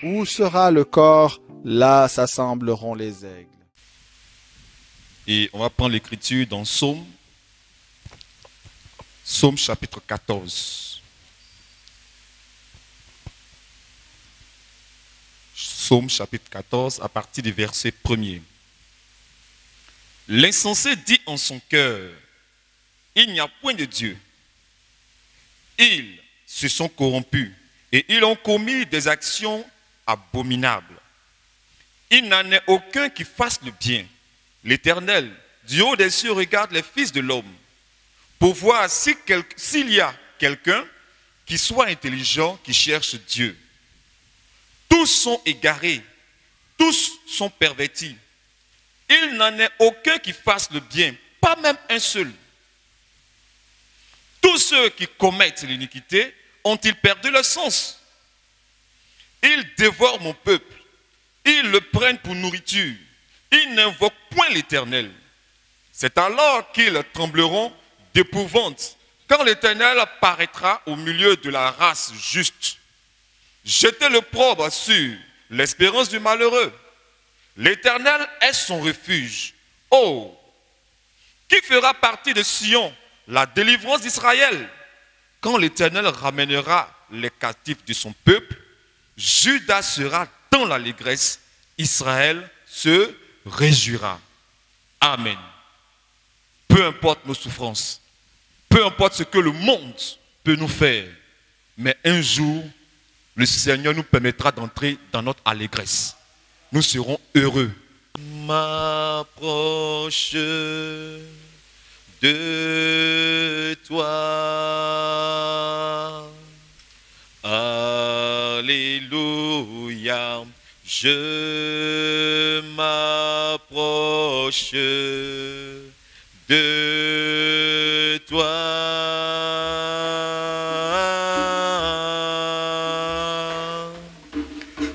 Où sera le corps, là s'assembleront les aigles. Et on va prendre l'écriture dans Psaume chapitre 14. Psaume chapitre 14 à partir du verset 1er. L'insensé dit en son cœur, il n'y a point de Dieu. Ils se sont corrompus et ils ont commis des actions abominables. Il n'en est aucun qui fasse le bien. L'Éternel, du haut des cieux, regarde les fils de l'homme pour voir s'il y a quelqu'un qui soit intelligent, qui cherche Dieu. Tous sont égarés, tous sont pervertis. Il n'en est aucun qui fasse le bien, pas même un seul. Tous ceux qui commettent l'iniquité ont-ils perdu leur sens? Ils dévorent mon peuple, ils le prennent pour nourriture, ils n'invoquent point l'Éternel. C'est alors qu'ils trembleront d'épouvante, quand l'Éternel apparaîtra au milieu de la race juste. Jetez l'opprobre sur l'espérance du malheureux. L'Éternel est son refuge. Oh, qui fera partie de Sion la délivrance d'Israël? Quand l'Éternel ramènera les captifs de son peuple, Juda sera dans l'allégresse, Israël se réjouira. Amen. Peu importe nos souffrances, peu importe ce que le monde peut nous faire, mais un jour, le Seigneur nous permettra d'entrer dans notre allégresse. Nous serons heureux. M'approche de toi. Alléluia. Je m'approche de toi.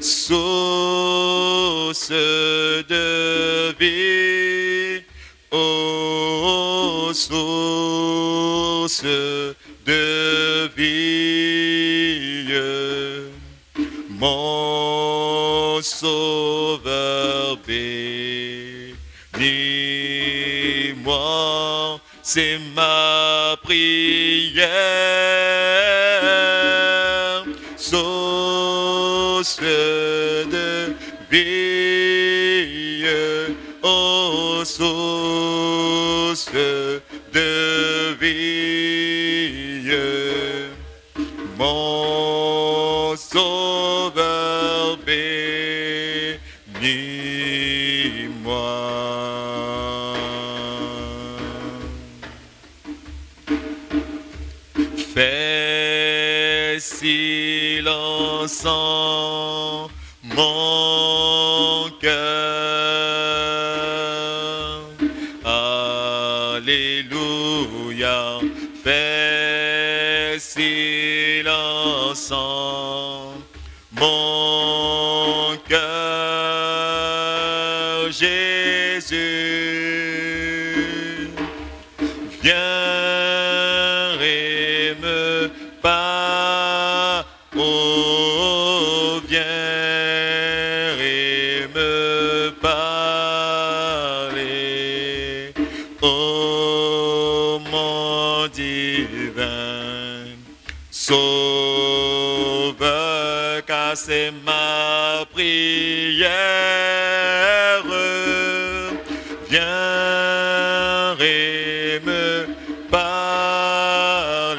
Source de vie, ô source de vie, mon sauveur bénis-moi, c'est ma prière. Source de vie, ô source de vie, mon sauveur bénis-moi. Fais silence en mon cœur. Alléluia. Fais silence en mon cœur. Jésus, viens et me parle. Oh, viens et me parler. Oh, mon divin Sauveur, car c'est ma prière. Viens et me parler.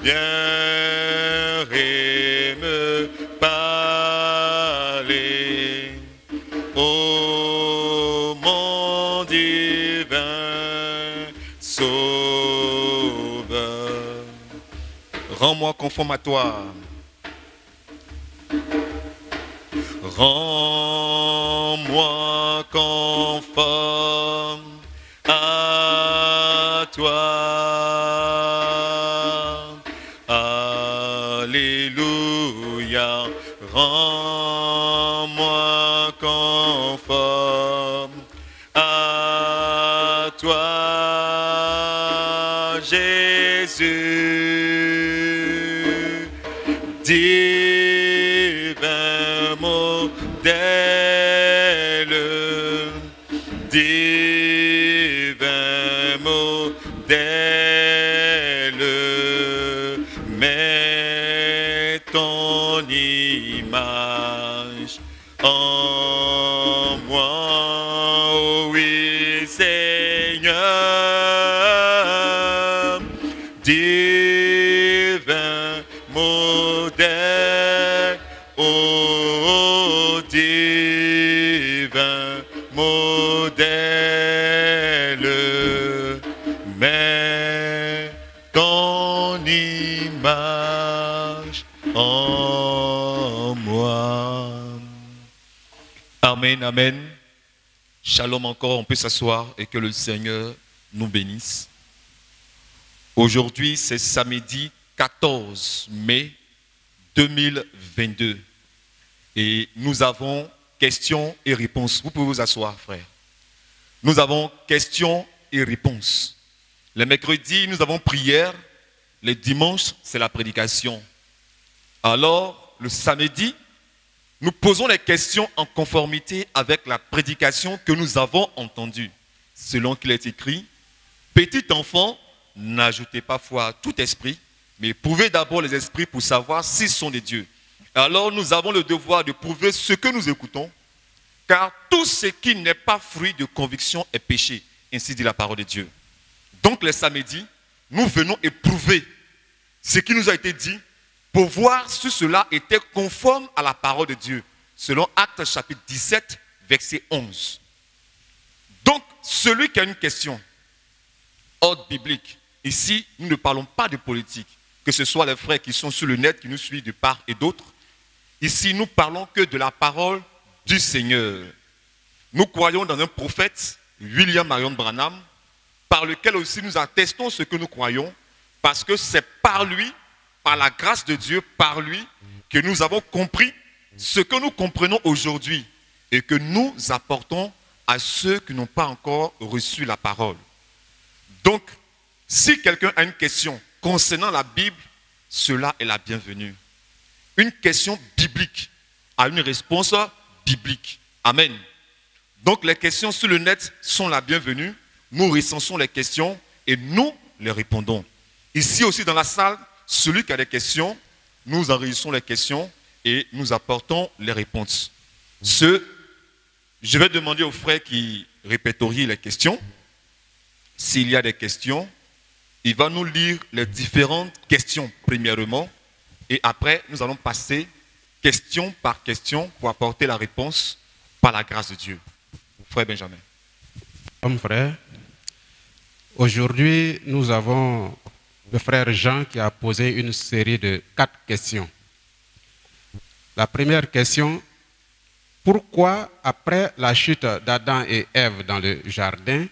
Viens et me parler. Oh, mon divin Sauveur, rends-moi conforme à toi. Rends-moi conforme à toi. Alléluia. Rends-moi conforme à toi, Jésus. Divin modèle, mets ton image en moi, oh oui Seigneur, divin modèle, oh divin modèle, mets ton image en moi. Amen, amen. Shalom encore, on peut s'asseoir et que le Seigneur nous bénisse. Aujourd'hui, c'est samedi 14 mai 2022 et nous avons questions et réponses. Vous pouvez vous asseoir, frère. Nous avons questions et réponses. Les mercredis, nous avons prière. Les dimanches, c'est la prédication. Alors, le samedi, nous posons les questions en conformité avec la prédication que nous avons entendue. Selon qu'il est écrit, petit enfant, n'ajoutez pas foi à tout esprit, mais prouvez d'abord les esprits pour savoir s'ils sont des dieux. Alors nous avons le devoir de prouver ce que nous écoutons, car tout ce qui n'est pas fruit de conviction est péché, ainsi dit la parole de Dieu. Donc les samedis, nous venons éprouver ce qui nous a été dit pour voir si cela était conforme à la parole de Dieu, selon Actes chapitre 17, verset 11. Donc, celui qui a une question, ordre biblique, ici, nous ne parlons pas de politique, que ce soit les frères qui sont sur le net, qui nous suivent de part et d'autre. Ici, nous parlons que de la parole du Seigneur. Nous croyons dans un prophète, William Marion Branham, par lequel aussi nous attestons ce que nous croyons, parce que c'est par lui, par la grâce de Dieu, par lui, que nous avons compris ce que nous comprenons aujourd'hui et que nous apportons à ceux qui n'ont pas encore reçu la parole. Donc, si quelqu'un a une question concernant la Bible, cela est la bienvenue. Une question biblique a une réponse biblique. Amen. Donc, les questions sur le net sont la bienvenue. Nous recensons les questions et nous les répondons. Ici aussi dans la salle, celui qui a des questions, nous enregistrons les questions et nous apportons les réponses. Je vais demander aux frères qui répertorient les questions. S'il y a des questions, il va nous lire les différentes questions premièrement et après nous allons passer question par question pour apporter la réponse par la grâce de Dieu. Frère Benjamin. Comme frère, aujourd'hui nous avons le frère Jean qui a posé une série de 4 questions. La première question, pourquoi après la chute d'Adam et Ève dans le jardin,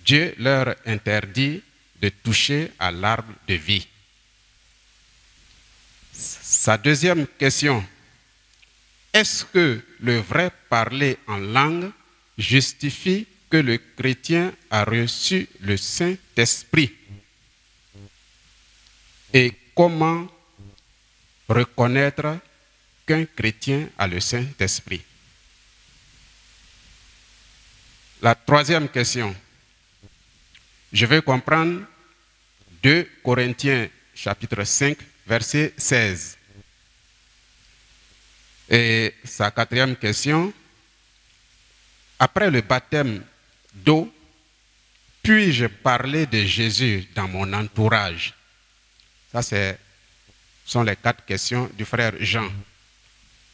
Dieu leur interdit de toucher à l'arbre de vie? Sa deuxième question, est-ce que le vrai parler en langue justifie que le chrétien a reçu le Saint-Esprit? Et comment reconnaître qu'un chrétien a le Saint-Esprit? La troisième question. Je veux comprendre 2 Corinthiens chapitre 5, verset 16. Et sa quatrième question. Après le baptême d'eau, puis-je parler de Jésus dans mon entourage? Ça, sont les 4 questions du frère Jean.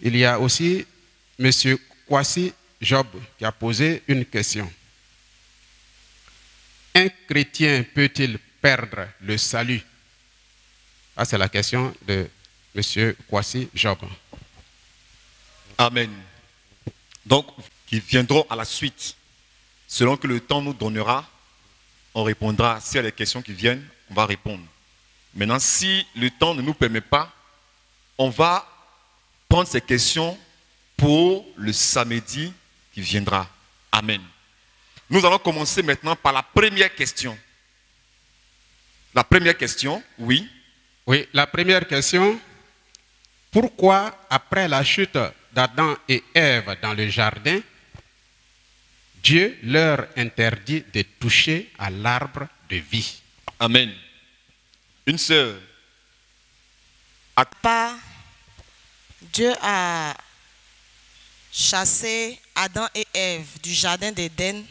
Il y a aussi M. Kwasi Job qui a posé une question. Un chrétien peut-il perdre le salut? Ça, c'est la question de M. Kwasi Job. Amen. Donc, qui viendront à la suite, selon que le temps nous donnera, on répondra. S'il y a des questions qui viennent, on va répondre. Maintenant, si le temps ne nous permet pas, on va prendre ces questions pour le samedi qui viendra. Amen. Nous allons commencer maintenant par la première question. La première question, oui. Oui, la première question. Pourquoi, après la chute d'Adam et Ève dans le jardin, Dieu leur interdit de toucher à l'arbre de vie. Amen. Une sœur. Pas, Dieu a chassé Adam et Ève du jardin d'Éden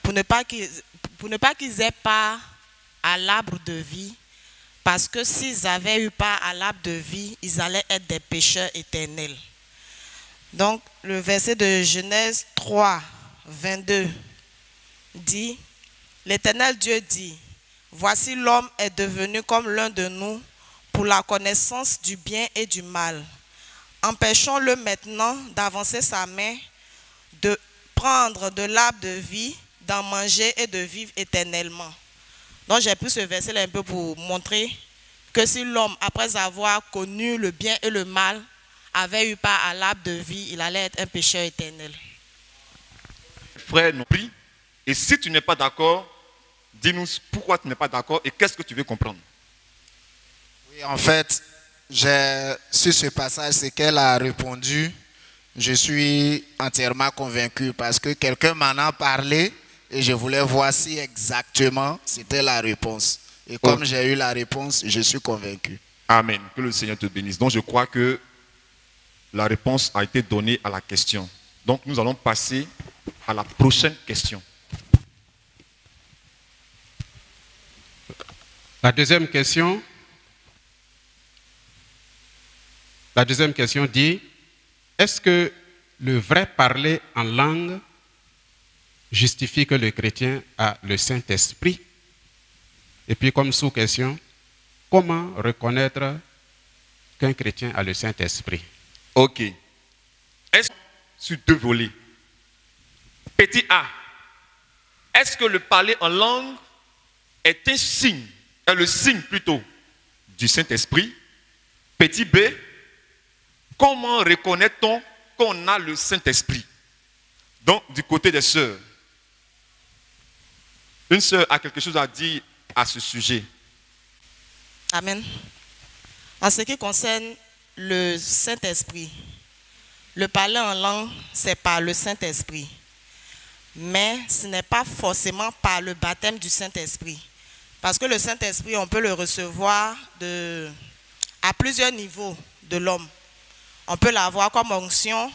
pour ne pas qu'ils aient pas à l'arbre de vie, parce que s'ils avaient eu pas à l'arbre de vie, ils allaient être des pécheurs éternels. Donc le verset de Genèse 3, 22 dit, l'Éternel Dieu dit, voici l'homme est devenu comme l'un de nous pour la connaissance du bien et du mal. Empêchons-le maintenant d'avancer sa main, de prendre de l'arbre de vie, d'en manger et de vivre éternellement. Donc j'ai pris ce verset là un peu pour montrer que si l'homme, après avoir connu le bien et le mal, avait eu part à l'arbre de vie, il allait être un pécheur éternel. Frère, nous prie. Et si tu n'es pas d'accord, dis-nous pourquoi tu n'es pas d'accord et qu'est-ce que tu veux comprendre. Oui, en fait, sur ce passage, c'est qu'elle a répondu, je suis entièrement convaincu parce que quelqu'un m'en a parlé et je voulais voir si exactement c'était la réponse. Et comme j'ai eu la réponse, je suis convaincu. Amen. Que le Seigneur te bénisse. Donc je crois que la réponse a été donnée à la question. Donc nous allons passer à la prochaine question. La deuxième question dit, est-ce que le vrai parler en langue justifie que le chrétien a le Saint-Esprit? Et puis comme sous-question, comment reconnaître qu'un chrétien a le Saint-Esprit? Ok. Est-ce sur deux volets? Petit A. Est-ce que le parler en langue est un signe, le signe plutôt du Saint-Esprit? Petit B. Comment reconnaît-on qu'on a le Saint-Esprit? Donc, du côté des sœurs, une sœur a quelque chose à dire à ce sujet. Amen. En ce qui concerne le Saint-Esprit, le parler en langue, c'est par le Saint-Esprit. Mais ce n'est pas forcément par le baptême du Saint-Esprit. Parce que le Saint-Esprit, on peut le recevoir à plusieurs niveaux de l'homme. On peut l'avoir comme onction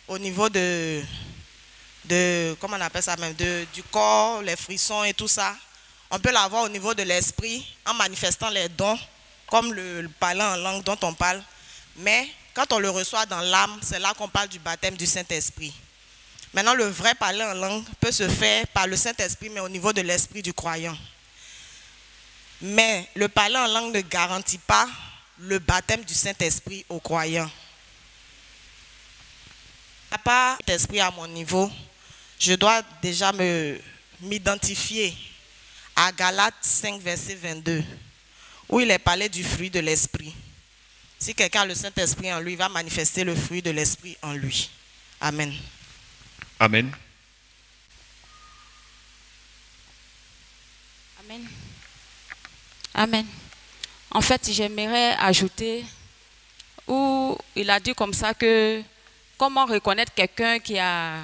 au niveau comment on appelle ça même, du corps, les frissons et tout ça. On peut l'avoir au niveau de l'esprit en manifestant les dons, comme le parler en langue dont on parle. Mais quand on le reçoit dans l'âme, c'est là qu'on parle du baptême du Saint-Esprit. Maintenant, le vrai parler en langue peut se faire par le Saint-Esprit, mais au niveau de l'esprit du croyant. Mais le parler en langue ne garantit pas le baptême du Saint-Esprit aux croyants. Pas l'esprit à mon niveau, je dois déjà m'identifier à Galates 5, verset 22, où il est parlé du fruit de l'esprit. Si quelqu'un a le Saint-Esprit en lui, il va manifester le fruit de l'esprit en lui. Amen. Amen. Amen. Amen. En fait, j'aimerais ajouter où il a dit comme ça que comment reconnaître quelqu'un qui a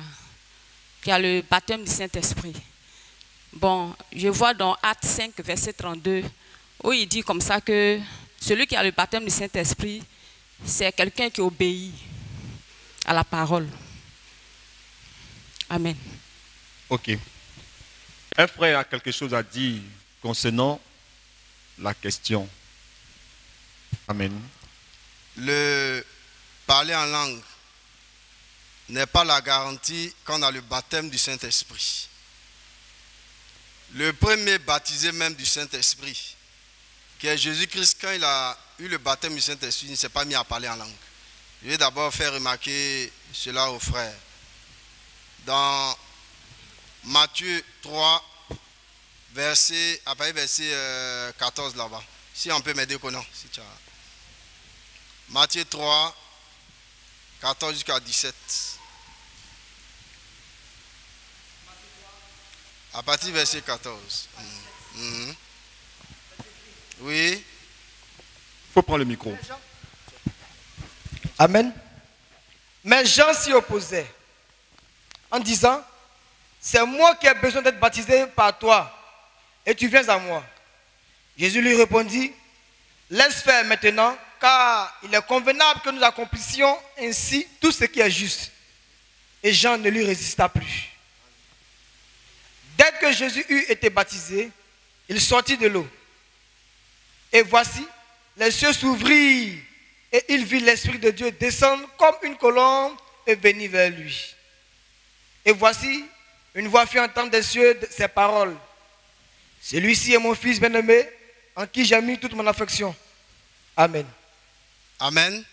le baptême du Saint-Esprit. Bon, je vois dans Actes 5, verset 32, où il dit comme ça que celui qui a le baptême du Saint-Esprit, c'est quelqu'un qui obéit à la parole. Amen. Ok. Un frère a quelque chose à dire concernant la question. Amen. Le parler en langue n'est pas la garantie qu'on a le baptême du Saint-Esprit. Le premier baptisé même du Saint-Esprit, qui est Jésus-Christ, quand il a eu le baptême du Saint-Esprit, il ne s'est pas mis à parler en langue. Je vais d'abord faire remarquer cela aux frères. Dans Matthieu 3, après verset 14 là-bas. Si on peut m'aider, Conan. Si tu as... Matthieu 3, 14 jusqu'à 17. À partir du verset 14. Oui. Il faut prendre le micro. Amen. Mais Jean s'y opposait. en disant, c'est moi qui ai besoin d'être baptisé par toi, et tu viens à moi. Jésus lui répondit, laisse faire maintenant, car il est convenable que nous accomplissions ainsi tout ce qui est juste. Et Jean ne lui résista plus. Dès que Jésus eut été baptisé, il sortit de l'eau. Et voici, les cieux s'ouvrirent, et il vit l'Esprit de Dieu descendre comme une colombe et venir vers lui. Et voici, une voix fit entendre des cieux ces paroles. Celui-ci est mon fils bien-aimé, en qui j'ai mis toute mon affection. Amen. Amen.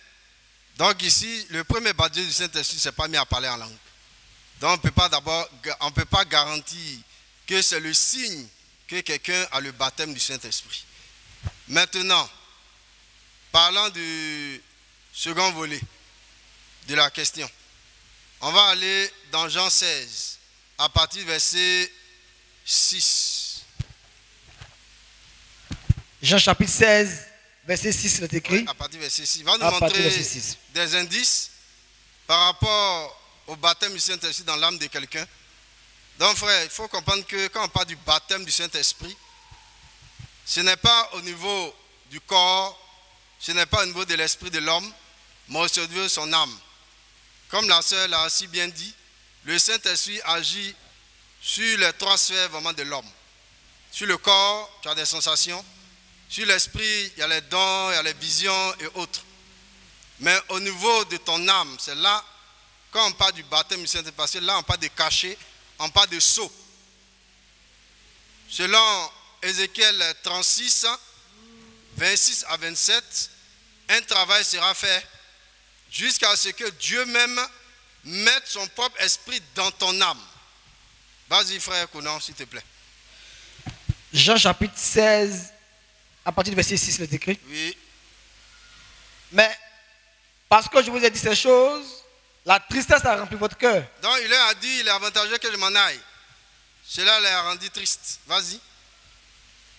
Donc ici, le premier baptême du Saint-Esprit ne s'est pas mis à parler en langue. Donc on ne peut pas garantir que c'est le signe que quelqu'un a le baptême du Saint-Esprit. Maintenant, parlant du second volet de la question, on va aller dans Jean 16, à partir du verset 6. Jean chapitre 16, verset 6, c'est écrit. Oui, à partir du verset 6. Il va nous montrer des indices par rapport au baptême du Saint-Esprit dans l'âme de quelqu'un. Donc frère, il faut comprendre que quand on parle du baptême du Saint-Esprit, ce n'est pas au niveau du corps, ce n'est pas au niveau de l'esprit de l'homme, mais au niveau de son âme. Comme la sœur l'a si bien dit, le Saint-Esprit agit sur les trois sphères vraiment de l'homme. Sur le corps, tu as des sensations. Sur l'esprit, il y a les dons, il y a les visions et autres. Mais au niveau de ton âme, c'est là, quand on parle du baptême du Saint-Esprit, parce que là on parle de cachet, on parle de sceau. Selon Ézéchiel 36, 26 à 27, un travail sera fait jusqu'à ce que Dieu même mette son propre esprit dans ton âme. Vas-y frère Conan, s'il te plaît. Jean chapitre 16, à partir du verset 6, c'est écrit. Oui. Mais parce que je vous ai dit ces choses, la tristesse a rempli votre cœur. Donc il leur a dit, il est avantageux que je m'en aille. Cela les a rendus tristes. Vas-y.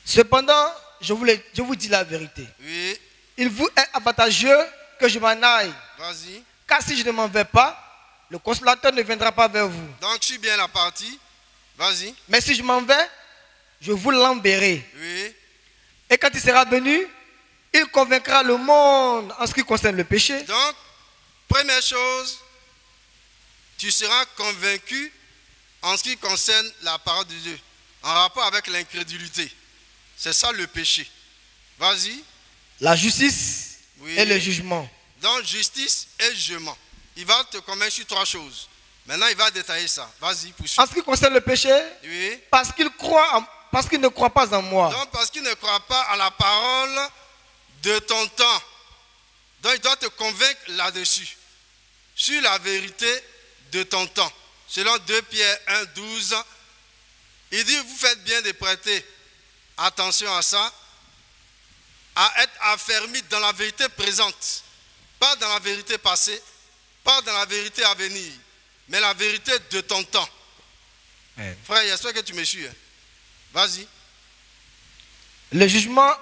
Cependant, je vous dis la vérité. Oui. Il vous est avantageux que je m'en aille. Vas-y. Car si je ne m'en vais pas, le consolateur ne viendra pas vers vous. Donc suis bien la partie. Vas-y. Mais si je m'en vais, je vous l'enverrai. Oui. Et quand il sera venu, il convaincra le monde en ce qui concerne le péché. Donc, première chose, tu seras convaincu en ce qui concerne la parole de Dieu, en rapport avec l'incrédulité. C'est ça le péché. Vas-y. La justice oui. Et le jugement. Donc, justice et jugement. Il va te convaincre sur trois choses. Maintenant, il va détailler ça. Vas-y, poursuis. En ce qui concerne le péché, oui. Parce qu'il ne croit pas en moi. Donc, parce qu'il ne croit pas à la parole de ton temps. Donc, il doit te convaincre là-dessus. Sur la vérité de ton temps. Selon 2 Pierre 1, 12, il dit, vous faites bien de prêter attention à ça, à être affermi dans la vérité présente. Pas dans la vérité passée, pas dans la vérité à venir, mais la vérité de ton temps. Frère, j'espère que tu me suis. Hein? Vas-y. Le jugement,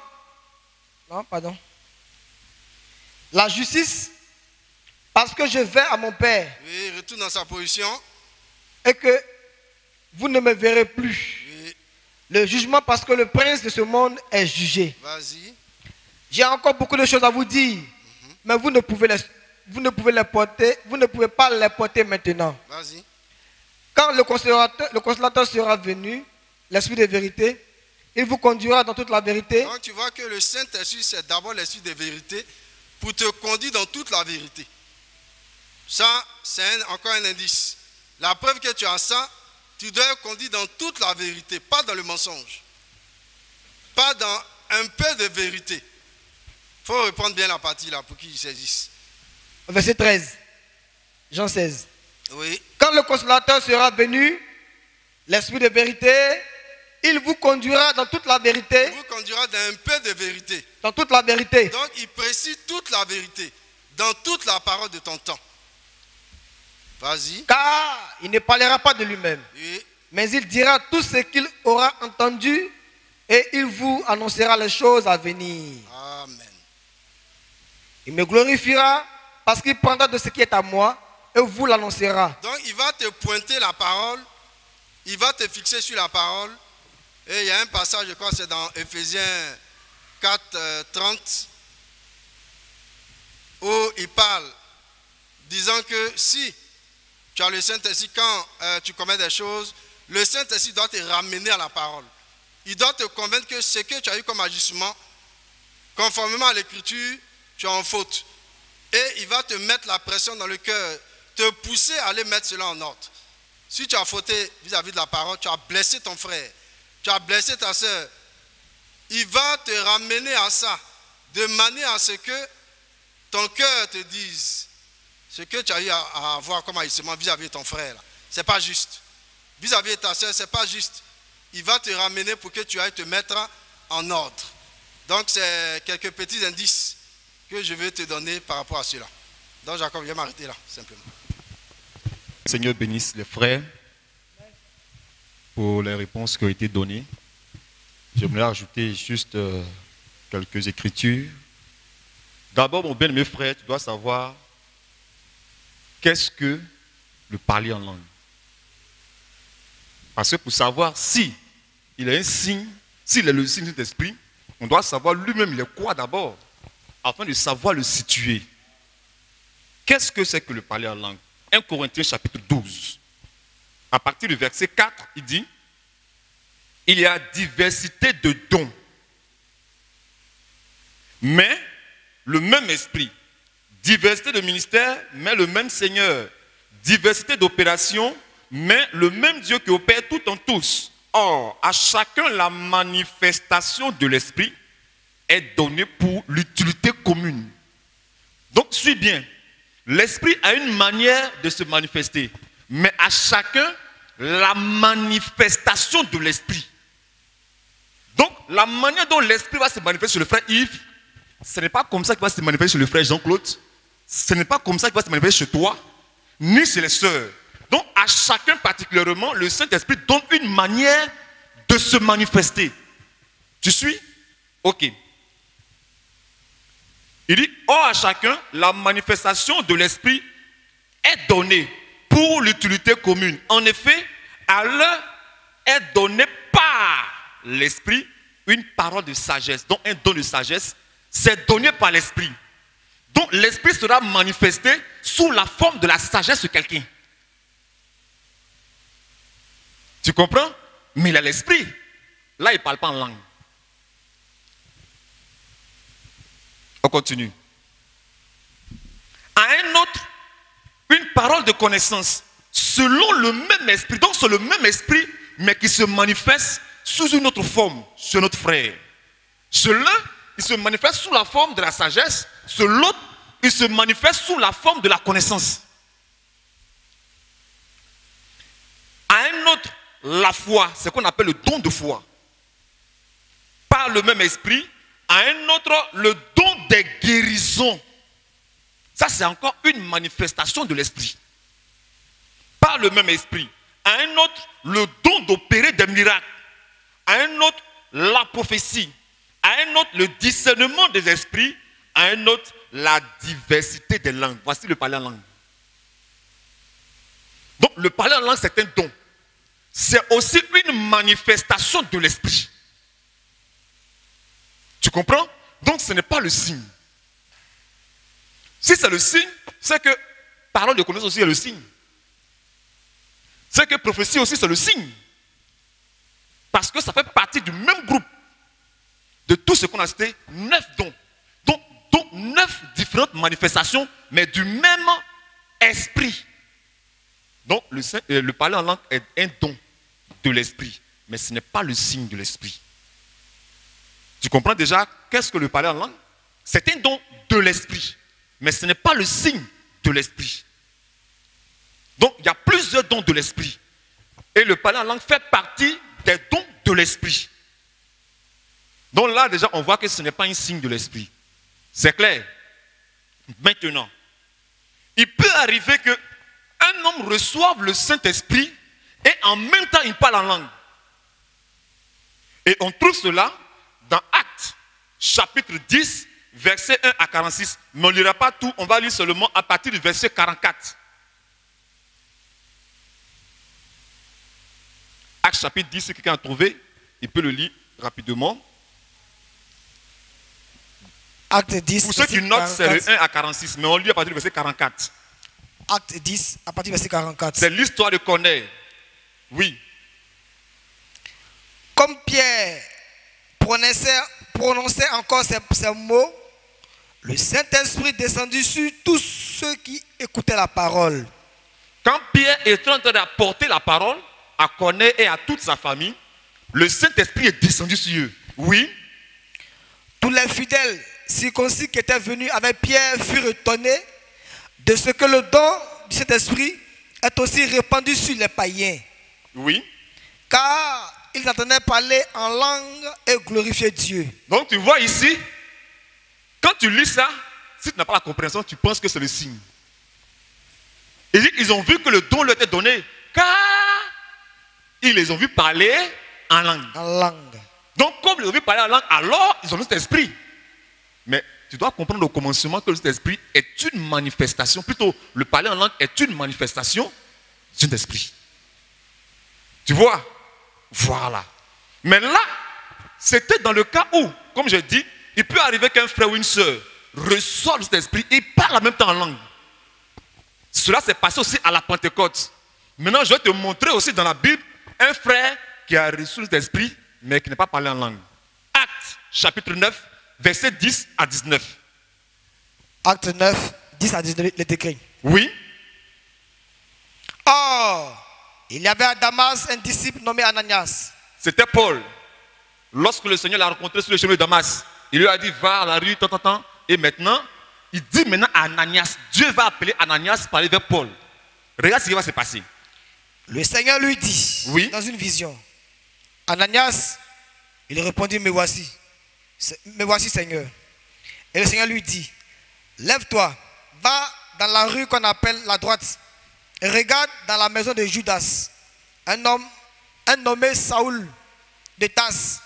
non, pardon. La justice, parce que je vais à mon Père. Oui, retourne dans sa position. Et que vous ne me verrez plus. Oui. Le jugement, parce que le prince de ce monde est jugé. Vas-y. J'ai encore beaucoup de choses à vous dire, mais vous ne pouvez pas les porter maintenant. Vas-y. Quand le consolateur sera venu, l'esprit de vérité, il vous conduira dans toute la vérité. Donc tu vois que le Saint-Esprit, c'est d'abord l'esprit de vérité pour te conduire dans toute la vérité. Ça, c'est encore un indice. La preuve que tu as ça, tu dois être conduit dans toute la vérité, pas dans le mensonge. Pas dans un peu de vérité. Il faut reprendre bien la partie là pour qu'ils saisissent. Verset 13, Jean 16. Oui. Quand le consolateur sera venu, l'esprit de vérité, il vous conduira dans toute la vérité. Il vous conduira dans un peu de vérité. Dans toute la vérité. Donc il précise toute la vérité, dans toute la parole de ton temps. Vas-y. Car il ne parlera pas de lui-même. Oui. Mais il dira tout ce qu'il aura entendu et il vous annoncera les choses à venir. Amen. Il me glorifiera parce qu'il prendra de ce qui est à moi et et vous l'annoncera. Donc il va te pointer la parole, il va te fixer sur la parole. Et il y a un passage, je crois, c'est dans Éphésiens 4, 30, où il parle, disant que si tu as le Saint-Esprit, quand tu commets des choses, le Saint-Esprit doit te ramener à la parole. Il doit te convaincre que ce que tu as eu comme agissement, conformément à l'Écriture, tu es en faute. Et il va te mettre la pression dans le cœur, te pousser à aller mettre cela en ordre. Si tu as fauté vis-à-vis de la parole, tu as blessé ton frère, tu as blessé ta soeur, il va te ramener à ça, de manière à ce que ton cœur te dise ce que tu as eu à avoir comme agissement vis-à-vis de ton frère. Ce n'est pas juste. Vis-à-vis de ta soeur, ce n'est pas juste. Il va te ramener pour que tu ailles te mettre en ordre. Donc, c'est quelques petits indices que je vais te donner par rapport à cela. Donc, Jacob, je vais m'arrêter là, simplement. Seigneur bénisse les frères pour les réponses qui ont été données. J'aimerais ajouter juste quelques écritures. D'abord, mon bien-aimé frère, tu dois savoir qu'est-ce que le parler en langue. Parce que pour savoir si il est un signe, s'il est le signe de l'esprit, on doit savoir lui-même il est quoi d'abord, afin de savoir le situer. Qu'est-ce que c'est que le parler en langue? 1 Corinthiens chapitre 12. À partir du verset 4, il dit, il y a diversité de dons, mais le même esprit. Diversité de ministères, mais le même Seigneur. Diversité d'opérations, mais le même Dieu qui opère tout en tous. Or, à chacun, la manifestation de l'esprit est donnée pour l'utilité commune. Donc, suis bien. L'esprit a une manière de se manifester, mais à chacun, la manifestation de l'esprit. Donc, la manière dont l'esprit va se manifester sur le frère Yves, ce n'est pas comme ça qu'il va se manifester sur le frère Jean-Claude. Ce n'est pas comme ça qu'il va se manifester chez toi, ni chez les sœurs. Donc, à chacun particulièrement, le Saint-Esprit donne une manière de se manifester. Tu suis? Ok. Il dit, or à chacun, la manifestation de l'Esprit est donnée pour l'utilité commune. En effet, à l'un est donnée par l'Esprit une parole de sagesse. Donc, un don de sagesse, c'est donné par l'Esprit. Donc, l'Esprit sera manifesté sous la forme de la sagesse de quelqu'un. Tu comprends? Mais il a l'Esprit. Là, il ne parle pas en langue. On continue. À un autre, une parole de connaissance selon le même esprit. Donc c'est le même esprit, mais qui se manifeste sous une autre forme, sur notre frère. Celui-là, il se manifeste sous la forme de la sagesse. L'autre, il se manifeste sous la forme de la connaissance. À un autre, la foi, c'est ce qu'on appelle le don de foi. Par le même esprit. À un autre, le don des guérisons. Ça, c'est encore une manifestation de l'esprit. Par le même esprit. À un autre, le don d'opérer des miracles. À un autre, la prophétie. À un autre, le discernement des esprits. À un autre, la diversité des langues. Voici le parler en langue. Donc, le parler en langue, c'est un don. C'est aussi une manifestation de l'esprit. Tu comprends? Donc ce n'est pas le signe. Si c'est le signe, c'est que parole de connaissance aussi est le signe. C'est que prophétie aussi c'est le signe. Parce que ça fait partie du même groupe. De tout ce qu'on a cité, 9 dons. Donc 9 différentes manifestations, mais du même esprit. Donc le parler en langue est un don de l'esprit. Mais ce n'est pas le signe de l'esprit. Tu comprends déjà qu'est-ce que le parler en langue? C'est un don de l'esprit, mais ce n'est pas le signe de l'esprit. Donc, il y a plusieurs dons de l'esprit. Et le parler en langue fait partie des dons de l'esprit. Donc là, déjà, on voit que ce n'est pas un signe de l'esprit. C'est clair? Maintenant, il peut arriver qu'un homme reçoive le Saint-Esprit et en même temps, il parle en langue. Et on trouve cela dans Actes, chapitre 10, verset 1 à 46. Mais on ne lira pas tout, on va lire seulement à partir du verset 44. Actes chapitre 10, si quelqu'un a trouvé, il peut le lire rapidement. Acte 10. Pour ceux qui notent, c'est le 1 à 46, mais on lit à partir du verset 44. Acte 10, à partir du verset 44. C'est l'histoire de Corneille. Oui. Comme Pierre prononçait encore ces mots, le Saint-Esprit descendit sur tous ceux qui écoutaient la parole. Quand Pierre est en train d'apporter la parole à Corneille et à toute sa famille, le Saint-Esprit est descendu sur eux. Oui. Tous les fidèles circoncis qui étaient venus avec Pierre furent étonnés de ce que le don du Saint-Esprit est aussi répandu sur les païens. Oui. Car ils entendaient parler en langue et glorifier Dieu. Donc tu vois ici, quand tu lis ça, si tu n'as pas la compréhension, tu penses que c'est le signe. Ils ont vu que le don leur était donné, car ils les ont vus parler en langue. En langue. Donc comme ils les ont vus parler en langue, alors ils ont le Saint-Esprit. Mais tu dois comprendre au commencement que le Saint-Esprit est une manifestation, plutôt le parler en langue est une manifestation du Saint-Esprit. Tu vois? Voilà. Mais là, c'était dans le cas où, comme je dis, il peut arriver qu'un frère ou une soeur reçoit le Saint-Esprit et parle en même temps en langue. Cela s'est passé aussi à la Pentecôte. Maintenant, je vais te montrer aussi dans la Bible un frère qui a reçu le Saint-Esprit, mais qui n'a pas parlé en langue. Actes, chapitre 9, versets 10 à 19. Acte 9, 10 à 19, les décrets. Oui. Or, il y avait à Damas un disciple nommé Ananias. C'était Paul. Lorsque le Seigneur l'a rencontré sur le chemin de Damas, il lui a dit, va à la rue, tant. Et maintenant, il dit maintenant à Ananias, Dieu va appeler Ananias pour aller vers Paul. Regarde ce qui va se passer. Le Seigneur lui dit, oui, dans une vision, Ananias, il répondit, me voici Seigneur. Et le Seigneur lui dit, lève-toi, va dans la rue qu'on appelle la droite, et regarde dans la maison de Judas, un homme nommé Saoul de Tarse,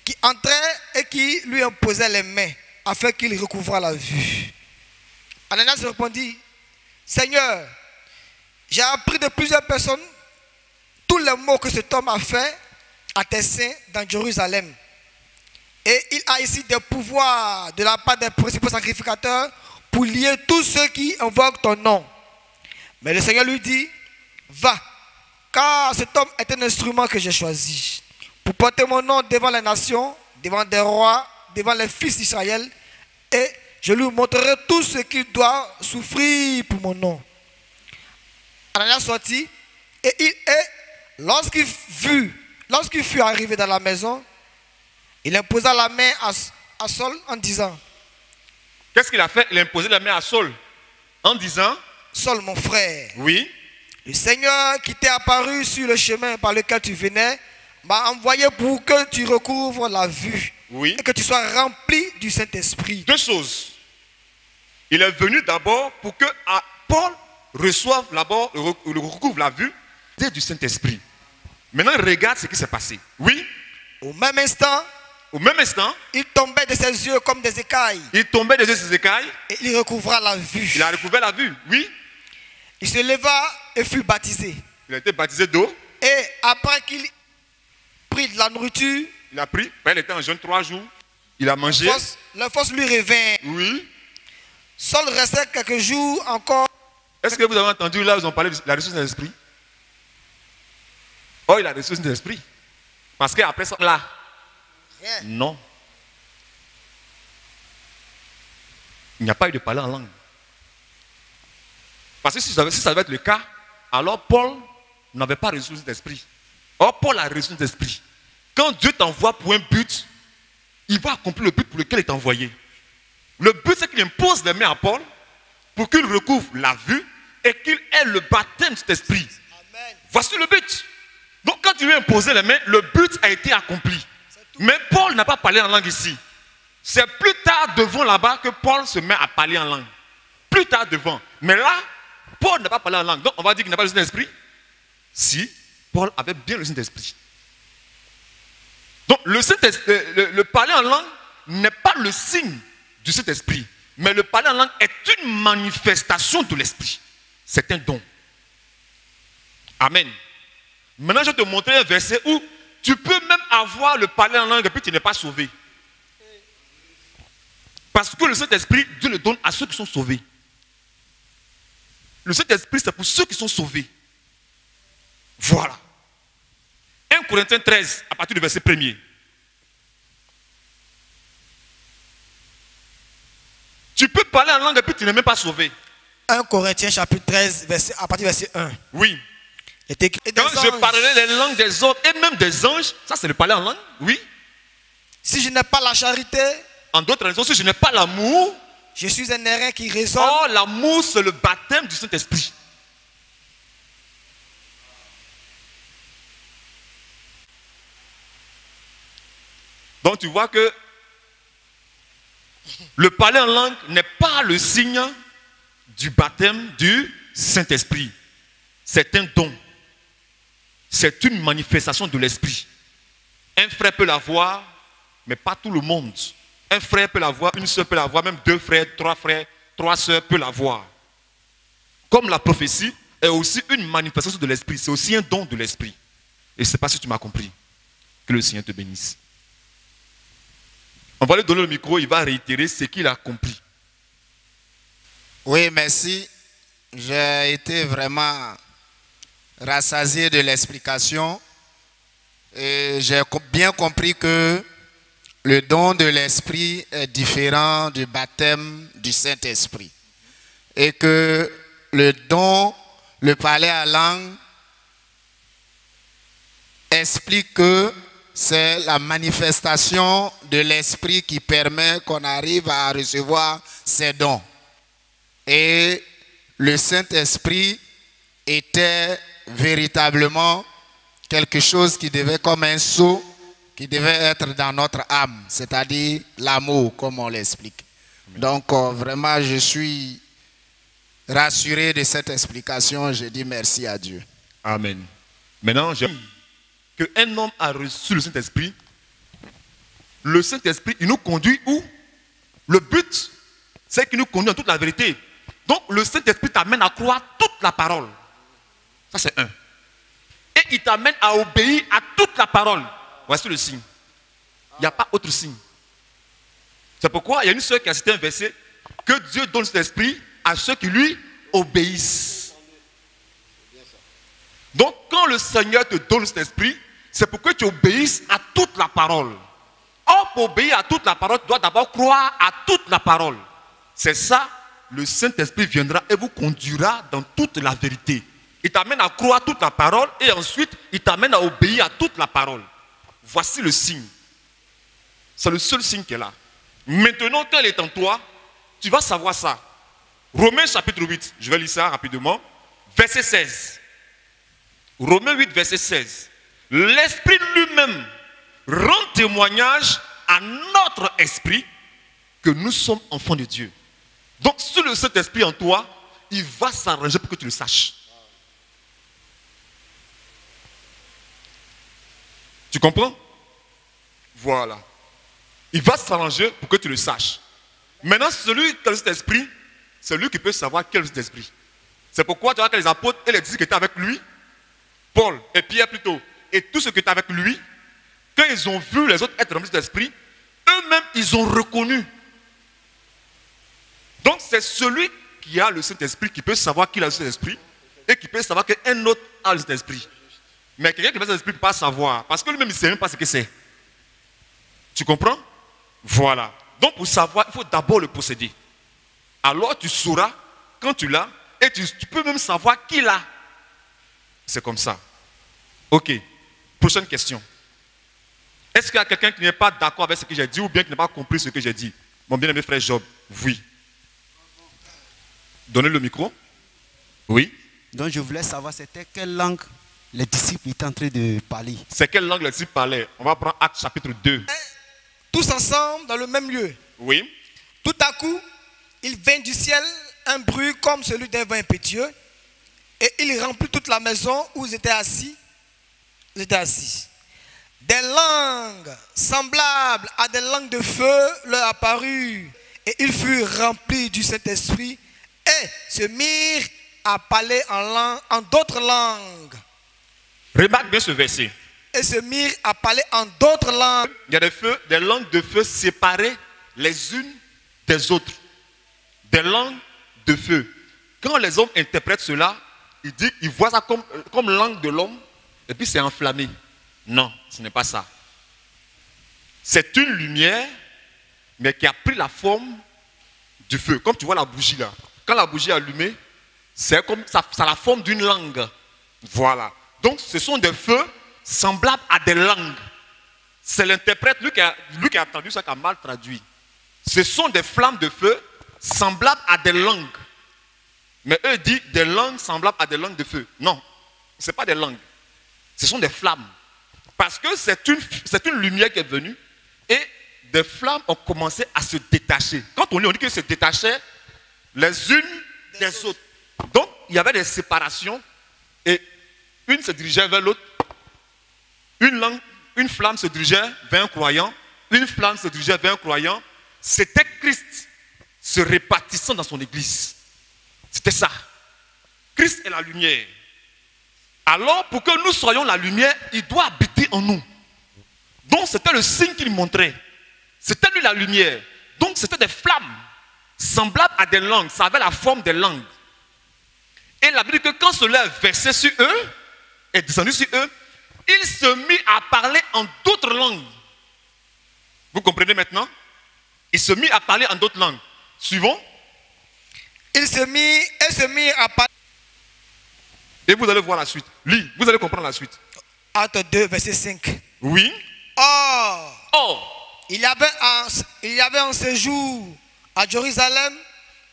qui entrait et qui lui imposait les mains afin qu'il recouvrât la vue. Ananias répondit, Seigneur, j'ai appris de plusieurs personnes tous les maux que cet homme a fait à tes saints dans Jérusalem. Et il a ici des pouvoirs de la part des principaux sacrificateurs pour lier tous ceux qui invoquent ton nom. Mais le Seigneur lui dit, va, car cet homme est un instrument que j'ai choisi pour porter mon nom devant les nations, devant des rois, devant les fils d'Israël, et je lui montrerai tout ce qu'il doit souffrir pour mon nom. Ananias sortit, et lorsqu'il fut arrivé dans la maison, il imposa la main à Saul en disant, qu'est-ce qu'il a fait? Il a imposé la main à Saul en disant, Saul mon frère, oui, le Seigneur qui t'est apparu sur le chemin par lequel tu venais m'a envoyé pour que tu recouvres la vue, oui, et que tu sois rempli du Saint-Esprit. Deux choses. Il est venu d'abord pour que Paul reçoive d'abord, le recouvre la vue du Saint-Esprit. Maintenant, regarde ce qui s'est passé. Oui. Au même instant, il tombait de ses yeux comme des écailles. Il tombait de ses écailles. Et il recouvra la vue. Il a recouvert la vue, oui. Il se leva et fut baptisé. Il a été baptisé d'eau. Et après qu'il prit de la nourriture, il a pris. Il était en jeûne 3 jours. Il a mangé. La force lui revint. Oui. Saul restait quelques jours encore. Est-ce que vous avez entendu là, ils ont parlé de la ressource de l'esprit? Oh, il a reçu de l'esprit. Parce qu'après ça, là, rien. Non. Il n'y a pas eu de parler en langue. Parce que si ça devait être le cas, alors Paul n'avait pas reçu d'esprit. Or, Paul a reçu d'esprit. Quand Dieu t'envoie pour un but, il va accomplir le but pour lequel il t'a envoyé. Le but, c'est qu'il impose les mains à Paul pour qu'il recouvre la vue et qu'il ait le baptême de cet esprit. Amen. Voici le but. Donc, quand tu lui as imposé les mains, le but a été accompli. Mais Paul n'a pas parlé en langue ici. C'est plus tard devant là-bas que Paul se met à parler en langue. Plus tard devant. Mais là, Paul n'a pas parlé en langue. Donc, on va dire qu'il n'a pas le Saint-Esprit. Si, Paul avait bien le Saint-Esprit. Donc, le parler en langue n'est pas le signe du Saint-Esprit. Mais le parler en langue est une manifestation de l'Esprit. C'est un don. Amen. Maintenant, je vais te montrer un verset où tu peux même avoir le parler en langue et puis tu n'es pas sauvé. Parce que le Saint-Esprit, Dieu le donne à ceux qui sont sauvés. Le Saint-Esprit, c'est pour ceux qui sont sauvés. Voilà. 1 Corinthiens 13, à partir du verset 1er. Tu peux parler en langue et puis tu n'es même pas sauvé. 1 Corinthiens chapitre 13, à partir du verset 1. Oui. Et quand je parlerai les langues des autres et même des anges, ça c'est le parler en langue, oui. Si je n'ai pas la charité, en d'autres raisons, si je n'ai pas l'amour, je suis un airain qui résonne. Oh, l'amour c'est le baptême du Saint-Esprit. Donc tu vois que le parler en langue n'est pas le signe du baptême du Saint-Esprit. C'est un don. C'est une manifestation de l'Esprit. Un frère peut l'avoir, mais pas tout le monde. Un frère peut l'avoir, une soeur peut l'avoir, même deux frères, trois soeurs peuvent l'avoir. Comme la prophétie est aussi une manifestation de l'Esprit. C'est aussi un don de l'Esprit. Et je ne sais pas si tu m'as compris. Que le Seigneur te bénisse. On va lui donner le micro, il va réitérer ce qu'il a compris. Oui, merci. J'ai été vraiment rassasié de l'explication et j'ai bien compris que le don de l'Esprit est différent du baptême du Saint-Esprit et que le don, le parler en langue, explique que c'est la manifestation de l'Esprit qui permet qu'on arrive à recevoir ces dons. Et le Saint-Esprit était véritablement quelque chose qui devait, comme un sceau, qui devait être dans notre âme, c'est-à-dire l'amour, comme on l'explique. Donc, vraiment, je suis rassuré de cette explication. Je dis merci à Dieu. Amen. Maintenant, qu'un homme a reçu le Saint-Esprit, il nous conduit où? Le but, c'est qu'il nous conduit dans toute la vérité. Donc, le Saint-Esprit t'amène à croire toute la parole. Ça, c'est un. Et il t'amène à obéir à toute la parole. Voici le signe. Il n'y a pas autre signe. C'est pourquoi il y a une sœur qui a cité un verset que Dieu donne cet esprit à ceux qui lui obéissent. Donc, quand le Seigneur te donne cet esprit, c'est pour que tu obéisses à toute la parole. Or, pour obéir à toute la parole, tu dois d'abord croire à toute la parole. C'est ça, le Saint-Esprit viendra et vous conduira dans toute la vérité. Il t'amène à croire toute la parole et ensuite, il t'amène à obéir à toute la parole. Voici le signe. C'est le seul signe qui est là. Maintenant, quand il est en toi, tu vas savoir ça. Romains chapitre 8, je vais lire ça rapidement. Verset 16. Romains 8, verset 16. L'Esprit lui-même rend témoignage à notre esprit que nous sommes enfants de Dieu. Donc, si le Saint-Esprit en toi, il va s'arranger pour que tu le saches. Tu comprends? Voilà. Il va s'arranger pour que tu le saches. Maintenant, celui qui a le Saint-Esprit, c'est lui qui peut savoir quel est le Saint-Esprit. C'est pourquoi tu vois que les apôtres et les disciples qui étaient avec lui, Paul et Pierre plutôt, et tous ceux qui étaient avec lui, quand ils ont vu les autres être remplis d'esprit, eux-mêmes, ils ont reconnu. Donc, c'est celui qui a le Saint-Esprit qui peut savoir qu'il a le Saint-Esprit et qui peut savoir qu'un autre a le Saint-Esprit. Mais quelqu'un qui a le Saint-Esprit ne peut pas savoir, parce que lui-même, il ne sait même pas ce que c'est. Tu comprends? Voilà. Donc, pour savoir, il faut d'abord le posséder. Alors, tu sauras quand tu l'as et tu peux même savoir qui l'a. C'est comme ça. Ok. Prochaine question. Est-ce qu'il y a quelqu'un qui n'est pas d'accord avec ce que j'ai dit ou bien qui n'a pas compris ce que j'ai dit? Mon bien-aimé frère Job, oui. Donnez le micro. Oui. Donc je voulais savoir c'était quelle langue les disciples étaient en train de parler. C'est quelle langue les disciples parlaient? On va prendre Actes chapitre 2. Tous ensemble dans le même lieu. Oui. Tout à coup, il vint du ciel un bruit comme celui d'un vent impétueux et il remplit toute la maison où ils étaient assis. Des langues semblables à des langues de feu leur apparurent et ils furent remplis du Saint-Esprit et se mirent à parler en d'autres langues Remarque bien ce verset. Et se mirent à parler en d'autres langues. Il y a des langues de feu séparées les unes des autres. Des langues de feu. Quand les hommes interprètent cela, ils voient ça comme langue de l'homme, et puis c'est enflammé. Non, ce n'est pas ça. C'est une lumière, mais qui a pris la forme du feu. Comme tu vois la bougie là. Quand la bougie est allumée, c'est comme ça a la forme d'une langue. Voilà. Donc ce sont des feux semblables à des langues. C'est l'interprète, lui qui a entendu ça, qui a mal traduit. Ce sont des flammes de feu semblables à des langues. Mais eux disent des langues semblables à des langues de feu. Non, ce n'est pas des langues. Ce sont des flammes. Parce que c'est une lumière qui est venue et des flammes ont commencé à se détacher. Quand on dit qu'elles se détachaient les unes des autres. Donc, il y avait des séparations et une se dirigeait vers l'autre. Une flamme se dirigeait vers un croyant. Une flamme se dirigeait vers un croyant. C'était Christ se répartissant dans son église. C'était ça. Christ est la lumière. Alors, pour que nous soyons la lumière, il doit habiter en nous. Donc, c'était le signe qu'il montrait. C'était lui la lumière. Donc, c'était des flammes semblables à des langues. Ça avait la forme des langues. Et la Bible dit que quand cela est versé sur eux, est descendu sur eux, il se mit à parler en d'autres langues. Vous comprenez maintenant? Il se mit à parler en d'autres langues. Suivons. Il se mit à parler. Et vous allez voir la suite. Lis, vous allez comprendre la suite. Acte 2, verset 5. Oui. Or, il y avait en ce jour à Jérusalem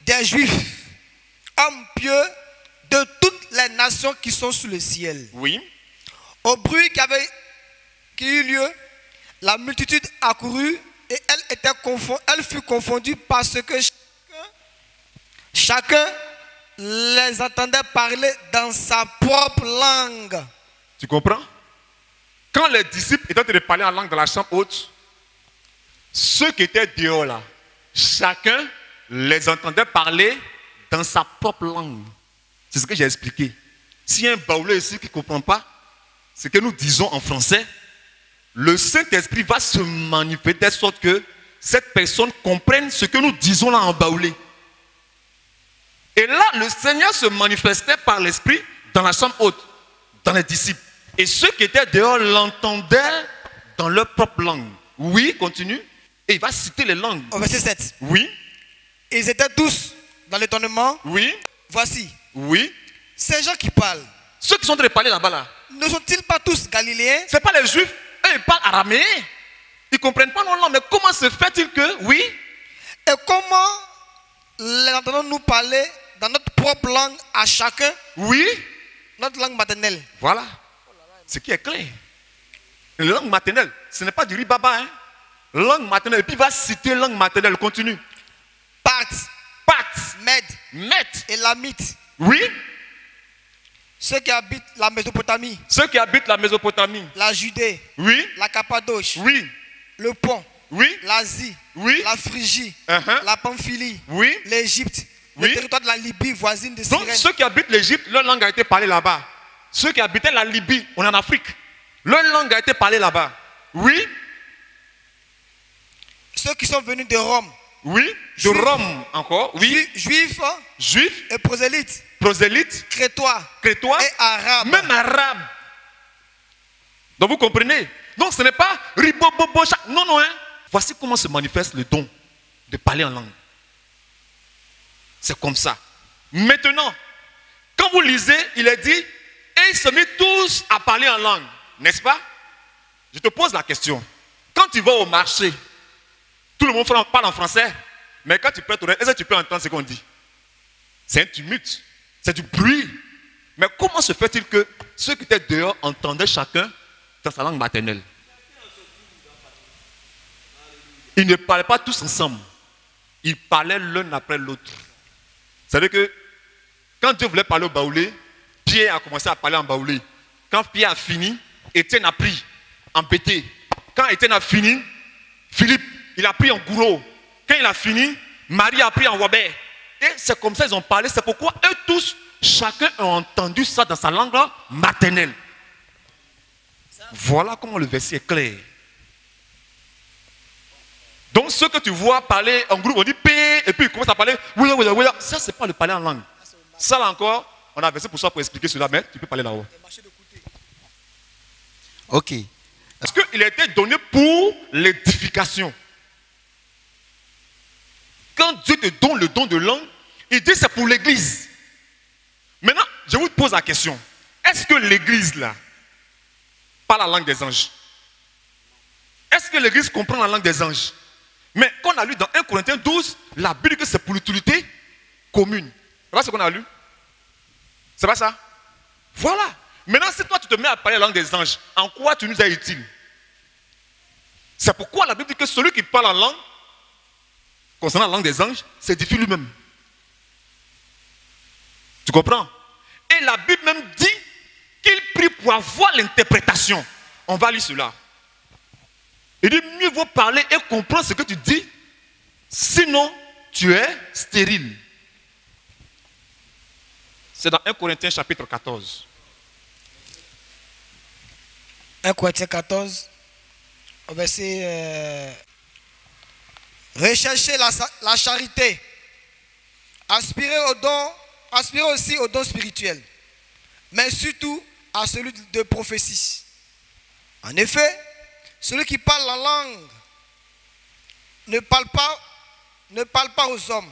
des Juifs, hommes pieux de toutes les nations qui sont sous le ciel. Oui. Au bruit qui eut lieu, la multitude accourut et elle fut confondue parce que chacun les entendait parler dans sa propre langue. Tu comprends? Quand les disciples étaient en train de parler en langue dans la chambre haute, ceux qui étaient dehors là, chacun les entendait parler dans sa propre langue. C'est ce que j'ai expliqué. S'il y a un baoulé ici qui ne comprend pas ce que nous disons en français, le Saint-Esprit va se manifester de sorte que cette personne comprenne ce que nous disons là en baoulé. Et là, le Seigneur se manifestait par l'Esprit dans la chambre haute, dans les disciples. Et ceux qui étaient dehors l'entendaient dans leur propre langue. Oui, continue. Et il va citer les langues. Au verset 7. Oui. Ils étaient tous dans l'étonnement. Oui. Voici. Oui. Ces gens qui parlent. Ceux qui sont en train de parler là-bas là. Ne sont-ils pas tous galiléens? Ce n'est pas les Juifs. Eux, ils parlent araméen. Ils ne comprennent pas nos langues. Mais comment se fait-il que, oui. Et comment les entendons-nous parler dans notre propre langue à chacun? Oui. Notre langue maternelle. Voilà. Ce qui est clair. La langue maternelle, ce n'est pas du ribaba. Hein? Langue maternelle. Et puis il va citer langue maternelle. Continue. Parthes. Mèdes. Élamites. Oui. Ceux qui habitent la Mésopotamie. Ceux qui habitent la Mésopotamie. La Judée. Oui. La Cappadoce. Oui. Le Pont. Oui. L'Asie. Oui. La Phrygie. La Pamphylie. Oui. L'Égypte. Oui. Le territoire de la Libye voisine de Cyrène. Donc ceux qui habitent l'Égypte, leur langue a été parlée là-bas. Ceux qui habitaient la Libye, on est en Afrique. Leur langue a été parlée là-bas. Oui. Ceux qui sont venus de Rome. Oui. De Rome encore. Oui. Juifs. Et prosélytes. Crétois. Et arabes. Même arabes. Donc vous comprenez? Donc ce n'est pas ribobobo. Non, non. Hein. Voici comment se manifeste le don de parler en langue. C'est comme ça. Maintenant, quand vous lisez, il est dit, et ils se mettent tous à parler en langue. N'est-ce pas? Je te pose la question. Quand tu vas au marché, tout le monde parle en français, mais quand tu prêtes oreille, est-ce que tu peux entendre ce qu'on dit? C'est un tumulte, c'est du bruit. Mais comment se fait-il que ceux qui étaient dehors entendaient chacun dans sa langue maternelle? Ils ne parlaient pas tous ensemble. Ils parlaient l'un après l'autre. C'est-à-dire que quand Dieu voulait parler au baoulé, Pierre a commencé à parler en baoulé. Quand Pierre a fini, Étienne a pris en pété. Quand Étienne a fini, Philippe, il a pris en gourou. Quand il a fini, Marie a pris en wabé. Et c'est comme ça qu'ils ont parlé. C'est pourquoi eux tous, chacun a entendu ça dans sa langue maternelle. Voilà comment le verset est clair. Donc ceux que tu vois parler en groupe, on dit P, et puis ils commencent à parler, oui, ça c'est pas le parler en langue. Ça là encore, on a un verset pour ça pour expliquer cela, mais tu peux parler là-haut. Ok. Parce qu'il a été donné pour l'édification. Quand Dieu te donne le don de langue, il dit c'est pour l'église. Maintenant, je vous pose la question. Est-ce que l'église là parle la langue des anges? Est-ce que l'église comprend la langue des anges? Mais quand on a lu dans 1 Corinthiens 12, la Bible dit que c'est pour l'utilité commune. C'est pas ce qu'on a lu? C'est pas ça? Voilà. Maintenant, si toi tu te mets à parler la langue des anges, en quoi tu nous es utile? C'est pourquoi la Bible dit que celui qui parle en langue, concernant la langue des anges, s'édifie lui-même. Tu comprends? Et la Bible même dit qu'il prie pour avoir l'interprétation. On va lire cela. Il dit mieux vaut parler et comprendre ce que tu dis, sinon tu es stérile. C'est dans 1 Corinthiens chapitre 14. 1 Corinthiens 14, au verset... recherchez la charité, aspirez aussi au don spirituel, mais surtout à celui de prophétie. En effet, celui qui parle la langue ne parle pas aux hommes,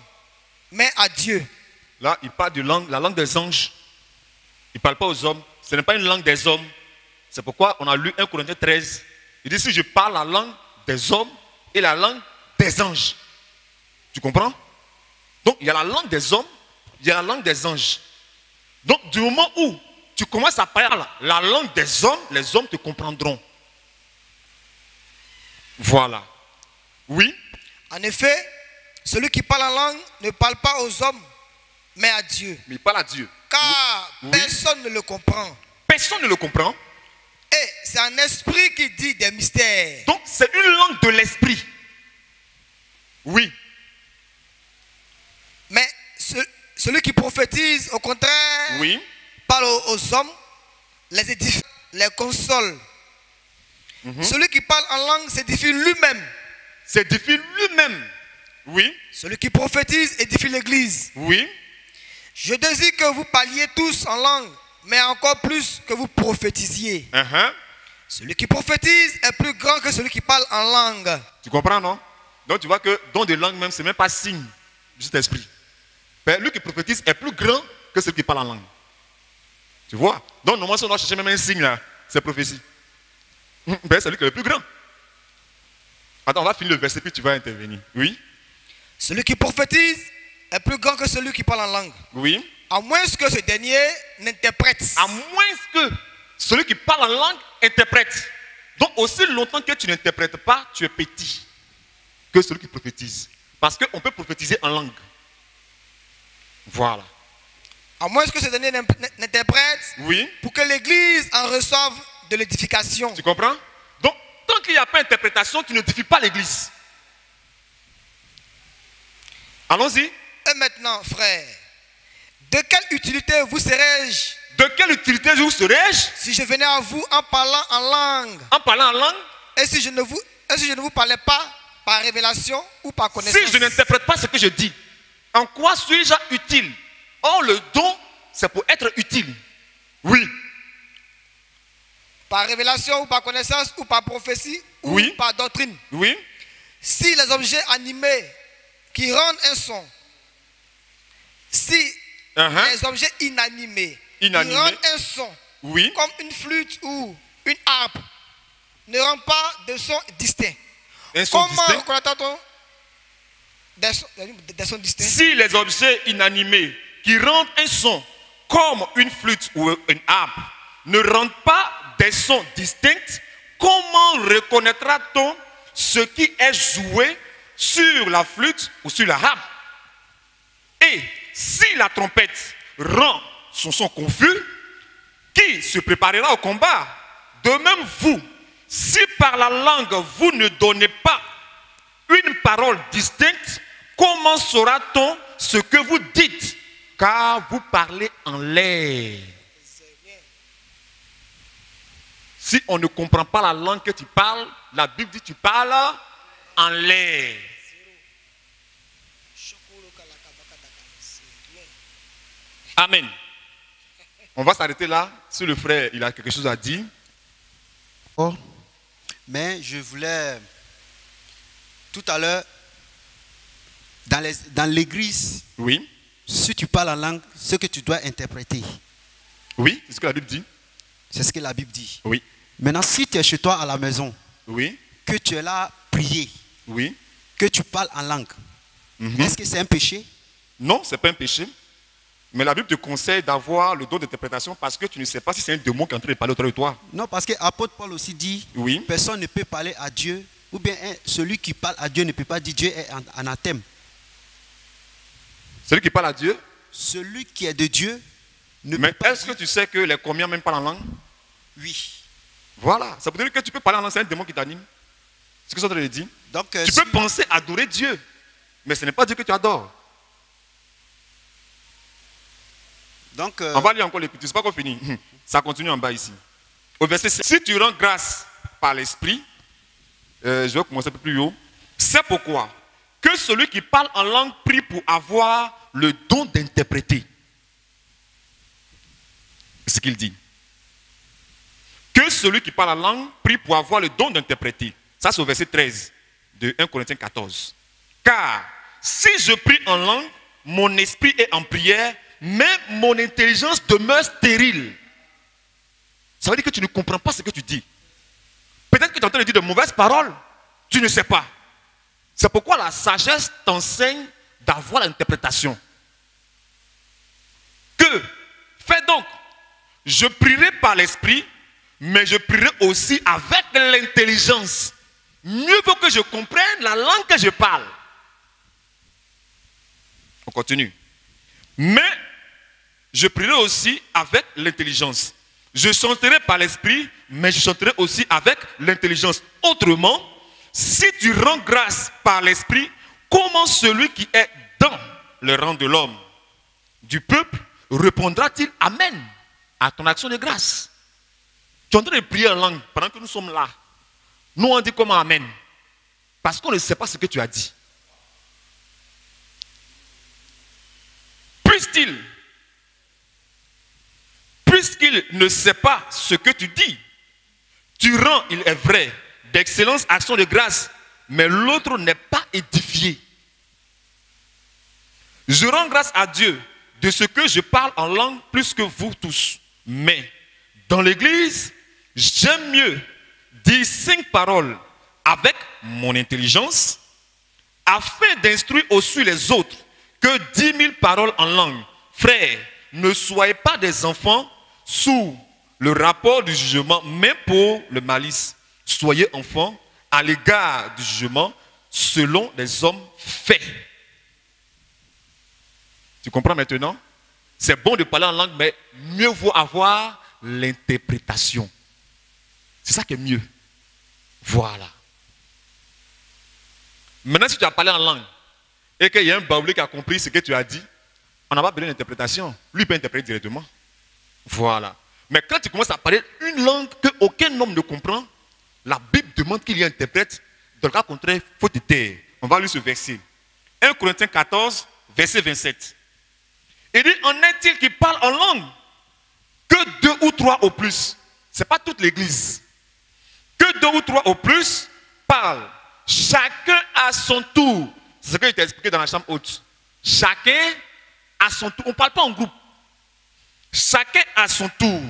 mais à Dieu. Là, il parle de langue, la langue des anges. Il ne parle pas aux hommes. Ce n'est pas une langue des hommes. C'est pourquoi on a lu 1 Corinthiens 13. Il dit si je parle la langue des hommes et la langue des anges. Tu comprends? Donc, il y a la langue des hommes, il y a la langue des anges. Donc, du moment où tu commences à parler la langue des hommes, les hommes te comprendront. Voilà. Oui? En effet, celui qui parle en langue ne parle pas aux hommes, mais à Dieu. Mais il parle à Dieu. Car personne ne le comprend. Personne ne le comprend. Et c'est un esprit qui dit des mystères. Donc, c'est une langue de l'esprit. Oui. Mais celui qui prophétise, au contraire, parle aux hommes, les édifie, les console. Celui qui parle en langue s'édifie lui-même. S'édifie lui-même. Oui. Celui qui prophétise édifie l'église. Oui. Je désire que vous parliez tous en langue, mais encore plus que vous prophétisiez. Celui qui prophétise est plus grand que celui qui parle en langue. Tu comprends, non? Donc tu vois que don de langue même, ce n'est même pas signe du Saint-Esprit. Lui qui prophétise est plus grand que celui qui parle en langue. Tu vois? Donc normalement, si on doit chercher même un signe là, c'est prophétie. C'est lui qui est le plus grand. Attends, on va finir le verset puis tu vas intervenir. Oui? Celui qui prophétise est plus grand que celui qui parle en langue. Oui. À moins que ce dernier n'interprète. À moins que celui qui parle en langue interprète. Donc aussi longtemps que tu n'interprètes pas, tu es petit que celui qui prophétise. Parce qu'on peut prophétiser en langue. Voilà. À moins que ce dernier n'interprète, pour que l'église en reçoive de l'édification. Tu comprends? Donc, tant qu'il n'y a pas d'interprétation, tu n'édifies pas l'église. Allons-y. Et maintenant, frère, de quelle utilité vous serais-je? De quelle utilité vous serais-je? Si je venais à vous en parlant en langue. En parlant en langue? Et si je ne vous parlais pas par révélation ou par connaissance? Si je n'interprète pas ce que je dis, en quoi suis-je utile? Or, le don, c'est pour être utile. Oui. Par révélation ou par connaissance ou par prophétie ou par doctrine. Oui. Si les objets animés qui rendent un son, si les objets inanimés qui rendent un son, comme une flûte ou une harpe, ne rendent pas de son distinct. Comment reconnaît-on des sons distincts? Si les objets inanimés qui rendent un son, comme une flûte ou une harpe, ne rendent pas des sons distincts, comment reconnaîtra-t-on ce qui est joué sur la flûte ou sur la harpe? Et si la trompette rend son son confus, qui se préparera au combat? De même vous, si par la langue vous ne donnez pas une parole distincte, comment saura-t-on ce que vous dites? Car vous parlez en l'air. Si on ne comprend pas la langue que tu parles, la Bible dit que tu parles en l'air. Amen. On va s'arrêter là. Si le frère il a quelque chose à dire. Oh, mais je voulais, tout à l'heure, dans l'église, Oui. si tu parles en langue, ce que tu dois interpréter, Oui, c'est ce que la Bible dit. c'est ce que la Bible dit. Oui. Maintenant, si tu es chez toi à la maison, Oui. que tu es là prier, Oui. que tu parles en langue, est-ce que c'est un péché? Non, ce n'est pas un péché. Mais la Bible te conseille d'avoir le don d'interprétation parce que tu ne sais pas si c'est un démon qui est en train de parler autour de toi. Non, parce que l'apôtre Paul aussi dit, Oui. personne ne peut parler à Dieu, ou bien celui qui parle à Dieu ne peut pas dire Dieu est anathème. Celui qui parle à Dieu. Celui qui est de Dieu ne Mais peut pas est-ce que tu sais que les combien même parlent en langue? Oui. Voilà. Ça veut dire que tu peux parler en langue, c'est un démon qui t'anime. C'est ce que ça te dit. Donc, Tu peux penser adorer Dieu. Mais ce n'est pas Dieu que tu adores. Donc, on va lire encore l'écriture, c'est pas qu'on finit. Ça continue en bas ici. Au verset 5. Si tu rends grâce par l'esprit, je vais commencer un peu plus haut. C'est pourquoi que celui qui parle en langue prie pour avoir le don d'interpréter. C'est ce qu'il dit. Que celui qui parle en langue prie pour avoir le don d'interpréter. Ça c'est au verset 13 de 1 Corinthiens 14. Car si je prie en langue, mon esprit est en prière, mais mon intelligence demeure stérile. Ça veut dire que tu ne comprends pas ce que tu dis. Peut-être que tu es en train de dire de mauvaises paroles. Tu ne sais pas. C'est pourquoi la sagesse t'enseigne d'avoir l'interprétation. Fais donc, je prierai par l'esprit, mais je prierai aussi avec l'intelligence. Mieux vaut que je comprenne la langue que je parle. On continue. Mais je prierai aussi avec l'intelligence. Je chanterai par l'esprit, mais je chanterai aussi avec l'intelligence. Autrement, si tu rends grâce par l'esprit, comment celui qui est dans le rang de l'homme, du peuple, répondra-t-il Amen à ton action de grâce? Tu es en train de prier en langue pendant que nous sommes là. Nous on dit comment Amen? Parce qu'on ne sait pas ce que tu as dit. Puisqu'il ne sait pas ce que tu dis, tu rends, il est vrai, d'excellentes actions de grâce, mais l'autre n'est pas édifié. Je rends grâce à Dieu de ce que je parle en langue plus que vous tous. Mais dans l'église, j'aime mieux dire 5 paroles avec mon intelligence afin d'instruire aussi les autres que 10 000 paroles en langue. Frères, ne soyez pas des enfants sous le rapport du jugement, mais pour le malice. Soyez enfants à l'égard du jugement selon les hommes faits. Tu comprends maintenant? C'est bon de parler en langue, mais mieux vaut avoir l'interprétation. C'est ça qui est mieux. Voilà. Maintenant, si tu as parlé en langue et qu'il y a un baoulé qui a compris ce que tu as dit, on n'a pas besoin d'interprétation. Lui, il peut interpréter directement. Voilà. Mais quand tu commences à parler une langue qu'aucun homme ne comprend, la Bible demande qu'il y interprète. Dans le cas contraire, il faut te taire. On va lire ce verset. 1 Corinthiens 14, verset 27. Il dit, en est-il qui parle en langue? Que 2 ou 3 au plus. Ce n'est pas toute l'église. Que 2 ou 3 au plus parlent. Chacun à son tour. C'est ce que je t'ai expliqué dans la chambre haute. Chacun à son tour. On ne parle pas en groupe. Chacun à son tour.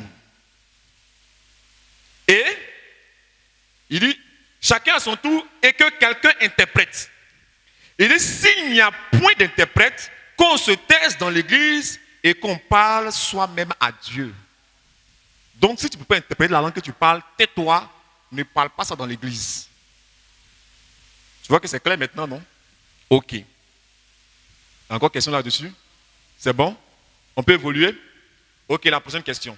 Et il dit, chacun à son tour et que quelqu'un interprète. Il dit, s'il n'y a point d'interprète, qu'on se taise dans l'église et qu'on parle soi-même à Dieu. Donc si tu ne peux pas interpréter la langue que tu parles, tais-toi, ne parle pas ça dans l'église. Tu vois que c'est clair maintenant, non? Ok. Encore question là-dessus? C'est bon? On peut évoluer? Ok, la prochaine question.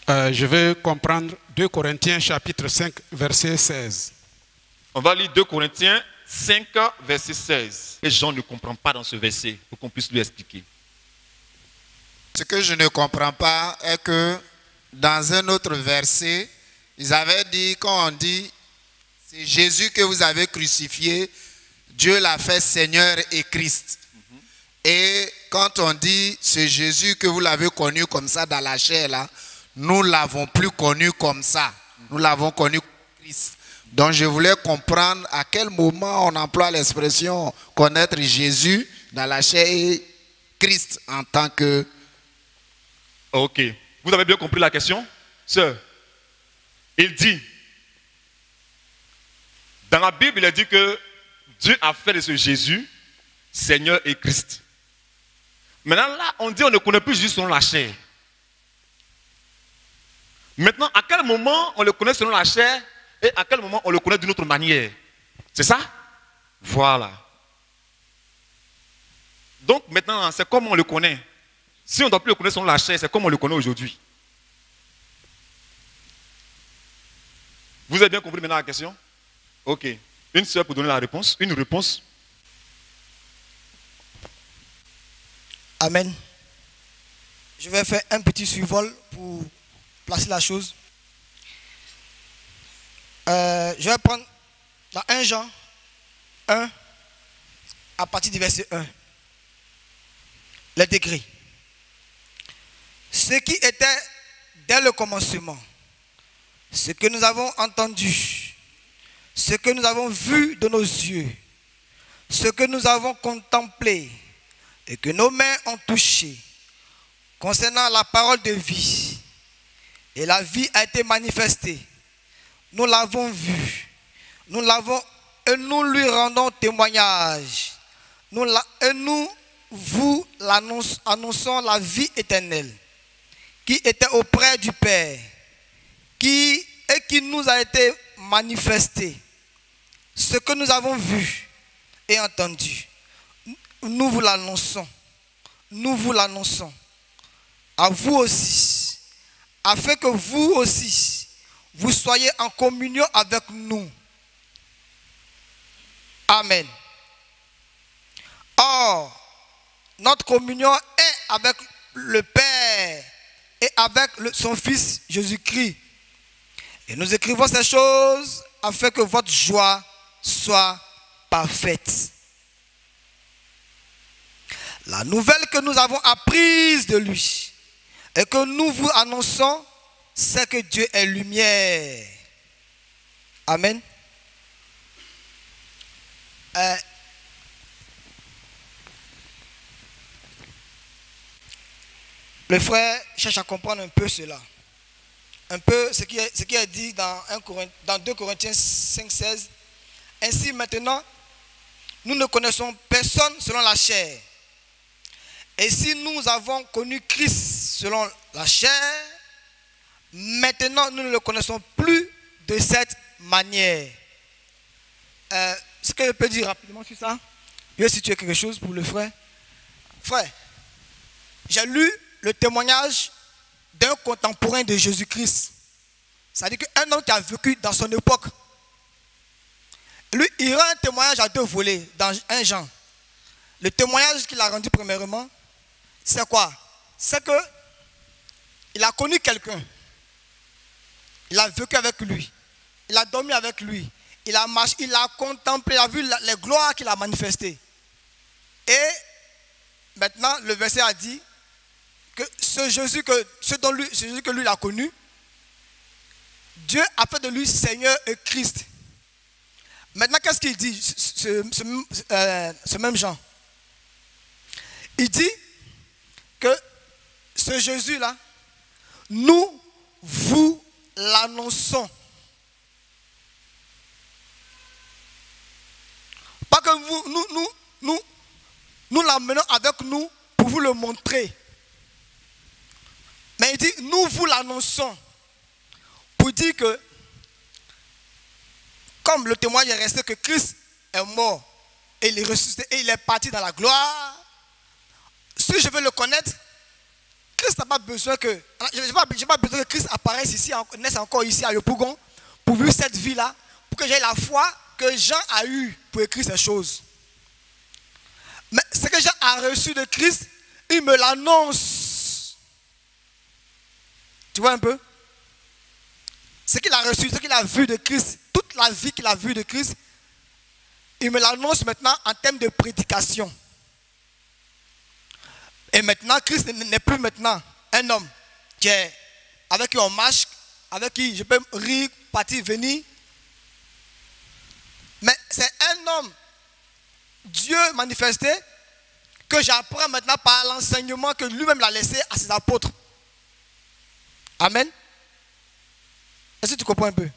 Je vais comprendre 2 Corinthiens chapitre 5, verset 16. On va lire 2 Corinthiens 5, verset 16. Et Jean ne comprend pas dans ce verset, pour qu'on puisse lui expliquer. Ce que je ne comprends pas est que dans un autre verset, ils avaient dit, quand on dit, c'est Jésus que vous avez crucifié, Dieu l'a fait Seigneur et Christ. Et quand on dit, c'est Jésus que vous l'avez connu comme ça dans la chair, là, nous ne l'avons plus connu comme ça. Nous l'avons connu comme Christ. Donc je voulais comprendre à quel moment on emploie l'expression connaître Jésus dans la chair et Christ en tant que... Ok. Vous avez bien compris la question, sœur? Il dit, dans la Bible, il a dit que Dieu a fait de ce Jésus Seigneur et Christ. Maintenant là, on dit on ne connaît plus Jésus selon la chair. Maintenant, à quel moment on le connaît selon la chair et à quel moment on le connaît d'une autre manière? C'est ça? Voilà. Donc maintenant, c'est comment on le connaît. Si on ne doit plus le connaître selon la chair, c'est comme on le connaît aujourd'hui. Vous avez bien compris maintenant la question? Ok. Une sœur pour donner la réponse. Une réponse. Amen. Je vais faire un petit survol pour placer la chose. Je vais prendre dans 1 Jean 1, à partir du verset 1, les degrés. Ce qui était dès le commencement, ce que nous avons entendu, ce que nous avons vu de nos yeux, ce que nous avons contemplé et que nos mains ont touché, concernant la parole de vie. Et la vie a été manifestée. Nous l'avons vue. Nous l'avons et nous lui rendons témoignage. Et nous vous annonçons la vie éternelle qui était auprès du Père et qui nous a été manifestée. Ce que nous avons vu et entendu, nous vous l'annonçons. Nous vous l'annonçons. À vous aussi, afin que vous aussi, vous soyez en communion avec nous. Amen. Or, notre communion est avec le Père et avec son Fils Jésus-Christ. Et nous écrivons ces choses afin que votre joie soit parfaite. La nouvelle que nous avons apprise de lui et que nous vous annonçons, c'est que Dieu est lumière. Amen. Le frère cherche à comprendre un peu cela. Un peu ce qui est dit dans 2 Corinthiens 5,16. Ainsi maintenant, nous ne connaissons personne selon la chair. Et si nous avons connu Christ selon la chair, maintenant nous ne le connaissons plus de cette manière. Ce que je peux dire rapidement sur ça, je vais situer quelque chose pour le frère. Frère, j'ai lu le témoignage d'un contemporain de Jésus-Christ. C'est-à-dire qu'un homme qui a vécu dans son époque. Lui, il rend un témoignage à 2 volets dans 1 Jean. Le témoignage qu'il a rendu premièrement, c'est quoi? C'est que il a connu quelqu'un. Il a vécu avec lui. Il a dormi avec lui. Il a marché, il a contemplé, il a vu les gloires qu'il a manifestées. Et maintenant, le verset a dit que ce Jésus que lui a connu, Dieu a fait de lui Seigneur et Christ. Maintenant, qu'est-ce qu'il dit, ce même Jean? Il dit que ce Jésus-là, nous vous l'annonçons. Pas que nous l'amenons avec nous pour vous le montrer. Mais il dit, nous vous l'annonçons. Pour dire que, comme le témoignage est resté que Christ est mort et il est ressuscité et il est parti dans la gloire, si je veux le connaître, Christ n'a pas besoin que, je n'ai pas besoin que Christ apparaisse ici, naisse encore ici à Yopougon, pour vivre cette vie-là, pour que j'aie la foi que Jean a eue pour écrire ces choses. Mais ce que Jean a reçu de Christ, il me l'annonce. Tu vois un peu? Ce qu'il a reçu, ce qu'il a vu de Christ, toute la vie qu'il a vue de Christ, il me l'annonce maintenant en termes de prédication. Et maintenant, Christ n'est plus maintenant un homme avec qui on marche, avec qui je peux rire, partir, venir. Mais c'est un homme, Dieu manifesté, que j'apprends maintenant par l'enseignement que lui-même l'a laissé à ses apôtres. Amen. Est-ce que tu comprends un peu?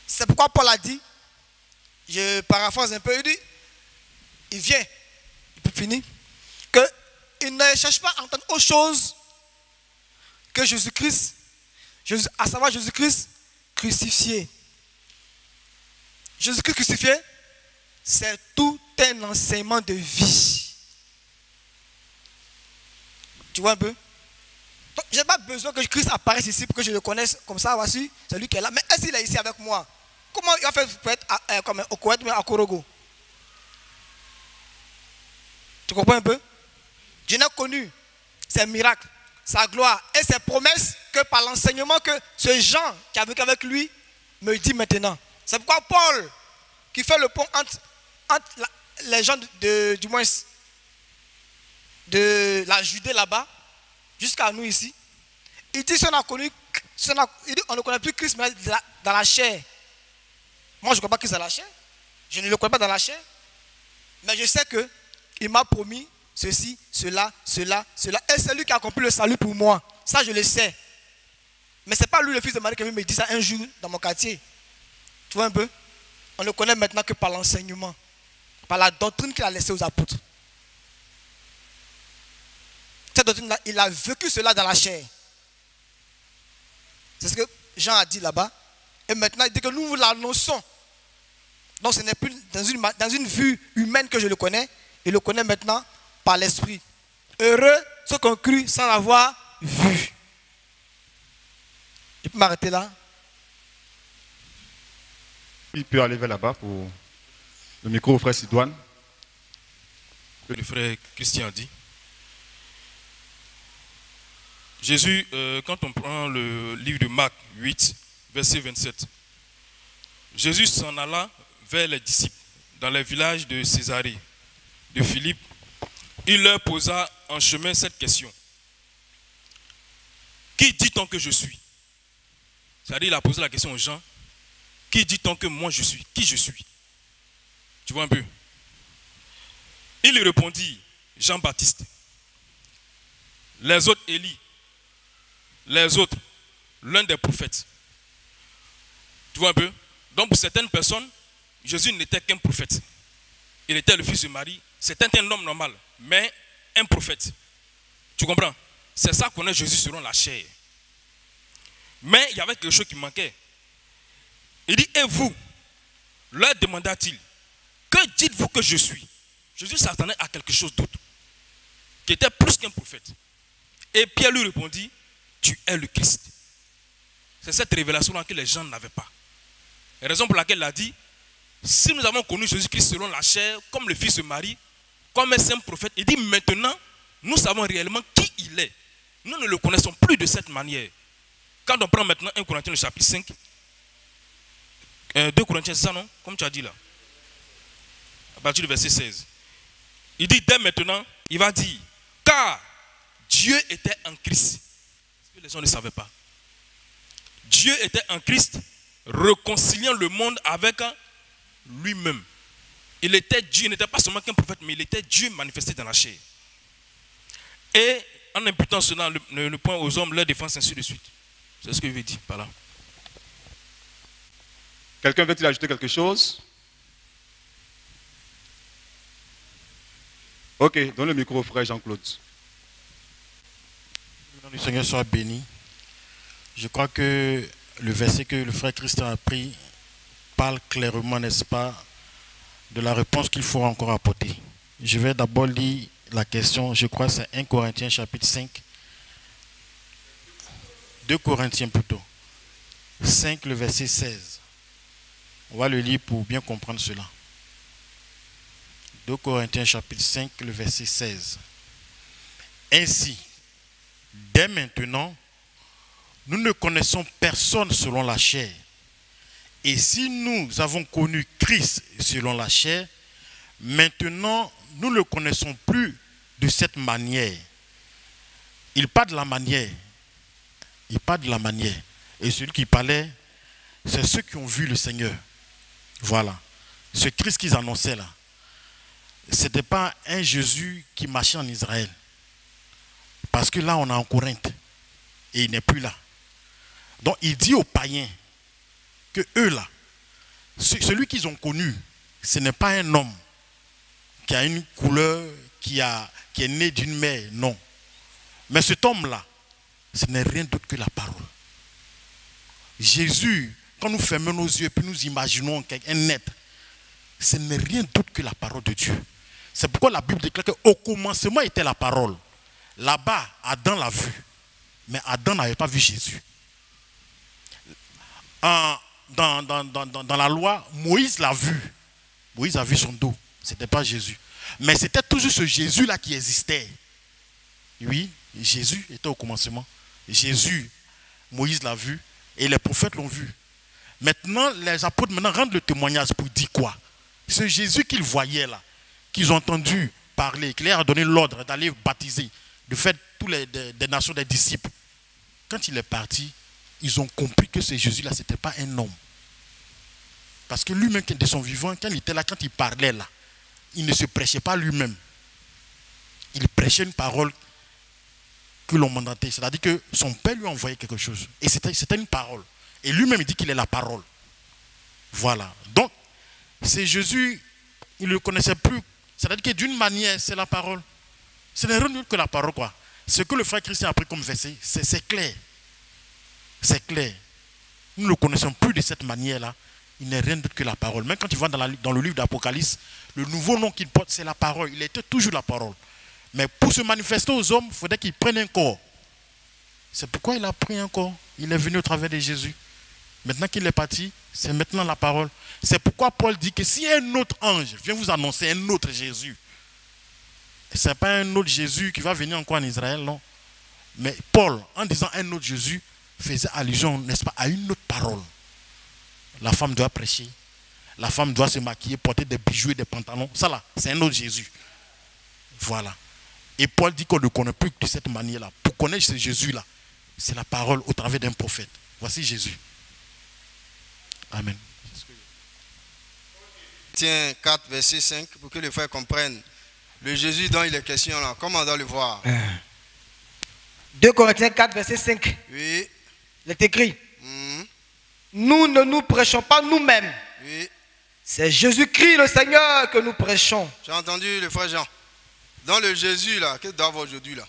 C'est pourquoi Paul a dit, je paraphrase un peu, il dit, il vient, il peut finir, qu'il ne cherche pas à entendre autre chose que Jésus-Christ, à savoir Jésus-Christ crucifié. Jésus-Christ crucifié, c'est tout un enseignement de vie. Tu vois un peu? Je n'ai pas besoin que Christ apparaisse ici pour que je le connaisse comme ça. Voici, c'est lui qui est là. Mais est-ce qu'il est ici avec moi? Comment il va faire pour être comme au Koweït, mais à Korogo? Tu comprends un peu? Je n'ai connu ses miracles, sa gloire et ses promesses que par l'enseignement que ce Jean qui a vécu avec lui me dit maintenant. C'est pourquoi Paul, qui fait le pont entre les gens du moins de la Judée là-bas, jusqu'à nous ici, il dit on ne connaît plus Christ mais dans la chair. Moi je ne connais pas Christ dans la chair, je ne le connais pas dans la chair, mais je sais qu'il m'a promis ceci, cela, et c'est lui qui a accompli le salut pour moi. Ça je le sais. Mais ce n'est pas lui le fils de Marie qui me dit ça un jour dans mon quartier. Tu vois un peu? On ne connaît maintenant que par l'enseignement, par la doctrine qu'il a laissée aux apôtres. Cette doctrine-là, il a vécu cela dans la chair. C'est ce que Jean a dit là-bas. Et maintenant, il dit que nous vous l'annonçons. Donc ce n'est plus dans une vue humaine que je le connais. Il le connaît maintenant par l'esprit. Heureux ceux qui ont cru sans l'avoir vu. Je peux m'arrêter là? Il peut aller vers là-bas pour le micro au frère Sidoine. Le frère Christian dit. Jésus, quand on prend le livre de Marc 8, verset 27, Jésus s'en alla vers les disciples dans les villages de Césarée, de Philippe. Il leur posa en chemin cette question. Qui dit-on que je suis? C'est-à-dire, il a posé la question aux gens. Qui dit-on que moi je suis? Qui je suis? Tu vois un peu? Il lui répondit, Jean-Baptiste. Les autres, Élie. Les autres, l'un des prophètes. Tu vois un peu? Donc pour certaines personnes, Jésus n'était qu'un prophète. Il était le fils de Marie. C'était un homme normal, mais un prophète. Tu comprends? C'est ça qu'on est Jésus selon la chair. Mais il y avait quelque chose qui manquait. Il dit, et vous, leur demanda-t-il, que dites-vous que je suis? Jésus s'attendait à quelque chose d'autre, qui était plus qu'un prophète. Et Pierre lui répondit, tu es le Christ. C'est cette révélation-là que les gens n'avaient pas. La raison pour laquelle il a dit, si nous avons connu Jésus-Christ selon la chair, comme le fils de Marie, comme un saint prophète, il dit maintenant, nous savons réellement qui il est. Nous ne le connaissons plus de cette manière. Quand on prend maintenant 1 Corinthiens le chapitre 5, 2 Corinthiens, c'est ça non? Comme tu as dit là. À partir du verset 16. Il dit dès maintenant, il va dire, car Dieu était en Christ. Parce que les gens ne savaient pas. Dieu était en Christ, réconciliant le monde avec lui-même. Il était Dieu, il n'était pas seulement qu'un prophète, mais il était Dieu manifesté dans la chair. Et en imputant cela, le point aux hommes, leur défense, ainsi de suite. C'est ce que je veux dire par là. Quelqu'un veut-il ajouter quelque chose? Ok, donne le micro au frère Jean-Claude. Le nom du Seigneur soit béni. Je crois que le verset que le frère Christian a pris parle clairement, n'est-ce pas, de la réponse qu'il faut encore apporter. Je vais d'abord lire la question, je crois que c'est 1 Corinthiens chapitre 5. 2 Corinthiens plutôt. 5, le verset 16. On va le lire pour bien comprendre cela. 2 Corinthiens chapitre 5, le verset 16. Ainsi, dès maintenant, nous ne connaissons personne selon la chair. Et si nous avons connu Christ selon la chair, maintenant, nous ne le connaissons plus de cette manière. Il parle de la manière. Il parle de la manière. Et celui qui parlait, c'est ceux qui ont vu le Seigneur. Voilà. Ce Christ qu'ils annonçaient là, ce n'était pas un Jésus qui marchait en Israël. Parce que là, on est en Corinthe. Et il n'est plus là. Donc, il dit aux païens que eux là, celui qu'ils ont connu, ce n'est pas un homme qui a une couleur, qui est né d'une mère, non. Mais cet homme-là, ce n'est rien d'autre que la parole. Jésus, quand nous fermons nos yeux et puis nous imaginons un être, ce n'est rien d'autre que la parole de Dieu. C'est pourquoi la Bible déclare qu'au commencement était la parole. Là-bas, Adam l'a vu. Mais Adam n'avait pas vu Jésus. Dans la loi, Moïse l'a vu. Moïse a vu son dos. Ce n'était pas Jésus. Mais c'était toujours ce Jésus-là qui existait. Oui, Jésus était au commencement. Jésus, Moïse l'a vu et les prophètes l'ont vu. Maintenant, les apôtres rendent le témoignage pour dire quoi? Ce Jésus qu'ils voyaient là, qu'ils ont entendu parler, qu'il leur a donné l'ordre d'aller baptiser, de faire toutes des nations des disciples. Quand il est parti, ils ont compris que ce Jésus-là, ce n'était pas un homme. Parce que lui-même, de son vivant, quand il était là, quand il parlait là, il ne se prêchait pas lui-même. Il prêchait une parole que l'on mandatait. C'est-à-dire que son père lui a envoyé quelque chose. Et c'était une parole. Et lui-même, il dit qu'il est la parole. Voilà. Donc, c'est Jésus, il ne le connaissait plus. C'est-à-dire que d'une manière, c'est la parole. Ce n'est rien d'autre que la parole, quoi. Ce que le frère Christian a pris comme verset, c'est clair. C'est clair. Nous ne le connaissons plus de cette manière-là. Il n'est rien d'autre que la parole. Même quand tu vas dans le livre d'Apocalypse, le nouveau nom qu'il porte, c'est la parole. Il était toujours la parole. Mais pour se manifester aux hommes, il faudrait qu'il prenne un corps. C'est pourquoi il a pris un corps. Il est venu au travers de Jésus. Maintenant qu'il est parti, c'est maintenant la parole. C'est pourquoi Paul dit que si un autre ange vient vous annoncer un autre Jésus, ce n'est pas un autre Jésus qui va venir encore en Israël, non. Mais Paul, en disant un autre Jésus, faisait allusion, n'est-ce pas, à une autre parole. La femme doit prêcher. La femme doit se maquiller, porter des bijoux et des pantalons. Ça là, c'est un autre Jésus. Voilà. Et Paul dit qu'on ne connaît plus de cette manière-là. Pour connaître ce Jésus-là, c'est la parole au travers d'un prophète. Voici Jésus. Amen. Tiens, 4, verset 5, pour que les frères comprennent. Le Jésus dont il est question là, comment on doit le voir? 2 Corinthiens 4, verset 5. Oui. Il est écrit. Nous ne nous prêchons pas nous-mêmes. Oui. C'est Jésus-Christ le Seigneur que nous prêchons. Tu as entendu le frère Jean? Dans le Jésus là, que tu dois avoir aujourd'hui là,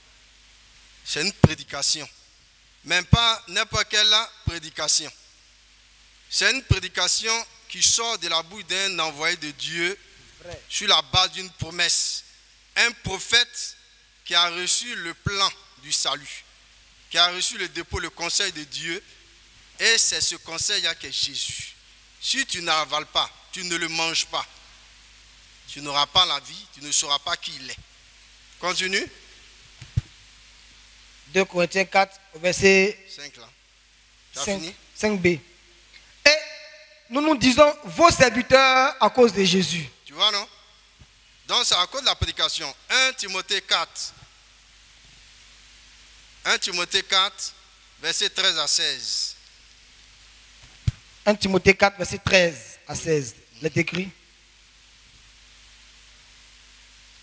c'est une prédication. Même pas n'importe quelle prédication. C'est une prédication qui sort de la bouche d'un envoyé de Dieu sur la base d'une promesse. Un prophète qui a reçu le plan du salut, qui a reçu le dépôt, le conseil de Dieu. Et c'est ce conseil-là qui est Jésus. Si tu n'avales pas, tu ne le manges pas, tu n'auras pas la vie, tu ne sauras pas qui il est. Continue. 2 Corinthiens 4, verset 5 là. Tu as fini? 5b. Et nous nous disons vos serviteurs à cause de Jésus. Tu vois, non? Donc c'est à cause de la prédication. 1 Timothée 4. 1 Timothée 4, verset 13 à 16. 1 Timothée 4, verset 13 à 16. Il est écrit.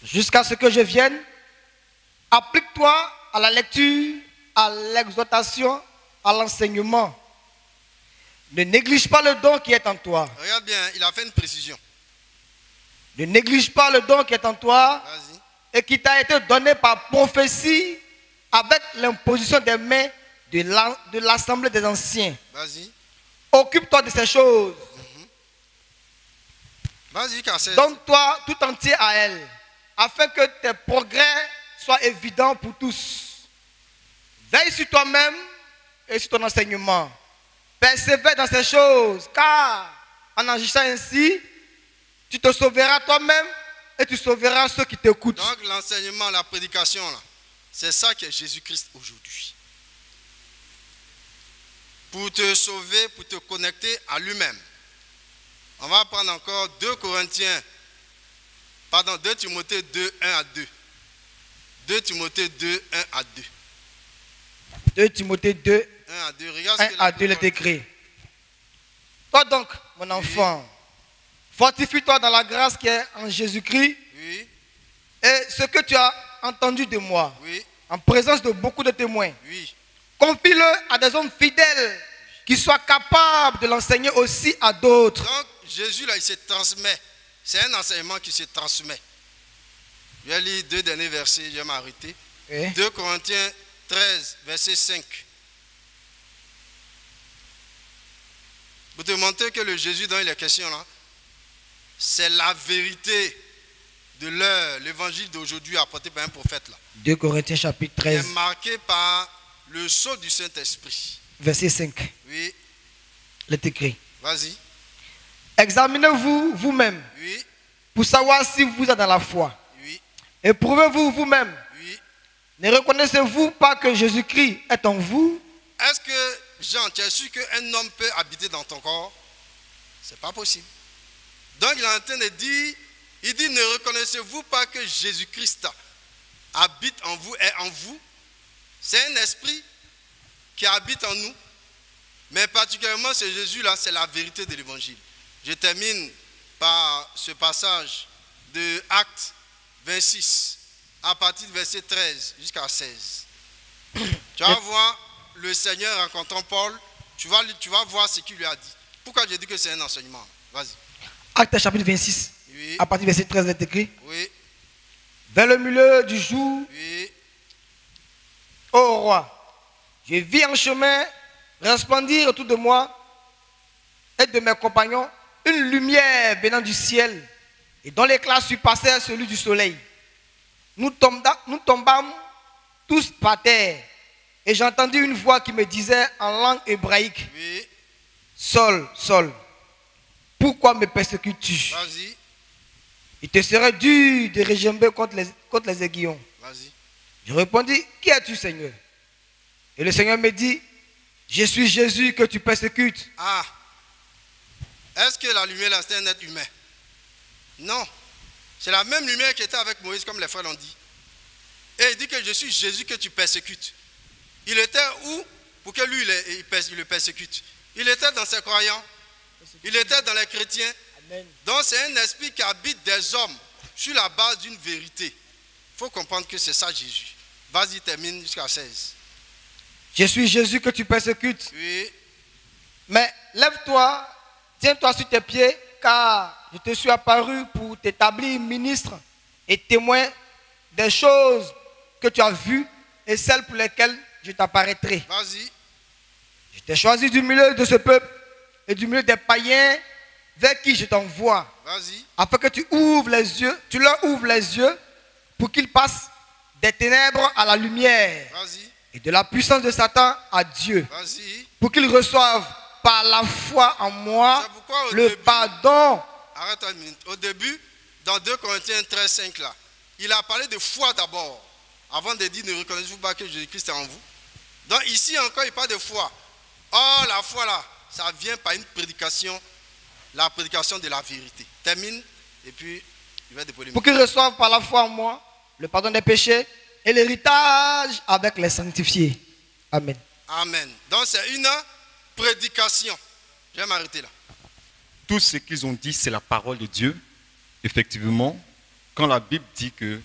Jusqu'à ce que je vienne, applique-toi à la lecture, à l'exhortation, à l'enseignement. Ne néglige pas le don qui est en toi. Regarde bien, il a fait une précision. Ne néglige pas le don qui est en toi et qui t'a été donné par prophétie avec l'imposition des mains de l'assemblée des anciens. Vas-y. Occupe-toi de ces choses. Vas-y, Cassette. Donne-toi tout entier à elle, afin que tes progrès soient évidents pour tous. Veille sur toi-même et sur ton enseignement. Persévère dans ces choses, car en agissant ainsi, tu te sauveras toi-même et tu sauveras ceux qui t'écoutent. Donc l'enseignement, la prédication, c'est ça qui est Jésus-Christ aujourd'hui. Pour te sauver, pour te connecter à lui-même. On va prendre encore 2 Timothée 2, 1 à 2. 2 Timothée 2, 1 à 2. 2 Timothée 2, 1 à 2. Regarde 1 à 2, il est écrit. Toi donc, mon enfant, fortifie-toi dans la grâce qui est en Jésus-Christ. Oui. Et ce que tu as entendu de moi, Oui. en présence de beaucoup de témoins, Oui. confie-le à des hommes fidèles qui soient capables de l'enseigner aussi à d'autres. Donc Jésus, là, il se transmet. C'est un enseignement qui se transmet. Je vais lire 2 derniers versets, je vais m'arrêter. 2 Corinthiens 13, verset 5. Pour te montrer que le Jésus dont il est question là, c'est la vérité de l'heure, l'évangile d'aujourd'hui apporté par un prophète là. 2 Corinthiens chapitre 13. Il est marqué par le sceau du Saint-Esprit. Verset 5. Oui. Il est écrit. Vas-y. Examinez-vous vous-même pour savoir si vous êtes dans la foi. Éprouvez-vous vous-même. Ne reconnaissez-vous pas que Jésus-Christ est en vous? Est-ce que, Jean, tu es sûr qu'un homme peut habiter dans ton corps? C'est pas possible. Donc il est en train de dire, il dit, ne reconnaissez-vous pas que Jésus-Christ habite en vous, est en vous? C'est un esprit qui habite en nous. Mais particulièrement, ce Jésus-là, c'est la vérité de l'évangile. Je termine par ce passage de Actes 26, à partir du verset 13 jusqu'à 16. Tu vas voir le Seigneur rencontrant Paul, tu vas voir ce qu'il lui a dit. Pourquoi j'ai dit que c'est un enseignement? Vas-y. Actes chapitre 26, à partir du verset 13, il est écrit. Oui. Vers le milieu du jour, ô roi, je vis en chemin resplendir autour de moi et de mes compagnons une lumière venant du ciel et dont l'éclat surpassait celui du soleil. Nous tombâmes tous par terre et j'entendis une voix qui me disait en langue hébraïque, Saul, Saul, pourquoi me persécutes-tu? Vas-y. Il te serait dur de regimber contre les aiguillons. Vas-y. Je répondis, qui es-tu, Seigneur? Et le Seigneur me dit, je suis Jésus que tu persécutes. Ah. Est-ce que la lumière là, c'était un être humain? Non. C'est la même lumière qui était avec Moïse, comme les frères l'ont dit. Et il dit que je suis Jésus que tu persécutes. Il était où pour que lui, il le persécute? Il était dans ses croyants. Il était dans les chrétiens. Amen. Donc c'est un esprit qui habite des hommes sur la base d'une vérité. Il faut comprendre que c'est ça Jésus. Vas-y, termine jusqu'à 16. Je suis Jésus que tu persécutes. Oui. Mais lève-toi, tiens-toi sur tes pieds, car je te suis apparu pour t'établir ministre et témoin des choses que tu as vues et celles pour lesquelles je t'apparaîtrai. Vas-y. Je t'ai choisi du milieu de ce peuple et du milieu des païens vers qui je t'envoie. Vas-y. Afin que tu ouvres les yeux, tu leur ouvres les yeux pour qu'ils passent des ténèbres à la lumière. Vas-y. Et de la puissance de Satan à Dieu. Vas-y. Pour qu'ils reçoivent par la foi en moi le pardon. Arrête une minute. Au début, dans 2 Corinthiens 13, 5 là, il a parlé de foi d'abord. Avant de dire ne reconnaissez-vous pas que Jésus-Christ est en vous. Donc ici encore, il parle de foi. Oh, la foi là, ça vient par une prédication, la prédication de la vérité. Termine et puis il va déployer. Pour qu'ils reçoivent par la foi en moi le pardon des péchés et l'héritage avec les sanctifiés. Amen. Amen. Donc c'est une prédication. Je vais m'arrêter là. Tout ce qu'ils ont dit, c'est la parole de Dieu. Effectivement, quand la Bible dit que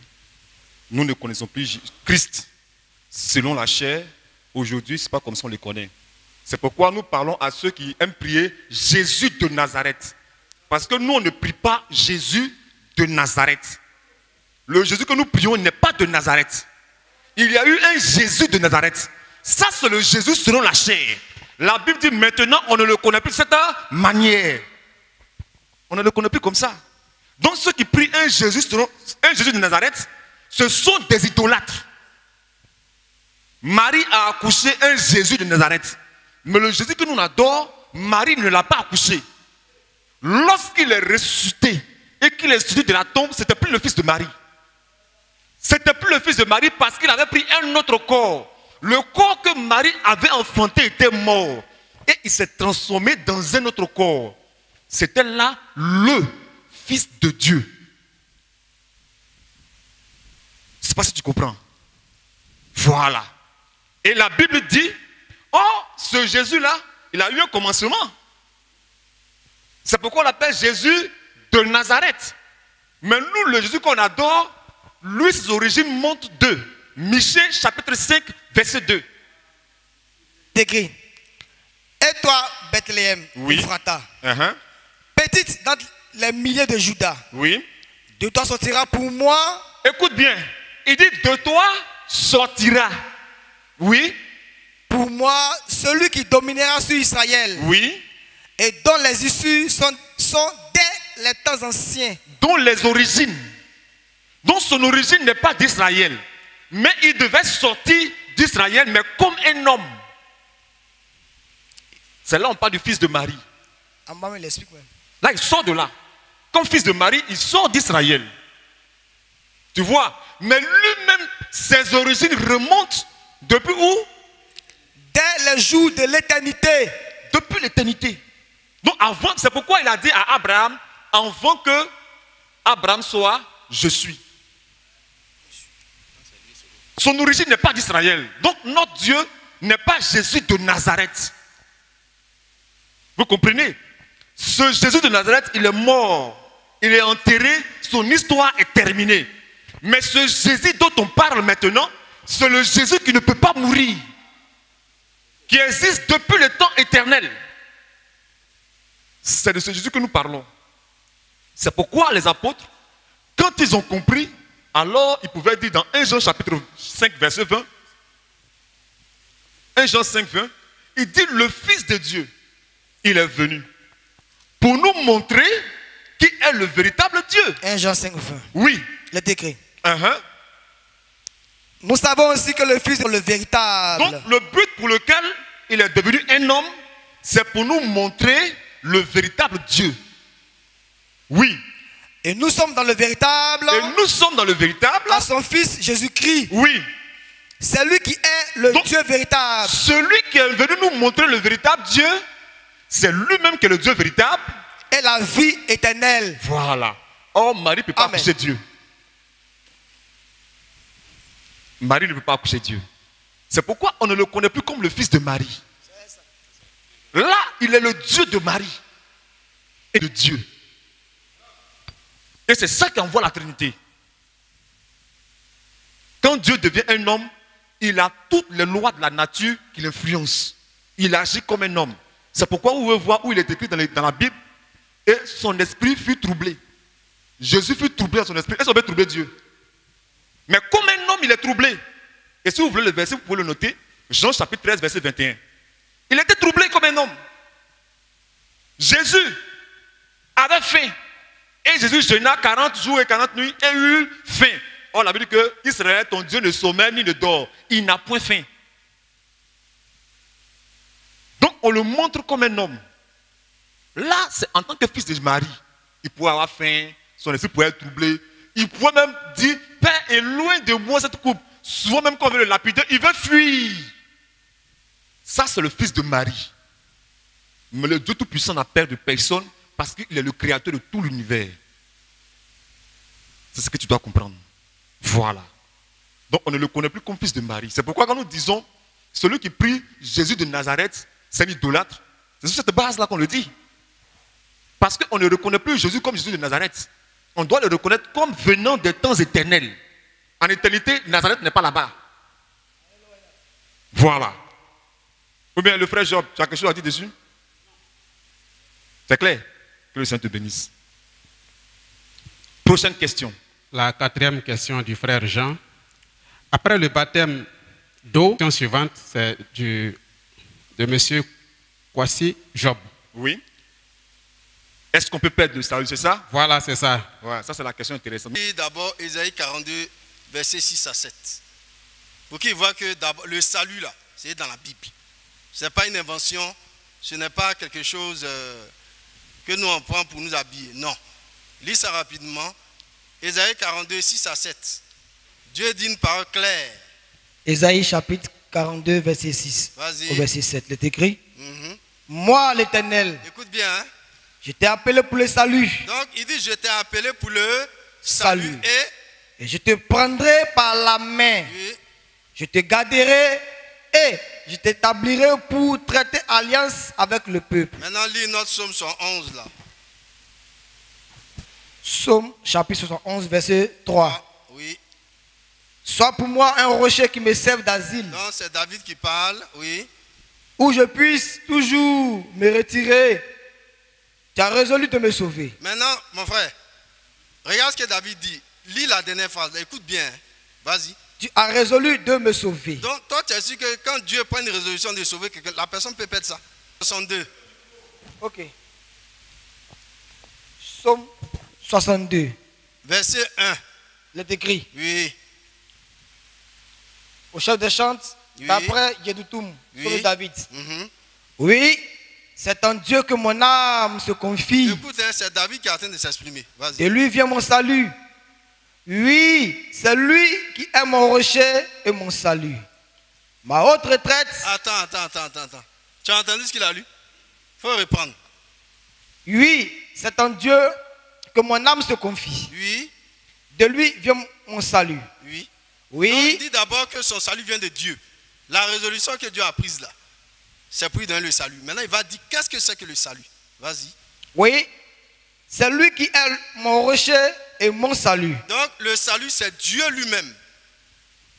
nous ne connaissons plus Christ selon la chair, aujourd'hui, ce n'est pas comme ça qu'on le connaît. C'est pourquoi nous parlons à ceux qui aiment prier Jésus de Nazareth. Parce que nous, on ne prie pas Jésus de Nazareth. Le Jésus que nous prions n'est pas de Nazareth. Il y a eu un Jésus de Nazareth. Ça, c'est le Jésus selon la chair. La Bible dit maintenant, on ne le connaît plus de cette manière. On ne le connaît plus comme ça. Donc ceux qui prient un Jésus de Nazareth, ce sont des idolâtres. Marie a accouché un Jésus de Nazareth. Mais le Jésus que nous adorons, Marie ne l'a pas accouché. Lorsqu'il est ressuscité et qu'il est sorti de la tombe, c'était plus plus le fils de Marie. C'était plus le fils de Marie parce qu'il avait pris un autre corps. Le corps que Marie avait enfanté était mort. Et il s'est transformé dans un autre corps. C'était là le Fils de Dieu. Je ne sais pas si tu comprends. Voilà. Et la Bible dit, oh, ce Jésus-là, il a eu un commencement. C'est pourquoi on l'appelle Jésus de Nazareth. Mais nous, le Jésus qu'on adore, lui, ses origines montent d'eux. Michée, chapitre 5, verset 2. Décrit. Et toi, Bethléem, Oui. Ephrata, Uh-huh. petite dans les milliers de Judas, Oui. de toi sortira pour moi. Écoute bien. Il dit, de toi sortira. Oui. Pour moi, celui qui dominera sur Israël. Oui. Et dont les issues sont dès les temps anciens. Dont les origines. Dont son origine n'est pas d'Israël. Mais il devait sortir d'Israël, mais comme un homme. C'est là on parle du fils de Marie. Il explique même. Là, il sort de là. Comme fils de Marie, il sort d'Israël. Tu vois? Mais lui-même, ses origines remontent depuis où? Dès les jours de l'éternité. Depuis l'éternité. Donc avant, c'est pourquoi il a dit à Abraham, avant que Abraham soit, je suis. Son origine n'est pas d'Israël. Donc notre Dieu n'est pas Jésus de Nazareth. Vous comprenez? Ce Jésus de Nazareth, il est mort. Il est enterré. Son histoire est terminée. Mais ce Jésus dont on parle maintenant, c'est le Jésus qui ne peut pas mourir. Qui existe depuis le temps éternel. C'est de ce Jésus que nous parlons. C'est pourquoi les apôtres, quand ils ont compris, alors ils pouvaient dire dans 1 Jean chapitre 5 verset 20, 1 Jean 5 20, il dit le Fils de Dieu, il est venu pour nous montrer qui est le véritable Dieu. 1 Jean 5 20. Oui. Le décret. Uh-huh. Nous savons aussi que le Fils est le véritable. Donc le but pour lequel il est devenu un homme, c'est pour nous montrer le véritable Dieu. Oui. Et nous sommes dans le véritable. Et nous sommes dans le véritable. À son Fils Jésus-Christ. Oui. C'est lui qui est le Donc, Dieu véritable. Celui qui est venu nous montrer le véritable Dieu, c'est lui-même qui est le Dieu véritable. Et la vie éternelle. Voilà. Or, Marie ne peut pas accoucher Dieu. Marie ne peut pas accoucher Dieu. C'est pourquoi on ne le connaît plus comme le fils de Marie. Là, il est le Dieu de Marie et de Dieu. Et c'est ça qui envoie la Trinité. Quand Dieu devient un homme, il a toutes les lois de la nature qui l'influencent. Il agit comme un homme. C'est pourquoi vous pouvez voir où il est écrit dans la Bible. Et son esprit fut troublé. Jésus fut troublé dans son esprit. Est-ce qu'on peut troubler Dieu? Mais comme un homme, il est troublé. Et si vous voulez le verset, vous pouvez le noter. Jean chapitre 13, verset 21. Il était troublé comme un homme. Jésus avait faim. Et Jésus jeûna 40 jours et 40 nuits et eut faim. Or, la Bible dit que Israël, ton Dieu, ne sommeille ni ne dort. Il n'a point faim. Donc, on le montre comme un homme. Là, c'est en tant que fils de Marie. Il pourrait avoir faim, son esprit pourrait être troublé. Il pourrait même dire, Père, est loin de moi cette coupe. Souvent même quand on veut le lapider, il veut fuir. Ça, c'est le fils de Marie. Mais le Dieu Tout-Puissant n'a peur de personne parce qu'il est le créateur de tout l'univers. C'est ce que tu dois comprendre. Voilà. Donc, on ne le connaît plus comme fils de Marie. C'est pourquoi quand nous disons, celui qui prie Jésus de Nazareth, c'est un idolâtre. C'est sur cette base-là qu'on le dit. Parce qu'on ne reconnaît plus Jésus comme Jésus de Nazareth. On doit le reconnaître comme venant des temps éternels. En éternité, Nazareth n'est pas là-bas. Voilà. Ou bien le frère Job, tu as quelque chose à dire dessus? C'est clair? Que le Seigneur te bénisse. Prochaine question. La quatrième question du frère Jean. Après le baptême d'eau, la question suivante, c'est de M. Kwasi Job. Oui. Est-ce qu'on peut perdre le salut, c'est ça? Voilà, c'est ça. Ouais, ça c'est la question intéressante. Et d'abord, Ésaïe 42, versets 6 à 7. Pour qu'il voit que le salut, là, c'est dans la Bible. Ce n'est pas une invention, ce n'est pas quelque chose que nous on prend pour nous habiller. Non. Lis ça rapidement. Ésaïe 42, 6 à 7. Dieu dit une parole claire. Ésaïe chapitre 42, verset 6 au verset 7. Il est écrit. Moi, l'Éternel, écoute bien, hein? Je t'ai appelé pour le salut. Donc, il dit, je t'ai appelé pour le salut. Et je te prendrai par la main. Oui. Je te garderai et je t'établirai pour traiter alliance avec le peuple. Maintenant, lis notre psaume 111 là. Psaume chapitre 71, verset 3. Ah, oui. Sois pour moi un rocher qui me serve d'asile. Donc, c'est David qui parle, oui. Où je puisse toujours me retirer. Tu as résolu de me sauver. Maintenant, mon frère, regarde ce que David dit. Lis la dernière phrase. Écoute bien. Hein. Vas-y. Tu as résolu de me sauver. Donc, toi, tu es sûr que quand Dieu prend une résolution de sauver quelqu'un, la personne peut perdre ça. 62. Ok. Psaume 62. Verset 1. Il est écrit. Oui. Au chef des chantes, oui. D'après Yedoutoum, oui. David. Oui, c'est en Dieu que mon âme se confie. Écoute, hein, c'est David qui est en train de s'exprimer. Vas-y. De lui vient mon salut. Oui, c'est lui qui est mon rocher et mon salut. Ma haute retraite. Attends. Tu as entendu ce qu'il a lu? Il faut reprendre. Oui, c'est en Dieu que mon âme se confie. Oui. De lui vient mon salut. Oui. Oui. Donc, il dit d'abord que son salut vient de Dieu. La résolution que Dieu a prise là, c'est pour lui donner le salut. Maintenant, il va dire qu'est-ce que c'est que le salut. Vas-y. Oui, c'est lui qui est mon rocher et mon salut. Donc, le salut, c'est Dieu lui-même.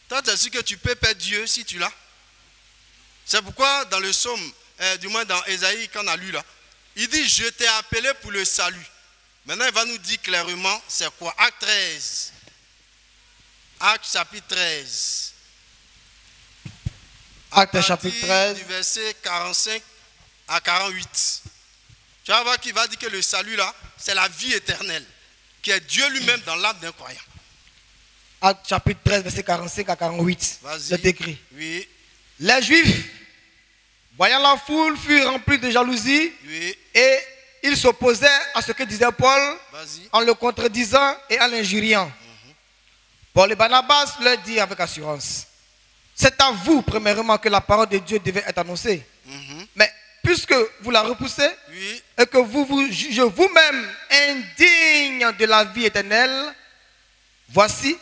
Toi, tu es sûr que tu peux perdre Dieu si tu l'as. C'est pourquoi dans le psaume, du moins dans Ésaïe, qu'on a lu là, il dit, je t'ai appelé pour le salut. Maintenant, il va nous dire clairement, c'est quoi? Acte 13. Acte chapitre 13. Acte chapitre 13. Du verset 45 à 48. Tu vas voir qu'il va dire que le salut là, c'est la vie éternelle, qui est Dieu lui-même dans l'âme d'un croyant. Acte chapitre 13, verset 45 à 48. C'est écrit. Oui. Les Juifs, voyant la foule, furent remplis de jalousie. Oui. Et ils s'opposaient à ce que disait Paul en le contredisant et en l'injuriant. Paul et Barnabas leur dit avec assurance, c'est à vous premièrement que la parole de Dieu devait être annoncée. Mais puisque vous la repoussez et que vous vous jugez vous-même indigne de la vie éternelle, voici,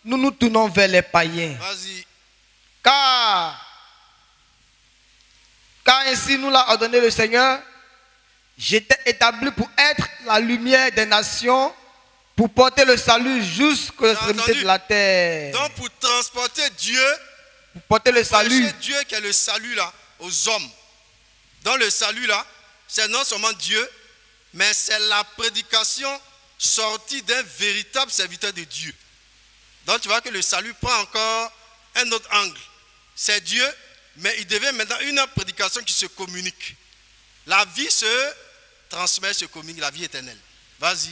nous nous tournons vers les païens. Car ainsi nous l'a ordonné le Seigneur, j'étais établi pour être la lumière des nations, pour porter le salut jusqu'aux extrémités de la terre. Donc pour transporter Dieu, pour porter le salut. Dieu qui est le salut là, aux hommes. Dans le salut là, c'est non seulement Dieu, mais c'est la prédication sortie d'un véritable serviteur de Dieu. Donc tu vois que le salut prend encore un autre angle. C'est Dieu, mais il devient maintenant une prédication qui se communique. La vie se transmet, se communique, la vie éternelle. Vas-y.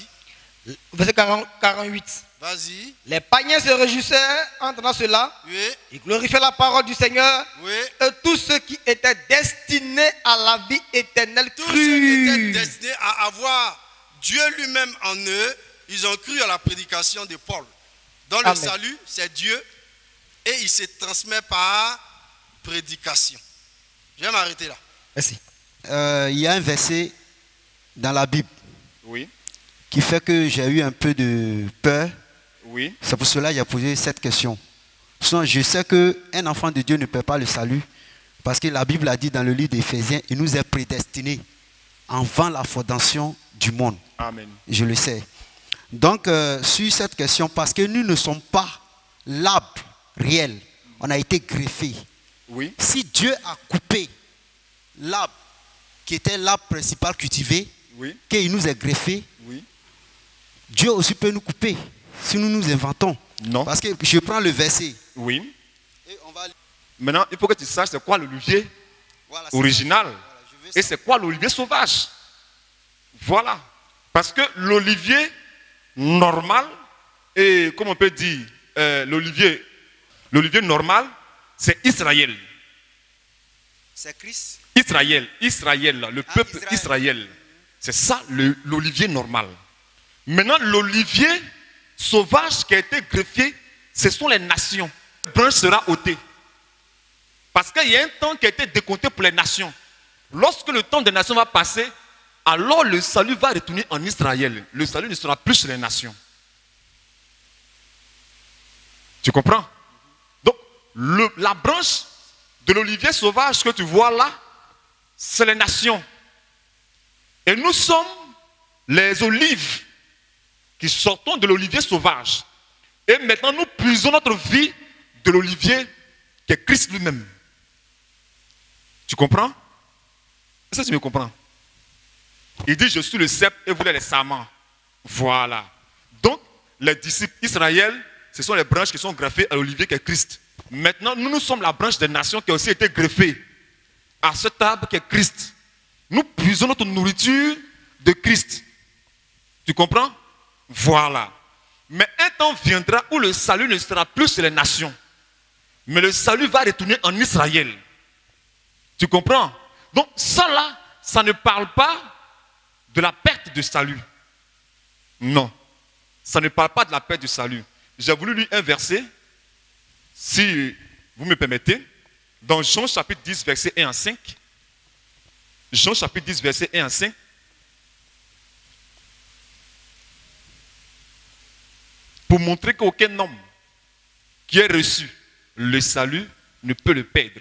Verset 48. Vas-y. Les païens se réjouissaient en entendant cela. Oui. Ils glorifiaient la parole du Seigneur. Oui. Et tous ceux qui étaient destinés à la vie éternelle crurent. Tous ceux qui étaient destinés à avoir Dieu lui-même en eux, ils ont cru à la prédication de Paul. Dans le salut, c'est Dieu et il se transmet par prédication. Je vais m'arrêter là. Merci. Il y a un verset dans la Bible qui fait que j'ai eu un peu de peur. C'est pour cela que j'ai posé cette question. Sinon, je sais qu'un enfant de Dieu ne perd pas le salut parce que la Bible a dit dans le livre d'Éphésiens, il nous est prédestiné avant la fondation du monde. Amen. Je le sais. Donc, sur cette question, parce que nous ne sommes pas l'arbre réel, on a été greffé. Si Dieu a coupé l'arbre qui était l'arbre principal cultivé, qu'il nous est greffé, Dieu aussi peut nous couper si nous nous inventons. Non. Parce que je prends le verset. Oui. Et on va... Maintenant, il faut que tu saches c'est quoi l'olivier original et c'est quoi l'olivier sauvage. Voilà. Parce que l'olivier normal, et comme on peut dire, l'olivier normal, c'est Israël. C'est Christ. Israël, le peuple Israël. C'est ça l'olivier normal. Maintenant, l'olivier sauvage qui a été greffé, ce sont les nations. La branche sera ôtée. Parce qu'il y a un temps qui a été décompté pour les nations. Lorsque le temps des nations va passer, alors le salut va retourner en Israël. Le salut ne sera plus sur les nations. Tu comprends? Donc, la branche de l'olivier sauvage que tu vois là, c'est les nations. Et nous sommes les olives qui sortons de l'olivier sauvage. Et maintenant, nous puisons notre vie de l'olivier qui est Christ lui-même. Tu comprends? Est-ce que tu me comprends? Il dit, je suis le cep et vous êtes les sarments. Voilà. Donc, les disciples Israël, ce sont les branches qui sont greffées à l'olivier qui est Christ. Maintenant, nous sommes la branche des nations qui a aussi été greffée à cet arbre qui est Christ. Nous puisons notre nourriture de Christ. Tu comprends? Voilà. Mais un temps viendra où le salut ne sera plus sur les nations. Mais le salut va retourner en Israël. Tu comprends? Donc ça là, ça ne parle pas de la perte de salut. Non. Ça ne parle pas de la perte du salut. J'ai voulu lire un verset, si vous me permettez, dans Jean chapitre 10, verset 1 à 5. Jean chapitre 10, verset 1 à 5. Pour montrer qu'aucun homme qui ait reçu le salut ne peut le perdre.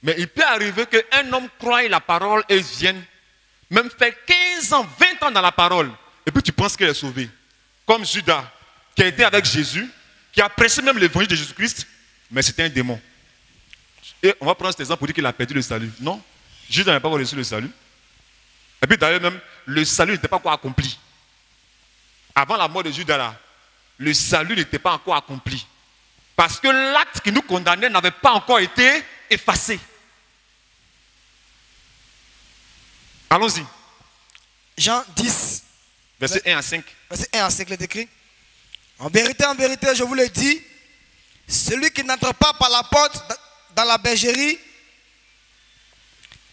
Mais il peut arriver qu'un homme croie la parole et vienne, même faire 15 ans, 20 ans dans la parole, et puis tu penses qu'il est sauvé. Comme Judas, qui a été avec Jésus, qui a prêché même l'évangile de Jésus-Christ, mais c'était un démon. Et on va prendre cet exemple pour dire qu'il a perdu le salut. Non, Judas n'a pas reçu le salut. Et puis d'ailleurs même, le salut n'était pas encore accompli. Avant la mort de Judas là, le salut n'était pas encore accompli. Parce que l'acte qui nous condamnait n'avait pas encore été effacé. Allons-y. Jean 10. Verset 1 à 5. Verset 1 à 5, il est écrit. En vérité, je vous le dis, celui qui n'entre pas par la porte dans la bergerie,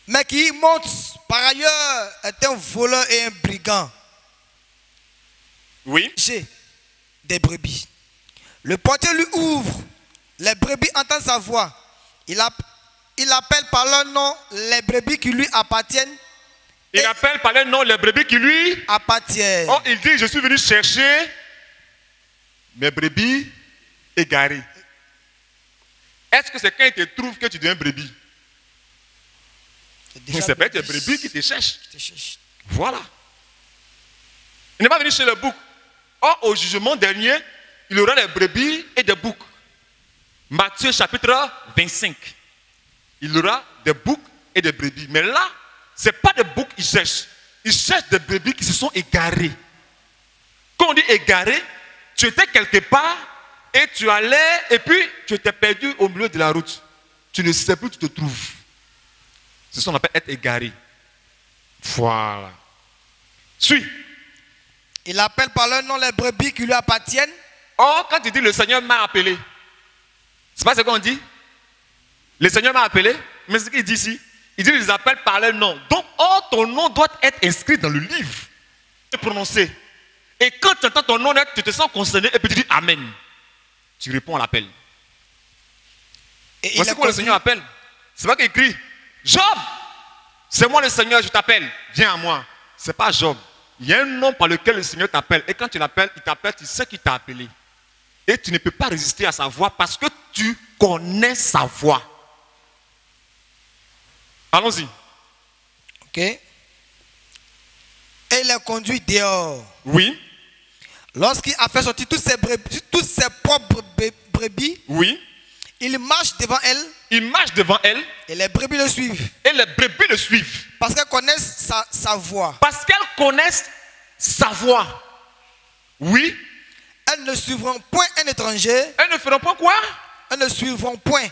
mais qui y monte par ailleurs, est un voleur et un brigand. Oui. J'ai des brebis. Le portier lui ouvre. Les brebis entendent sa voix. Il appelle par leur nom les brebis qui lui appartiennent. Il appelle par leur nom les brebis qui lui appartiennent. Oh, il dit, je suis venu chercher mes brebis égarées. Est-ce que c'est quand il te trouve que tu deviens brebis? C'est peut-être les brebis qui te cherchent. Voilà. Il n'est pas venu chez le bouc. Or, au jugement dernier, il y aura des brebis et des boucs. Matthieu chapitre 25. Il y aura des boucs et des brebis. Mais là, ce n'est pas des boucs qu'ils cherchent. Ils cherchent des brebis qui se sont égarées. Quand on dit égaré, tu étais quelque part et tu allais et puis tu étais perdu au milieu de la route. Tu ne sais plus où tu te trouves. C'est ce qu'on appelle être égaré. Voilà. Suis. Il appelle par leur nom les brebis qui lui appartiennent. Or, quand il dit le Seigneur m'a appelé, c'est pas ce qu'on dit? Le Seigneur m'a appelé, mais ce qu'il dit ici, il dit qu'ils appellent par leur nom. Donc, or, ton nom doit être inscrit dans le livre. Tu prononcer. Et quand tu entends ton nom, tu te sens concerné et puis tu dis Amen. Tu réponds à l'appel. Voici comment le Seigneur appelle. C'est pas qu'il crie Job, c'est moi le Seigneur, je t'appelle, viens à moi. C'est pas Job. Il y a un nom par lequel le Seigneur t'appelle. Et quand tu l'appelles, il t'appelle, tu sais qu'il t'a appelé. Et tu ne peux pas résister à sa voix parce que tu connais sa voix. Allons-y. Ok. Et il les conduit dehors. Oui. Lorsqu'il a fait sortir toutes ses propres brebis. Oui. Il marche devant elles. Il marche devant elles. Et les brebis le suivent. Et les brebis le suivent. Parce qu'elles connaissent sa voix. Parce qu'elles connaissent sa voix. Oui. Elles ne suivront point un étranger. Elles ne feront pas quoi? Elles ne suivront point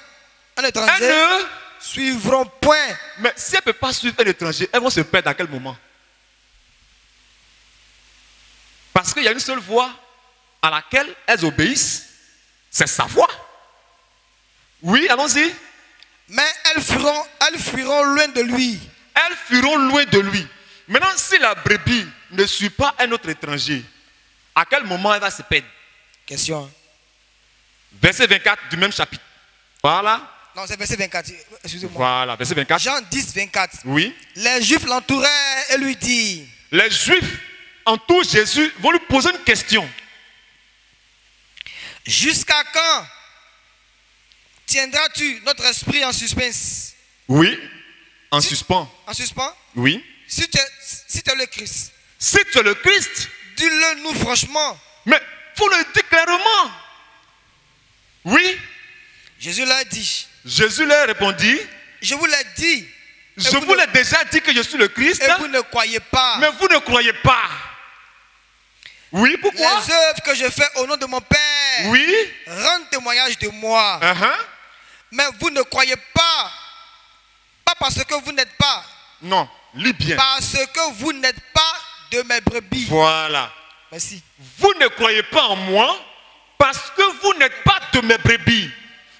un étranger. Elles ne suivront point. Mais si elles ne peuvent pas suivre un étranger, elles vont se perdre à quel moment? Parce qu'il y a une seule voix à laquelle elles obéissent. C'est sa voix. Oui, allons-y. Mais elles fuiront loin de lui. Elles fuiront loin de lui. Maintenant, si la brebis ne suit pas un autre étranger, à quel moment elle va se perdre? Question. Verset 24 du même chapitre. Voilà. Non, c'est verset 24. Excusez-moi. Voilà, verset 24. Jean 10, 24. Oui. Les Juifs l'entouraient et lui disent. Les Juifs entourent Jésus, vont lui poser une question. Jusqu'à quand tiendras-tu notre esprit en suspense? Oui. En suspens. En suspens? Oui. Si tu es le Christ. Si tu es le Christ. Dis-le nous franchement. Mais il faut le dire clairement. Oui. Jésus leur dit. Jésus leur répondit. Je vous l'ai dit. Je vous l'ai déjà dit que je suis le Christ. Et vous ne croyez pas. Mais vous ne croyez pas. Oui, pourquoi? Les œuvres que je fais au nom de mon Père. Oui. Rendent témoignage de moi. Mais vous ne croyez pas. Pas parce que vous n'êtes pas. Non, lis bien. Parce que vous n'êtes pas de mes brebis. Voilà. Merci. Vous ne croyez pas en moi parce que vous n'êtes pas de mes brebis.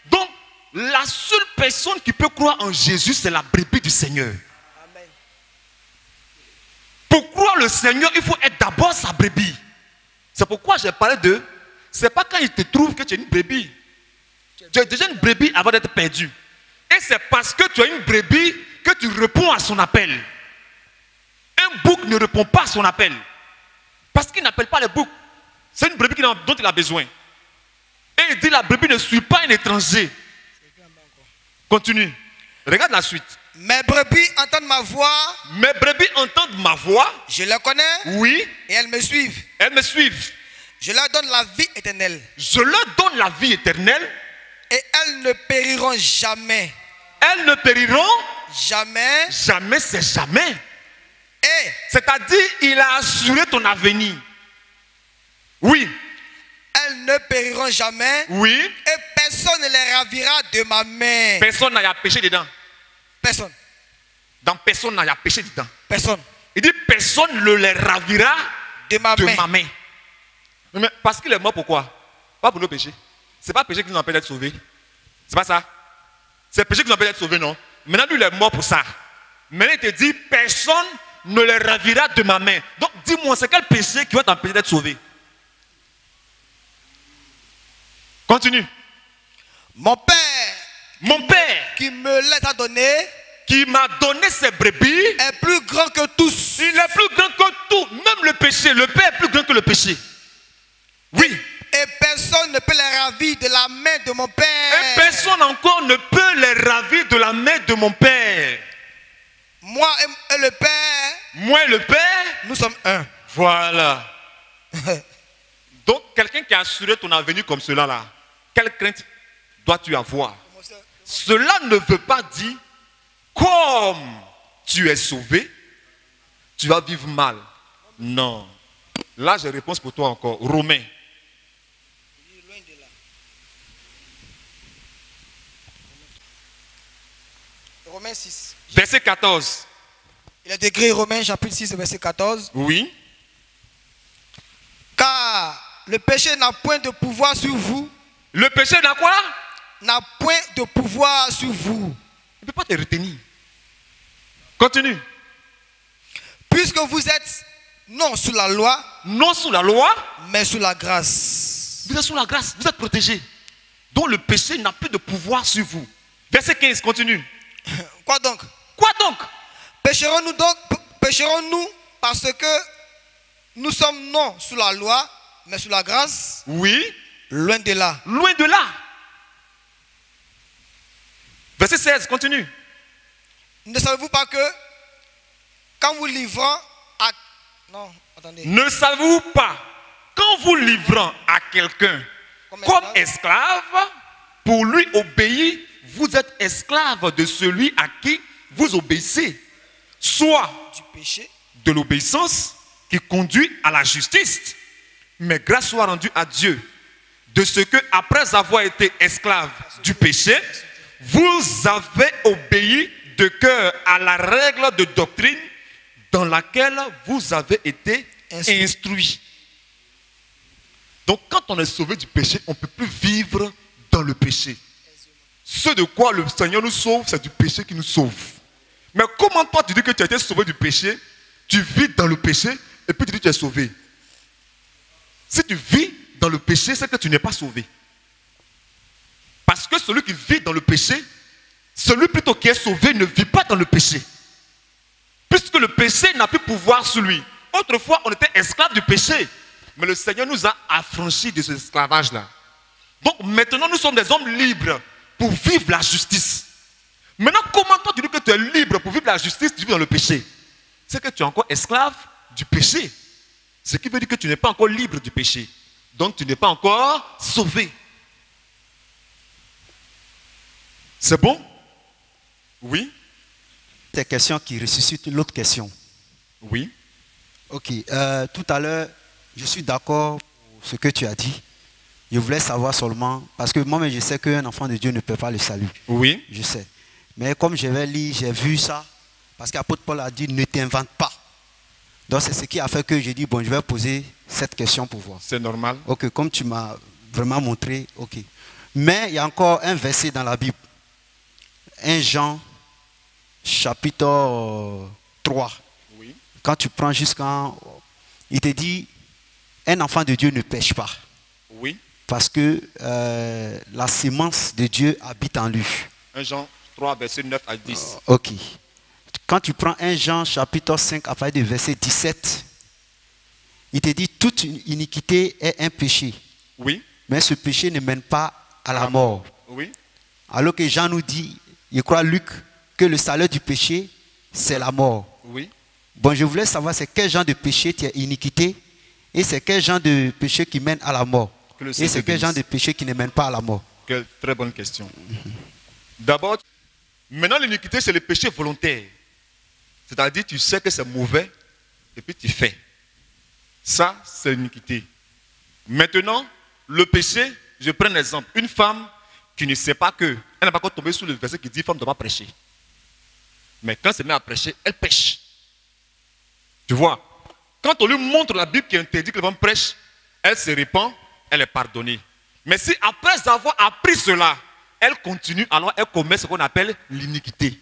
Donc, la seule personne qui peut croire en Jésus, c'est la brebis du Seigneur. Amen. Pour croire le Seigneur, il faut être d'abord sa brebis. C'est pourquoi j'ai parlé de... C'est pas quand il te trouve que tu es une brebis. Tu es déjà une brebis avant d'être perdu. Et c'est parce que tu es une brebis que tu réponds à son appel. Un bouc ne répond pas à son appel. Parce qu'il n'appelle pas le bouc. C'est une brebis dont il a besoin. Et il dit la brebis ne suit pas un étranger. Continue. Regarde la suite. Mes brebis entendent ma voix. Mes brebis entendent ma voix. Je les connais. Oui. Et elles me suivent. Elles me suivent. Je leur donne la vie éternelle. Je leur donne la vie éternelle. Et elles ne périront jamais. Elles ne périront jamais. Jamais, c'est jamais. Et c'est-à-dire, il a assuré ton avenir. Oui. Elles ne périront jamais. Oui. Et personne ne les ravira de ma main. Personne n'a péché dedans. Personne. Dans personne n'a péché dedans. Personne. Il dit personne ne les ravira de ma main. Mais parce qu'il est mort, pourquoi? Pas pour nos péchés. C'est pas le péché qui nous empêche d'être sauvés. C'est pas ça. C'est le péché qui nous empêche d'être sauvés, non? Maintenant, lui, il est mort pour ça. Maintenant, il te dit personne ne les ravira de ma main. Donc, dis-moi, c'est quel péché qui va t'empêcher d'être sauvé? Continue. Mon Père qui me les a donné, qui m'a donné ses brebis, est plus grand que tous. Il est plus grand que tout, même le péché. Le Père est plus grand que le péché. Oui. Et personne ne peut les ravir de la main de mon Père. Et personne encore ne peut les ravir de la main de mon Père. Moi et le Père. Moi et le Père. Nous sommes un. Voilà. Donc, quelqu'un qui a assuré ton avenir comme cela, là, quelle crainte dois-tu avoir? Cela ne veut pas dire, comme tu es sauvé, tu vas vivre mal. Non. Là, j'ai réponse pour toi encore. Romains. Romains 6. Verset 14. Il est écrit Romains chapitre 6, verset 14. Oui. Car le péché n'a point de pouvoir sur vous. Le péché n'a quoi? N'a point de pouvoir sur vous. Il ne peut pas te retenir. Continue. Puisque vous êtes non sous la loi. Non sous la loi. Mais sous la grâce. Vous êtes sous la grâce. Vous êtes protégés. Donc le péché n'a plus de pouvoir sur vous. Verset 15, continue. Quoi donc? Quoi donc? Pécherons-nous parce que nous sommes non sous la loi, mais sous la grâce? Oui. Loin de là. Loin de là. Verset 16, continue. Ne savez-vous pas que quand vous livrant à... Non, attendez. Ne savez-vous pas quand vous livrant à quelqu'un comme esclave, pour lui obéir, vous êtes esclave de celui à qui vous obéissez, soit du péché, de l'obéissance qui conduit à la justice, mais grâce soit rendue à Dieu de ce que, après avoir été esclave du péché, vous avez obéi de cœur à la règle de doctrine dans laquelle vous avez été instruit. Donc quand on est sauvé du péché, on ne peut plus vivre dans le péché. Ce de quoi le Seigneur nous sauve, c'est du péché qui nous sauve. Mais comment toi tu dis que tu as été sauvé du péché, tu vis dans le péché et puis tu dis que tu es sauvé? Si tu vis dans le péché, c'est que tu n'es pas sauvé. Parce que celui qui vit dans le péché, celui plutôt qui est sauvé ne vit pas dans le péché. Puisque le péché n'a plus pouvoir sur lui. Autrefois, on était esclaves du péché. Mais le Seigneur nous a affranchis de cet esclavage-là. Donc maintenant, nous sommes des hommes libres pour vivre la justice. Maintenant, comment toi tu dis que tu es libre pour vivre la justice, tu vis dans le péché? C'est que tu es encore esclave du péché. Ce qui veut dire que tu n'es pas encore libre du péché. Donc tu n'es pas encore sauvé. C'est bon? Oui? Des questions qui ressuscitent l'autre question. Oui. Ok. Tout à l'heure, je suis d'accord pour ce que tu as dit. Je voulais savoir seulement, parce que moi-même je sais qu'un enfant de Dieu ne peut pas le salut. Oui. Je sais. Mais comme je vais lire, j'ai vu ça, parce qu'apôtre Paul a dit ne t'invente pas. Donc c'est ce qui a fait que j'ai dit, bon, je vais poser cette question pour voir. C'est normal. Ok, comme tu m'as vraiment montré, ok. Mais il y a encore un verset dans la Bible. 1 Jean, chapitre 3. Oui. Quand tu prends jusqu'en... Il te dit, un enfant de Dieu ne pêche pas. Oui. Parce que la sémence de Dieu habite en lui. 1 Jean 3, verset 9 à 10. Ok. Quand tu prends 1 Jean chapitre 5 à partir du verset 17, il te dit toute iniquité est un péché. Oui. Mais ce péché ne mène pas à la mort. Oui. Alors que Jean nous dit, je crois Luc, que le salaire du péché, c'est la mort. Oui. Bon, je voulais savoir c'est quel genre de péché qui est iniquité et c'est quel genre de péché qui mène à la mort. Et c'est quel genre de péché qui ne mène pas à la mort. Quelle très bonne question. D'abord, maintenant l'iniquité c'est le péché volontaire. C'est-à-dire tu sais que c'est mauvais et puis tu fais. Ça, c'est l'iniquité. Maintenant, le péché, je prends un exemple. Une femme qui ne sait pas que, elle n'a pas encore tombé sous le verset qui dit femme ne doit pas prêcher. Mais quand elle se met à prêcher, elle pêche. Tu vois, quand on lui montre la Bible qui interdit que la femme prêche, elle se répand, elle est pardonnée. Mais si après avoir appris cela, elle continue, alors elle commet ce qu'on appelle l'iniquité.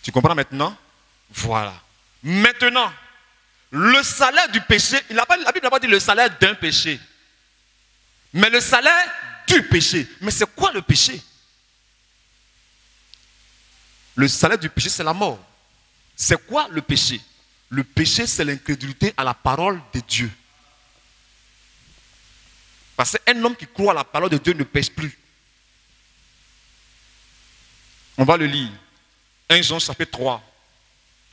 Tu comprends maintenant? Voilà. Maintenant, le salaire du péché, la Bible n'a pas dit le salaire d'un péché, mais le salaire du péché. Mais c'est quoi le péché? Le salaire du péché, c'est la mort. C'est quoi le péché? Le péché, c'est l'incrédulité à la parole de Dieu. Parce qu'un homme qui croit à la parole de Dieu ne pêche plus. On va le lire. 1 Jean chapitre 3,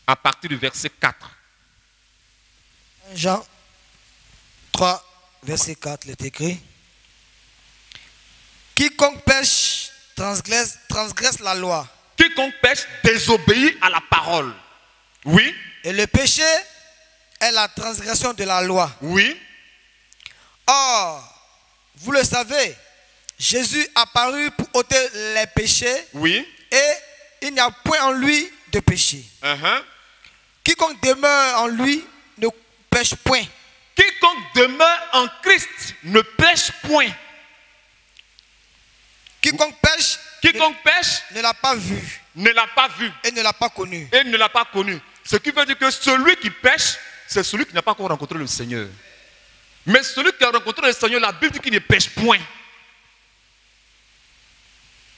à partir du verset 4. 1 Jean 3, verset 4, il est écrit. Quiconque pêche transgresse la loi. Quiconque pêche désobéit à la parole. Oui. Et le péché est la transgression de la loi. Oui. Or, vous le savez, Jésus apparut pour ôter les péchés. Oui. Et il n'y a point en lui de péché. Quiconque demeure en lui ne pêche point. Quiconque demeure en Christ ne pêche point. Quiconque pêche ne l'a pas vu. Ne l'a pas vu. Et ne l'a pas connu. Et ne l'a pas connu. Ce qui veut dire que celui qui pêche, c'est celui qui n'a pas encore rencontré le Seigneur. Mais celui qui a rencontré le Seigneur, la Bible dit qu'il ne pêche point.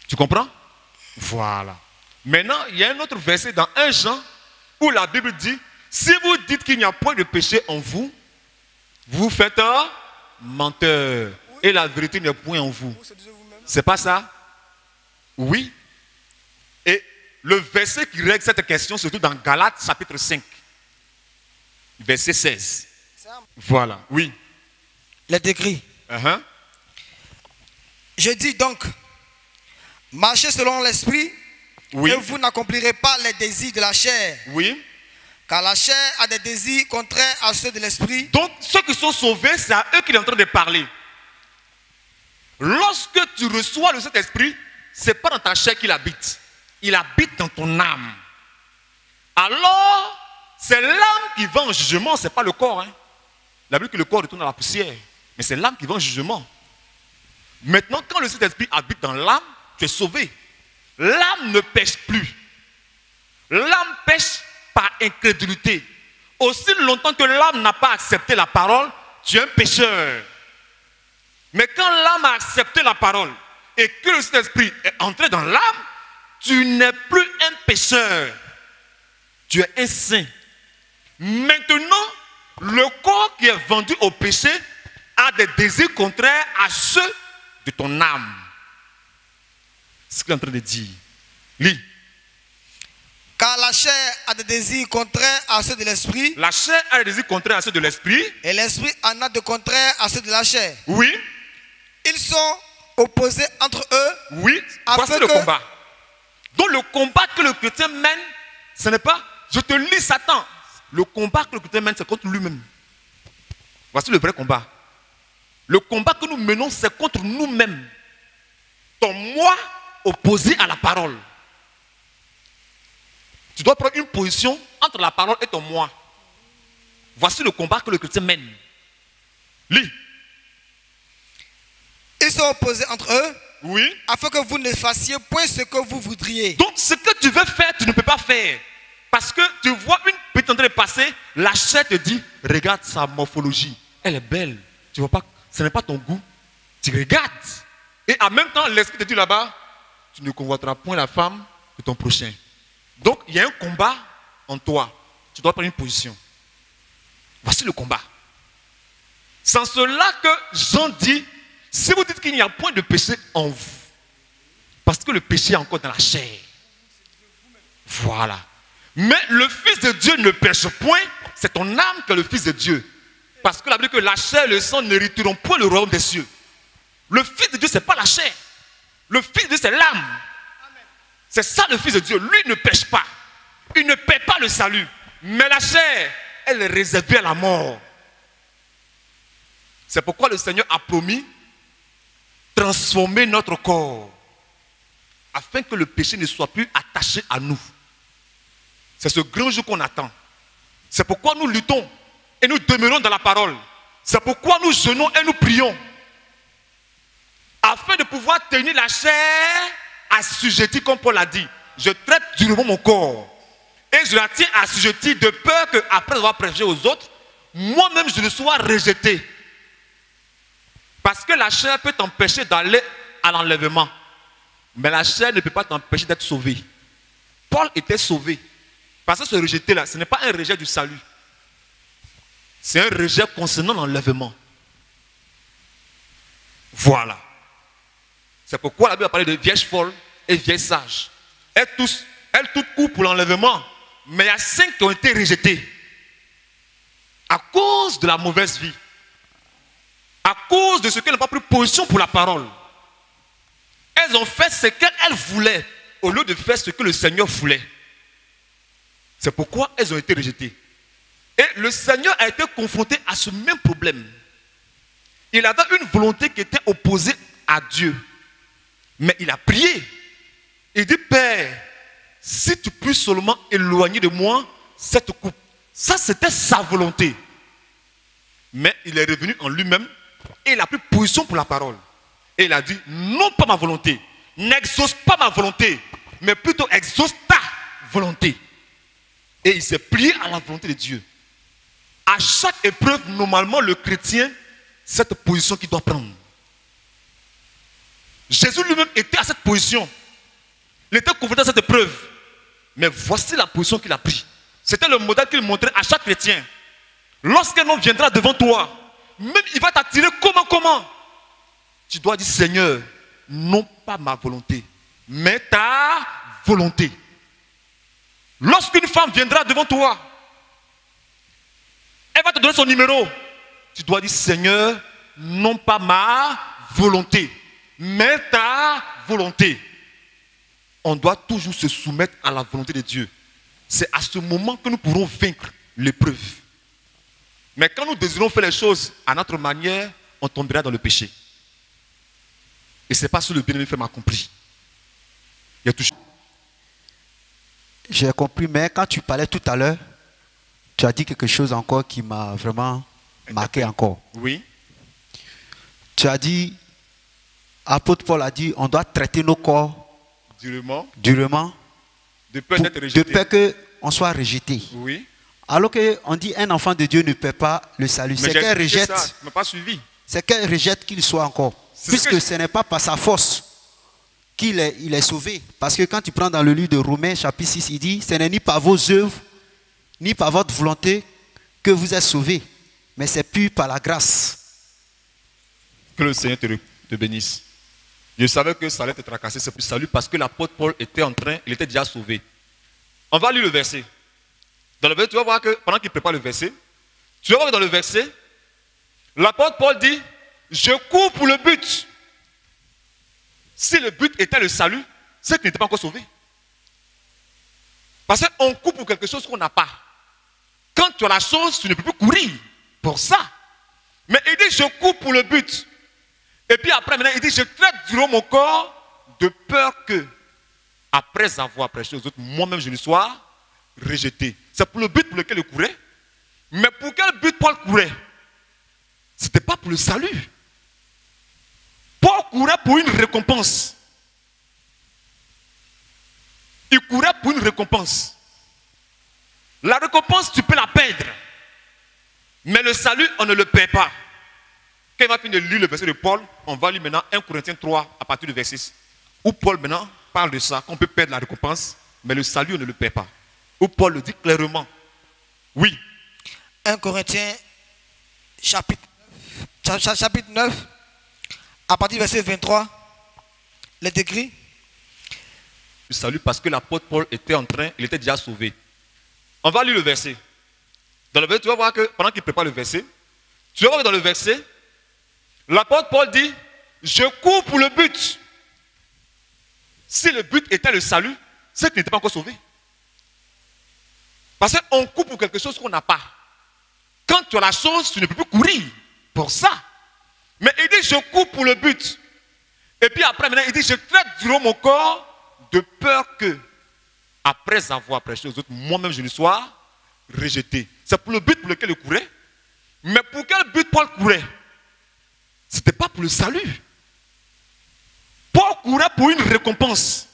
Tu comprends? Voilà. Maintenant, il y a un autre verset dans 1 Jean où la Bible dit, si vous dites qu'il n'y a point de péché en vous, vous faites un menteur. Et la vérité n'est point en vous. C'est pas ça? Oui. Et le verset qui règle cette question, surtout dans Galates chapitre 5, verset 16. Voilà, oui. Il est écrit. Je dis donc, marchez selon l'esprit, et vous n'accomplirez pas les désirs de la chair. Oui. Car la chair a des désirs contraires à ceux de l'esprit. Donc, ceux qui sont sauvés, c'est à eux qu'il est en train de parler. Lorsque tu reçois le Saint-Esprit, ce n'est pas dans ta chair qu'il habite. Il habite dans ton âme. Alors, c'est l'âme qui va en jugement, ce n'est pas le corps. Hein. La Bible dit que le corps retourne à la poussière. Mais c'est l'âme qui va en jugement. Maintenant, quand le Saint-Esprit habite dans l'âme, tu es sauvé. L'âme ne pêche plus. L'âme pêche par incrédulité. Aussi longtemps que l'âme n'a pas accepté la parole, tu es un pécheur. Mais quand l'âme a accepté la parole et que le Saint-Esprit est entré dans l'âme, tu n'es plus un pécheur. Tu es un saint. Maintenant, le corps qui est vendu au péché a des désirs contraires à ceux de ton âme. C'est ce qu'il est en train de dire. Lis. Car la chair a des désirs contraires à ceux de l'esprit. La chair a des désirs contraires à ceux de l'esprit. Et l'esprit en a de contraires à ceux de la chair. Oui. Ils sont opposés entre eux. Oui. Voici le combat. Donc le combat que le chrétien mène, ce n'est pas, je te lis Satan. Le combat que le chrétien mène, c'est contre lui-même. Voici le vrai combat. Le combat que nous menons, c'est contre nous-mêmes. Ton moi opposé à la parole. Tu dois prendre une position entre la parole et ton moi. Voici le combat que le chrétien mène. Lis. Ils sont opposés entre eux. Oui. Afin que vous ne fassiez point ce que vous voudriez. Donc ce que tu veux faire, tu ne peux pas faire. Parce que tu vois une petite entrée passer, la chair te dit, regarde sa morphologie. Elle est belle. Tu vois pas, ce n'est pas ton goût. Tu regardes. Et en même temps, l'esprit te dit là-bas, tu ne convoiteras point la femme de ton prochain. Donc il y a un combat en toi. Tu dois prendre une position. Voici le combat. C'est en cela que Jean dit, si vous dites qu'il n'y a point de péché en vous, parce que le péché est encore dans la chair. Voilà. Mais le Fils de Dieu ne pêche point, c'est ton âme que le Fils de Dieu. Parce que la Bible dit que la chair et le sang n'hériteront point le royaume des cieux. Le Fils de Dieu, ce n'est pas la chair. Le Fils de Dieu, c'est l'âme. C'est ça le Fils de Dieu. Lui ne pêche pas. Il ne paie pas le salut. Mais la chair, elle est réservée à la mort. C'est pourquoi le Seigneur a promis transformer notre corps afin que le péché ne soit plus attaché à nous. C'est ce grand jour qu'on attend. C'est pourquoi nous luttons et nous demeurons dans la parole. C'est pourquoi nous jeûnons et nous prions. Afin de pouvoir tenir la chair assujettie, comme Paul a dit. Je traite durement mon corps. Et je la tiens assujettie de peur qu'après avoir prêché aux autres, moi-même je ne sois rejeté. Parce que la chair peut t'empêcher d'aller à l'enlèvement. Mais la chair ne peut pas t'empêcher d'être sauvé. Paul était sauvé. Parce que ce rejeté-là, ce n'est pas un rejet du salut. C'est un rejet concernant l'enlèvement. Voilà. C'est pourquoi la Bible a parlé de vierge folle et vierge sage. Elles toutes courent pour l'enlèvement. Mais il y a 5 qui ont été rejetés. À cause de la mauvaise vie. À cause de ce qu'elles n'ont pas pris position pour la parole. Elles ont fait ce qu'elles voulaient au lieu de faire ce que le Seigneur voulait. C'est pourquoi elles ont été rejetées. Et le Seigneur a été confronté à ce même problème. Il avait une volonté qui était opposée à Dieu. Mais il a prié. Il dit, Père, si tu peux seulement éloigner de moi cette coupe. Ça, c'était sa volonté. Mais il est revenu en lui-même et il a pris position pour la parole. Et il a dit, non pas ma volonté, n'exauce pas ma volonté, mais plutôt exauce ta volonté. Et il s'est plié à la volonté de Dieu. À chaque épreuve, normalement, le chrétien, cette position qu'il doit prendre. Jésus lui-même était à cette position. Il était confronté à cette épreuve. Mais voici la position qu'il a prise. C'était le modèle qu'il montrait à chaque chrétien. Lorsqu'un homme viendra devant toi, même il va t'attirer comment. Tu dois dire, Seigneur, non pas ma volonté, mais ta volonté. Lorsqu'une femme viendra devant toi, elle va te donner son numéro. Tu dois dire, Seigneur, non pas ma volonté, mais ta volonté. On doit toujours se soumettre à la volonté de Dieu. C'est à ce moment que nous pourrons vaincre l'épreuve. Mais quand nous désirons faire les choses à notre manière, on tombera dans le péché. Et ce n'est pas ce que le bien-aimé fait m'accomplit. Il y a toujours... J'ai compris, mais quand tu parlais tout à l'heure, tu as dit quelque chose encore qui m'a vraiment marqué encore. Oui. Tu as dit, apôtre Paul a dit, on doit traiter nos corps durement de peur d'être rejeté. De peur qu'on soit rejeté. Oui. Alors qu'on dit un enfant de Dieu ne paie pas le salut. C'est qu'elle rejette. Ça, tu m'as pas suivi. C'est qu'elle rejette qu'il soit encore. Puisque ce n'est pas par sa force qu'il est sauvé. Parce que quand tu prends dans le livre de Romains chapitre 6, il dit, ce n'est ni par vos œuvres, ni par votre volonté que vous êtes sauvés. Mais c'est pur par la grâce. Que le Seigneur te bénisse. Je savais que ça allait te tracasser, c'est pour le salut, parce que l'apôtre Paul était il était déjà sauvé. On va lire le verset. Dans le verset, tu vas voir que pendant qu'il prépare le verset, tu vas voir que dans le verset, l'apôtre Paul dit, je cours pour le but. Si le but était le salut, c'est qu'il n'était pas encore sauvé. Parce qu'on court pour quelque chose qu'on n'a pas. Quand tu as la chose, tu ne peux plus courir pour ça. Mais il dit, je cours pour le but. Et puis après, maintenant, il dit, je traite durant mon corps de peur que, après avoir prêché aux autres, moi-même je ne sois rejeté. C'est pour le but pour lequel il courait. Mais pour quel but Paul courait? Ce n'était pas pour le salut. Paul courait pour une récompense. Il courait pour une récompense. La récompense, tu peux la perdre. Mais le salut, on ne le perd pas. Quand il va finir de lire le verset de Paul, on va lire maintenant 1 Corinthiens 3 à partir du verset 6. Où Paul maintenant parle de ça, qu'on peut perdre la récompense, mais le salut, on ne le perd pas. Où Paul le dit clairement. Oui. 1 Corinthiens chapitre 9, à partir du verset 23, il est écrit. Le salut parce que l'apôtre Paul il était déjà sauvé. On va lire le verset. Dans le verset, tu vas voir que pendant qu'il prépare le verset, tu vas voir que dans le verset, l'apôtre Paul dit, je cours pour le but. Si le but était le salut, c'est qu'il n'était pas encore sauvé. Parce qu'on court pour quelque chose qu'on n'a pas. Quand tu as la chose, tu ne peux plus courir pour ça. Mais il dit, je cours pour le but. Et puis après, maintenant, il dit, je traite durant mon corps de peur que, après avoir prêché aux autres, moi-même je ne sois rejeté. C'est pour le but pour lequel il courait. Mais pour quel but Paul courait? Ce n'était pas pour le salut. Paul courait pour une récompense.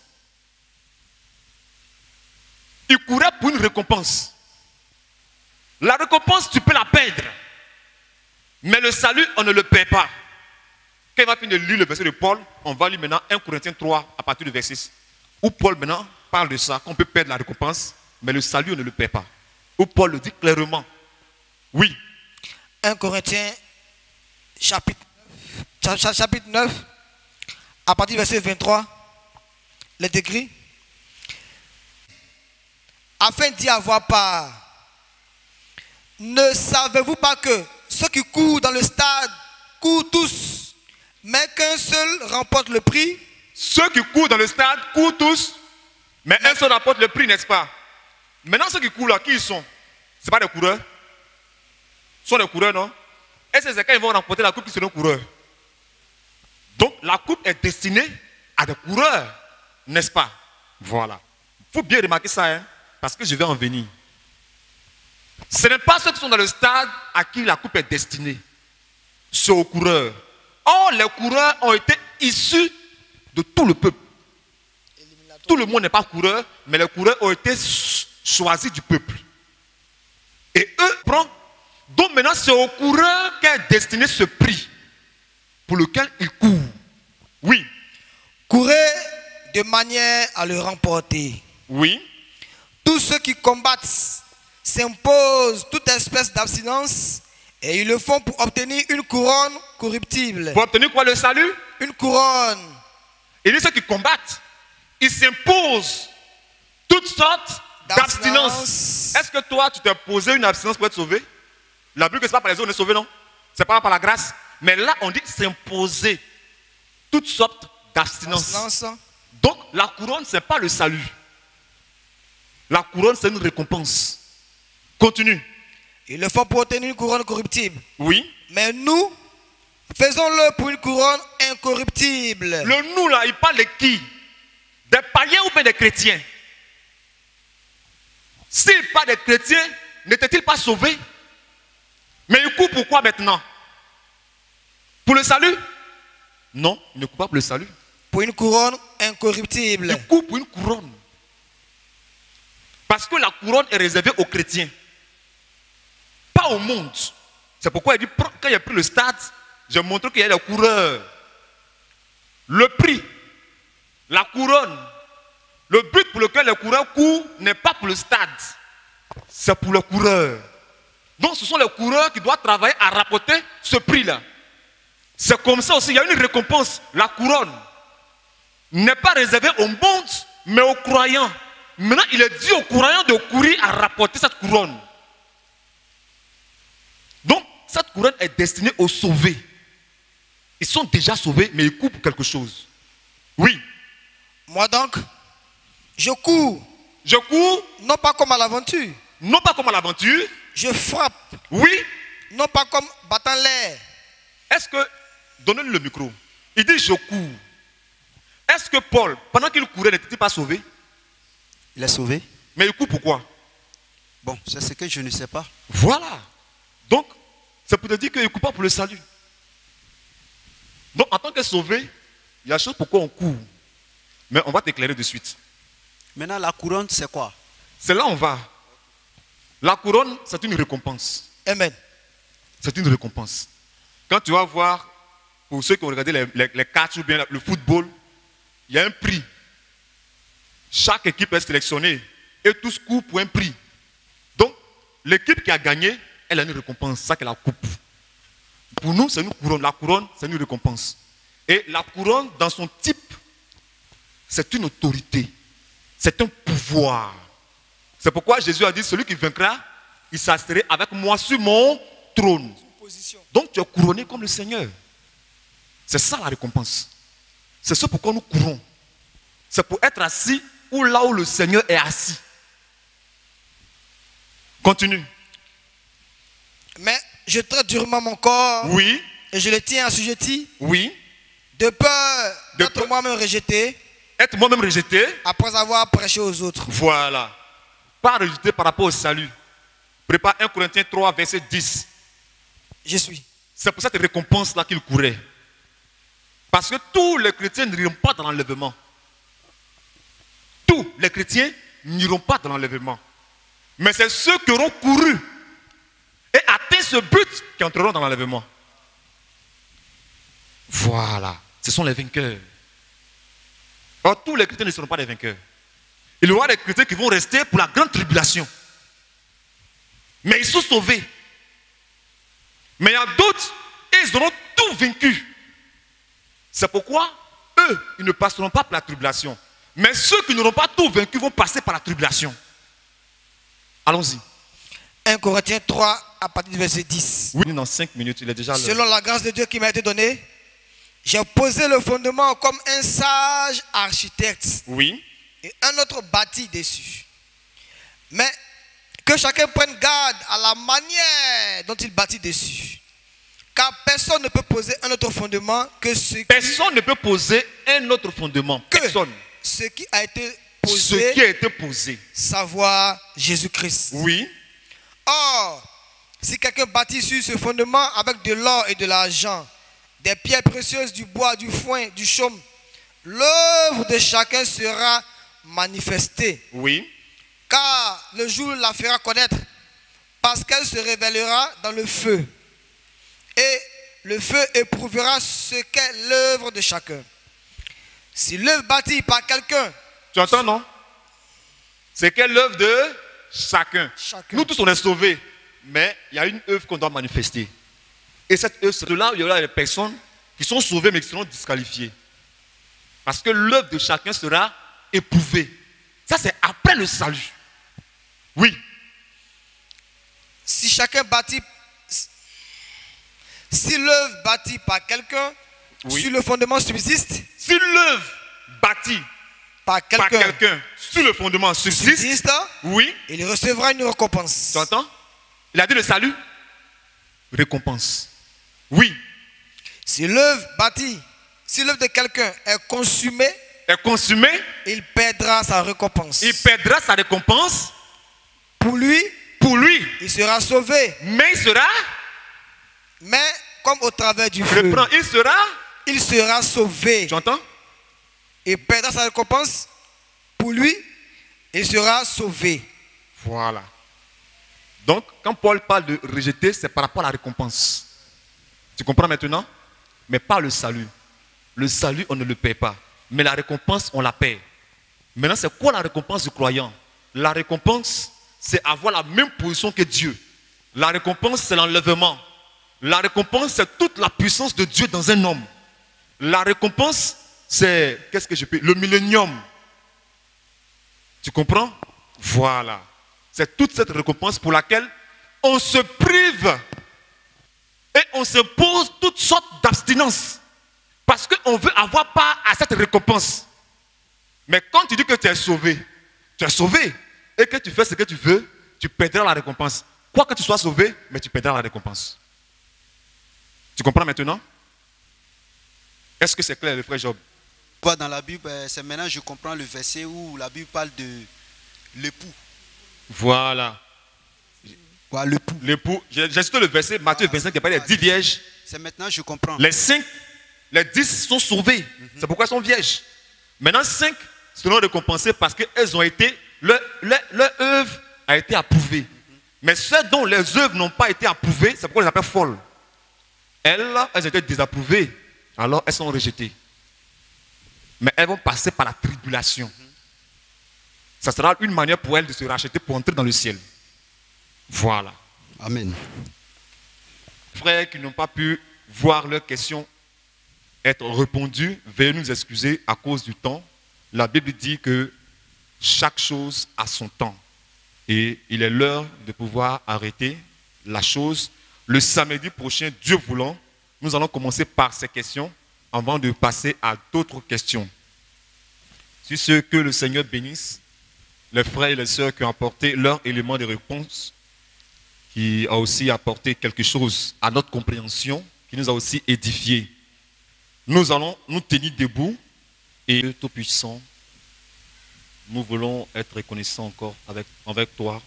Il courait pour une récompense. La récompense, tu peux la perdre. Mais le salut, on ne le perd pas. Quand il va finir de lire le verset de Paul, on va lire maintenant 1 Corinthiens 3 à partir du verset 6. Où Paul maintenant parle de ça, qu'on peut perdre la récompense, mais le salut, on ne le perd pas. Où Paul le dit clairement. Oui. 1 Corinthiens chapitre 9, à partir du verset 23, il est écrit, afin d'y avoir part, ne savez-vous pas que ceux qui courent dans le stade courent tous, mais qu'un seul remporte le prix? Ceux qui courent dans le stade courent tous, mais un seul remporte le prix, n'est-ce pas? Maintenant, ceux qui courent là, qui ils sont? Ce pas des coureurs. Ce sont des coureurs, non? Et c'est quand ils vont remporter la coupe qui seront coureurs. Donc, la coupe est destinée à des coureurs, n'est-ce pas? Voilà. Il faut bien remarquer ça, hein, parce que je vais en venir. Ce n'est pas ceux qui sont dans le stade à qui la coupe est destinée. C'est aux coureurs. Or, les coureurs ont été issus de tout le peuple. Tout le monde n'est pas coureur, mais les coureurs ont été choisis du peuple. Et eux prennent. Donc maintenant, c'est aux coureurs qu'est destiné ce prix pour lequel ils courent. Oui. Courez de manière à le remporter. Oui. Tous ceux qui combattent s'imposent toute espèce d'abstinence et ils le font pour obtenir une couronne corruptible. Pour obtenir quoi, le salut? Une couronne. Et ceux qui combattent, ils s'imposent toutes sortes d'abstinence. Est-ce que toi, tu t'es posé une abstinence pour être sauvé? La Bible, ce n'est pas par les autres, on est sauvé, non? Ce n'est pas par la grâce. Mais là, on dit s'imposer toutes sortes d'abstinence. Donc, la couronne, ce n'est pas le salut. La couronne, c'est une récompense. Continue. Ils le font pour obtenir une couronne corruptible. Oui. Mais nous, faisons-le pour une couronne incorruptible. Le nous, là, il parle de qui? Des païens ou bien des chrétiens? S'il parle des chrétiens, n'était-il pas sauvé? Mais il court pourquoi maintenant? Pour le salut? Non, il ne court pas pour le salut. Pour une couronne incorruptible. Il court pour une couronne. Parce que la couronne est réservée aux chrétiens. pas au monde. C'est pourquoi il dit, quand il a pris le stade, j'ai montré qu'il y a les coureurs. Le prix, la couronne, le but pour lequel les coureurs courent n'est pas pour le stade, c'est pour les coureurs. Donc ce sont les coureurs qui doivent travailler à rapporter ce prix-là. C'est comme ça aussi, il y a une récompense. La couronne n'est pas réservée au monde, mais aux croyants. Maintenant, il est dit aux croyants de courir à rapporter cette couronne. Donc, cette couronne est destinée aux sauvés. Ils sont déjà sauvés, mais ils courent pour quelque chose. Oui. Moi donc, je cours. Je cours. Non pas comme à l'aventure. Non pas comme à l'aventure. Je frappe. Oui. Non pas comme battant l'air. Est-ce que, donnez-lui le micro. Il dit je cours. Est-ce que Paul, pendant qu'il courait, n'était pas sauvé? Il est sauvé. Mais il court pourquoi? Bon, c'est ce que je ne sais pas. Voilà. Donc, c'est pour te dire qu'il ne court pas pour le salut. Donc, en tant que sauvé, il y a chose pourquoi on court. Mais on va t'éclairer de suite. Maintenant, la couronne, c'est quoi? C'est là où on va. La couronne, c'est une récompense. Amen. C'est une récompense. Quand tu vas voir, pour ceux qui ont regardé les catch ou bien le football, il y a un prix. Chaque équipe est sélectionnée et tous courent pour un prix. Donc, l'équipe qui a gagné, elle a une récompense. Ça, c'est la coupe. Pour nous, c'est une couronne. La couronne, c'est une récompense. Et la couronne, dans son type, c'est une autorité. C'est un pouvoir. C'est pourquoi Jésus a dit, celui qui vaincra, il s'assiera avec moi sur mon trône. Donc tu es couronné comme le Seigneur. C'est ça la récompense. C'est ce pourquoi nous courons. C'est pour être assis ou là où le Seigneur est assis. Continue. Mais je traite durement mon corps. Oui. Et je le tiens assujetti. Oui. De peur d'être moi-même rejeté. Être moi-même rejeté. Après avoir prêché aux autres. Voilà. Pas rejeté par rapport au salut. Prépare 1 Corinthiens 3, verset 10. Je suis. C'est pour cette récompense-là qu'il courait. Parce que tous les chrétiens n'iront pas dans l'enlèvement. Tous les chrétiens n'iront pas dans l'enlèvement. Mais c'est ceux qui auront couru et atteint ce but qui entreront dans l'enlèvement. Voilà. Ce sont les vainqueurs. Or, tous les chrétiens ne seront pas des vainqueurs. Il y aura des chrétiens qui vont rester pour la grande tribulation. Mais ils sont sauvés. Mais il y a d'autres, ils auront tout vaincu. C'est pourquoi, eux, ils ne passeront pas par la tribulation. Mais ceux qui n'auront pas tout vaincu vont passer par la tribulation. Allons-y. 1 Corinthiens 3, à partir du verset 10. Oui, dans 5 minutes, il est déjà là. Selon la grâce de Dieu qui m'a été donnée, j'ai posé le fondement comme un sage architecte. Oui. Et un autre bâti dessus. Mais que chacun prenne garde à la manière dont il bâtit dessus. Car personne ne peut poser un autre fondement que ce qui... Personne ne peut poser un autre fondement. Personne. Ce qui a été posé. Ce qui a été posé. Savoir Jésus-Christ. Oui. Or, si quelqu'un bâtit sur ce fondement avec de l'or et de l'argent, des pierres précieuses, du bois, du foin, du chaume, l'œuvre de chacun sera manifestée. Oui. Car le jour la fera connaître, parce qu'elle se révélera dans le feu. Et le feu éprouvera ce qu'est l'œuvre de chacun. Si l'œuvre bâtie par quelqu'un... Tu entends, non? C'est quelle l'œuvre de chacun. Nous tous, on est sauvés. Mais il y a une œuvre qu'on doit manifester. Et cette œuvre, c'est de là où il y aura des personnes qui sont sauvées mais qui seront disqualifiées. Parce que l'œuvre de chacun sera éprouvée. Ça, c'est après le salut. Oui. Si chacun bâtit... Si l'œuvre bâtie par quelqu'un, oui, sur le fondement subsiste. Si l'œuvre bâtie par quelqu'un sur le fondement subsiste, oui, il recevra une récompense. Tu entends? Il a dit le salut, récompense. Oui. Si l'œuvre bâtie, si l'œuvre de quelqu'un est consumée, il perdra sa récompense. Il perdra sa récompense. Pour lui, il sera sauvé. Mais comme au travers du feu, il sera sauvé. Tu entends? Il perdra sa récompense. Pour lui, il sera sauvé. Voilà. Donc, quand Paul parle de rejeter, c'est par rapport à la récompense. Tu comprends maintenant? Mais pas le salut. Le salut, on ne le paie pas. Mais la récompense, on la paie. Maintenant, c'est quoi la récompense du croyant? La récompense, c'est avoir la même position que Dieu. La récompense, c'est l'enlèvement. La récompense, c'est toute la puissance de Dieu dans un homme. La récompense, c'est, qu'est-ce que je peux, le millénium. Tu comprends? Voilà. C'est toute cette récompense pour laquelle on se prive et on se pose toutes sortes d'abstinences. Parce qu'on veut avoir part à cette récompense. Mais quand tu dis que tu es sauvé et que tu fais ce que tu veux, tu perdras la récompense. Quoi que tu sois sauvé, mais tu perdras la récompense. Tu comprends maintenant? Est-ce que c'est clair, le frère Job? Dans la Bible, c'est maintenant je comprends le verset où la Bible parle de l'époux. Voilà. Quoi, l'époux? L'époux. J'ai cité le verset, Matthieu 25, qui parle des 10 vierges. C'est maintenant je comprends. Les 5, les 10 sont sauvés. C'est pourquoi elles sont vierges. Maintenant, 5 seront récompensées parce qu'elles ont été, leur œuvre a été approuvée. Mais ceux dont les œuvres n'ont pas été approuvées, c'est pourquoi on les appelle folles. Elles ont été désapprouvées, alors elles sont rejetées. Mais elles vont passer par la tribulation. Ça sera une manière pour elles de se racheter pour entrer dans le ciel. Voilà. Amen. Frères qui n'ont pas pu voir leurs questions être répondues, veuillez nous excuser à cause du temps. La Bible dit que chaque chose a son temps. Et il est l'heure de pouvoir arrêter la chose. Le samedi prochain, Dieu voulant, nous allons commencer par ces questions avant de passer à d'autres questions. Sur ce, que le Seigneur bénisse les frères et les sœurs qui ont apporté leur élément de réponse, qui a aussi apporté quelque chose à notre compréhension, qui nous a aussi édifiés. Nous allons nous tenir debout et Tout-Puissant, nous voulons être reconnaissants encore avec toi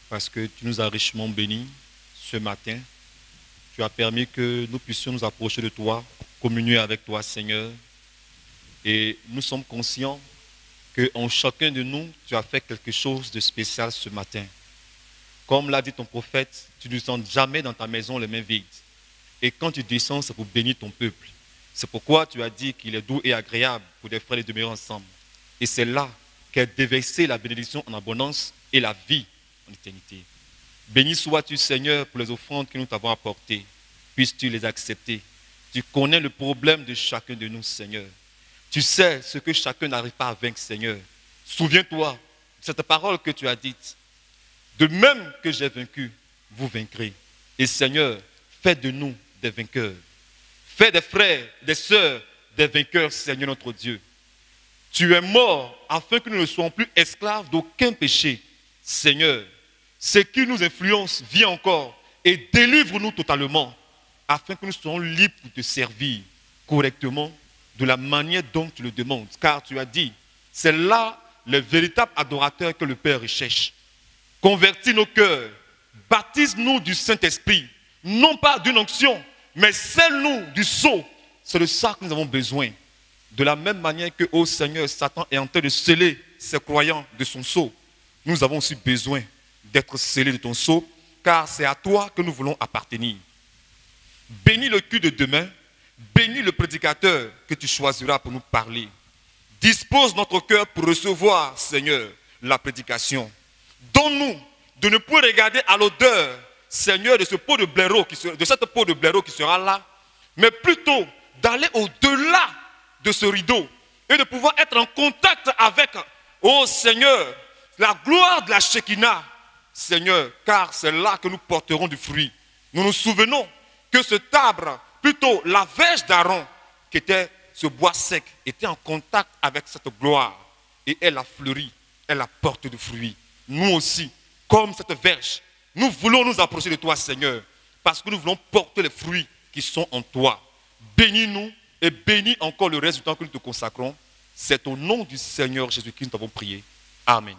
parce que tu nous as richement bénis ce matin. Tu as permis que nous puissions nous approcher de toi, communier avec toi, Seigneur. Et nous sommes conscients qu'en chacun de nous, tu as fait quelque chose de spécial ce matin. Comme l'a dit ton prophète, tu ne descends jamais dans ta maison les mains vides. Et quand tu descends, c'est pour bénir ton peuple. C'est pourquoi tu as dit qu'il est doux et agréable pour des frères de demeurer ensemble. Et c'est là qu'est déversée la bénédiction en abondance et la vie en éternité. Béni sois-tu, Seigneur, pour les offrandes que nous t'avons apportées. Puisses-tu les accepter. Tu connais le problème de chacun de nous, Seigneur. Tu sais ce que chacun n'arrive pas à vaincre, Seigneur. Souviens-toi de cette parole que tu as dite. De même que j'ai vaincu, vous vaincrez. Et Seigneur, fais de nous des vainqueurs. Fais des frères, des sœurs, des vainqueurs, Seigneur notre Dieu. Tu es mort afin que nous ne soyons plus esclaves d'aucun péché. Seigneur, ce qui nous influence, viens encore et délivre-nous totalement afin que nous soyons libres de te servir correctement de la manière dont tu le demandes. Car tu as dit, c'est là le véritable adorateur que le Père recherche. Convertis nos cœurs, baptise-nous du Saint-Esprit, non pas d'une onction, mais scelle-nous du sceau. C'est de ça que nous avons besoin. De la même manière que, ô Seigneur, Satan est en train de sceller ses croyants de son sceau, nous avons aussi besoin d'être scellés de ton sceau, car c'est à toi que nous voulons appartenir. Bénis le culte de demain, bénis le prédicateur que tu choisiras pour nous parler. Dispose notre cœur pour recevoir, Seigneur, la prédication. Donne-nous de ne plus regarder à l'odeur, Seigneur, de ce pot de blaireau, de cette peau de blaireau qui sera là, mais plutôt d'aller au-delà de ce rideau et de pouvoir être en contact avec, oh Seigneur, la gloire de la Shekinah, Seigneur, car c'est là que nous porterons du fruit. Nous nous souvenons que cet arbre, plutôt la verge d'Aaron, qui était ce bois sec, était en contact avec cette gloire et elle a fleuri, elle a porté du fruit. Nous aussi, comme cette verge, nous voulons nous approcher de toi, Seigneur, parce que nous voulons porter les fruits qui sont en toi. Bénis-nous et bénis encore le reste du temps que nous te consacrons. C'est au nom du Seigneur Jésus-Christ que nous t'avons prié. Amen.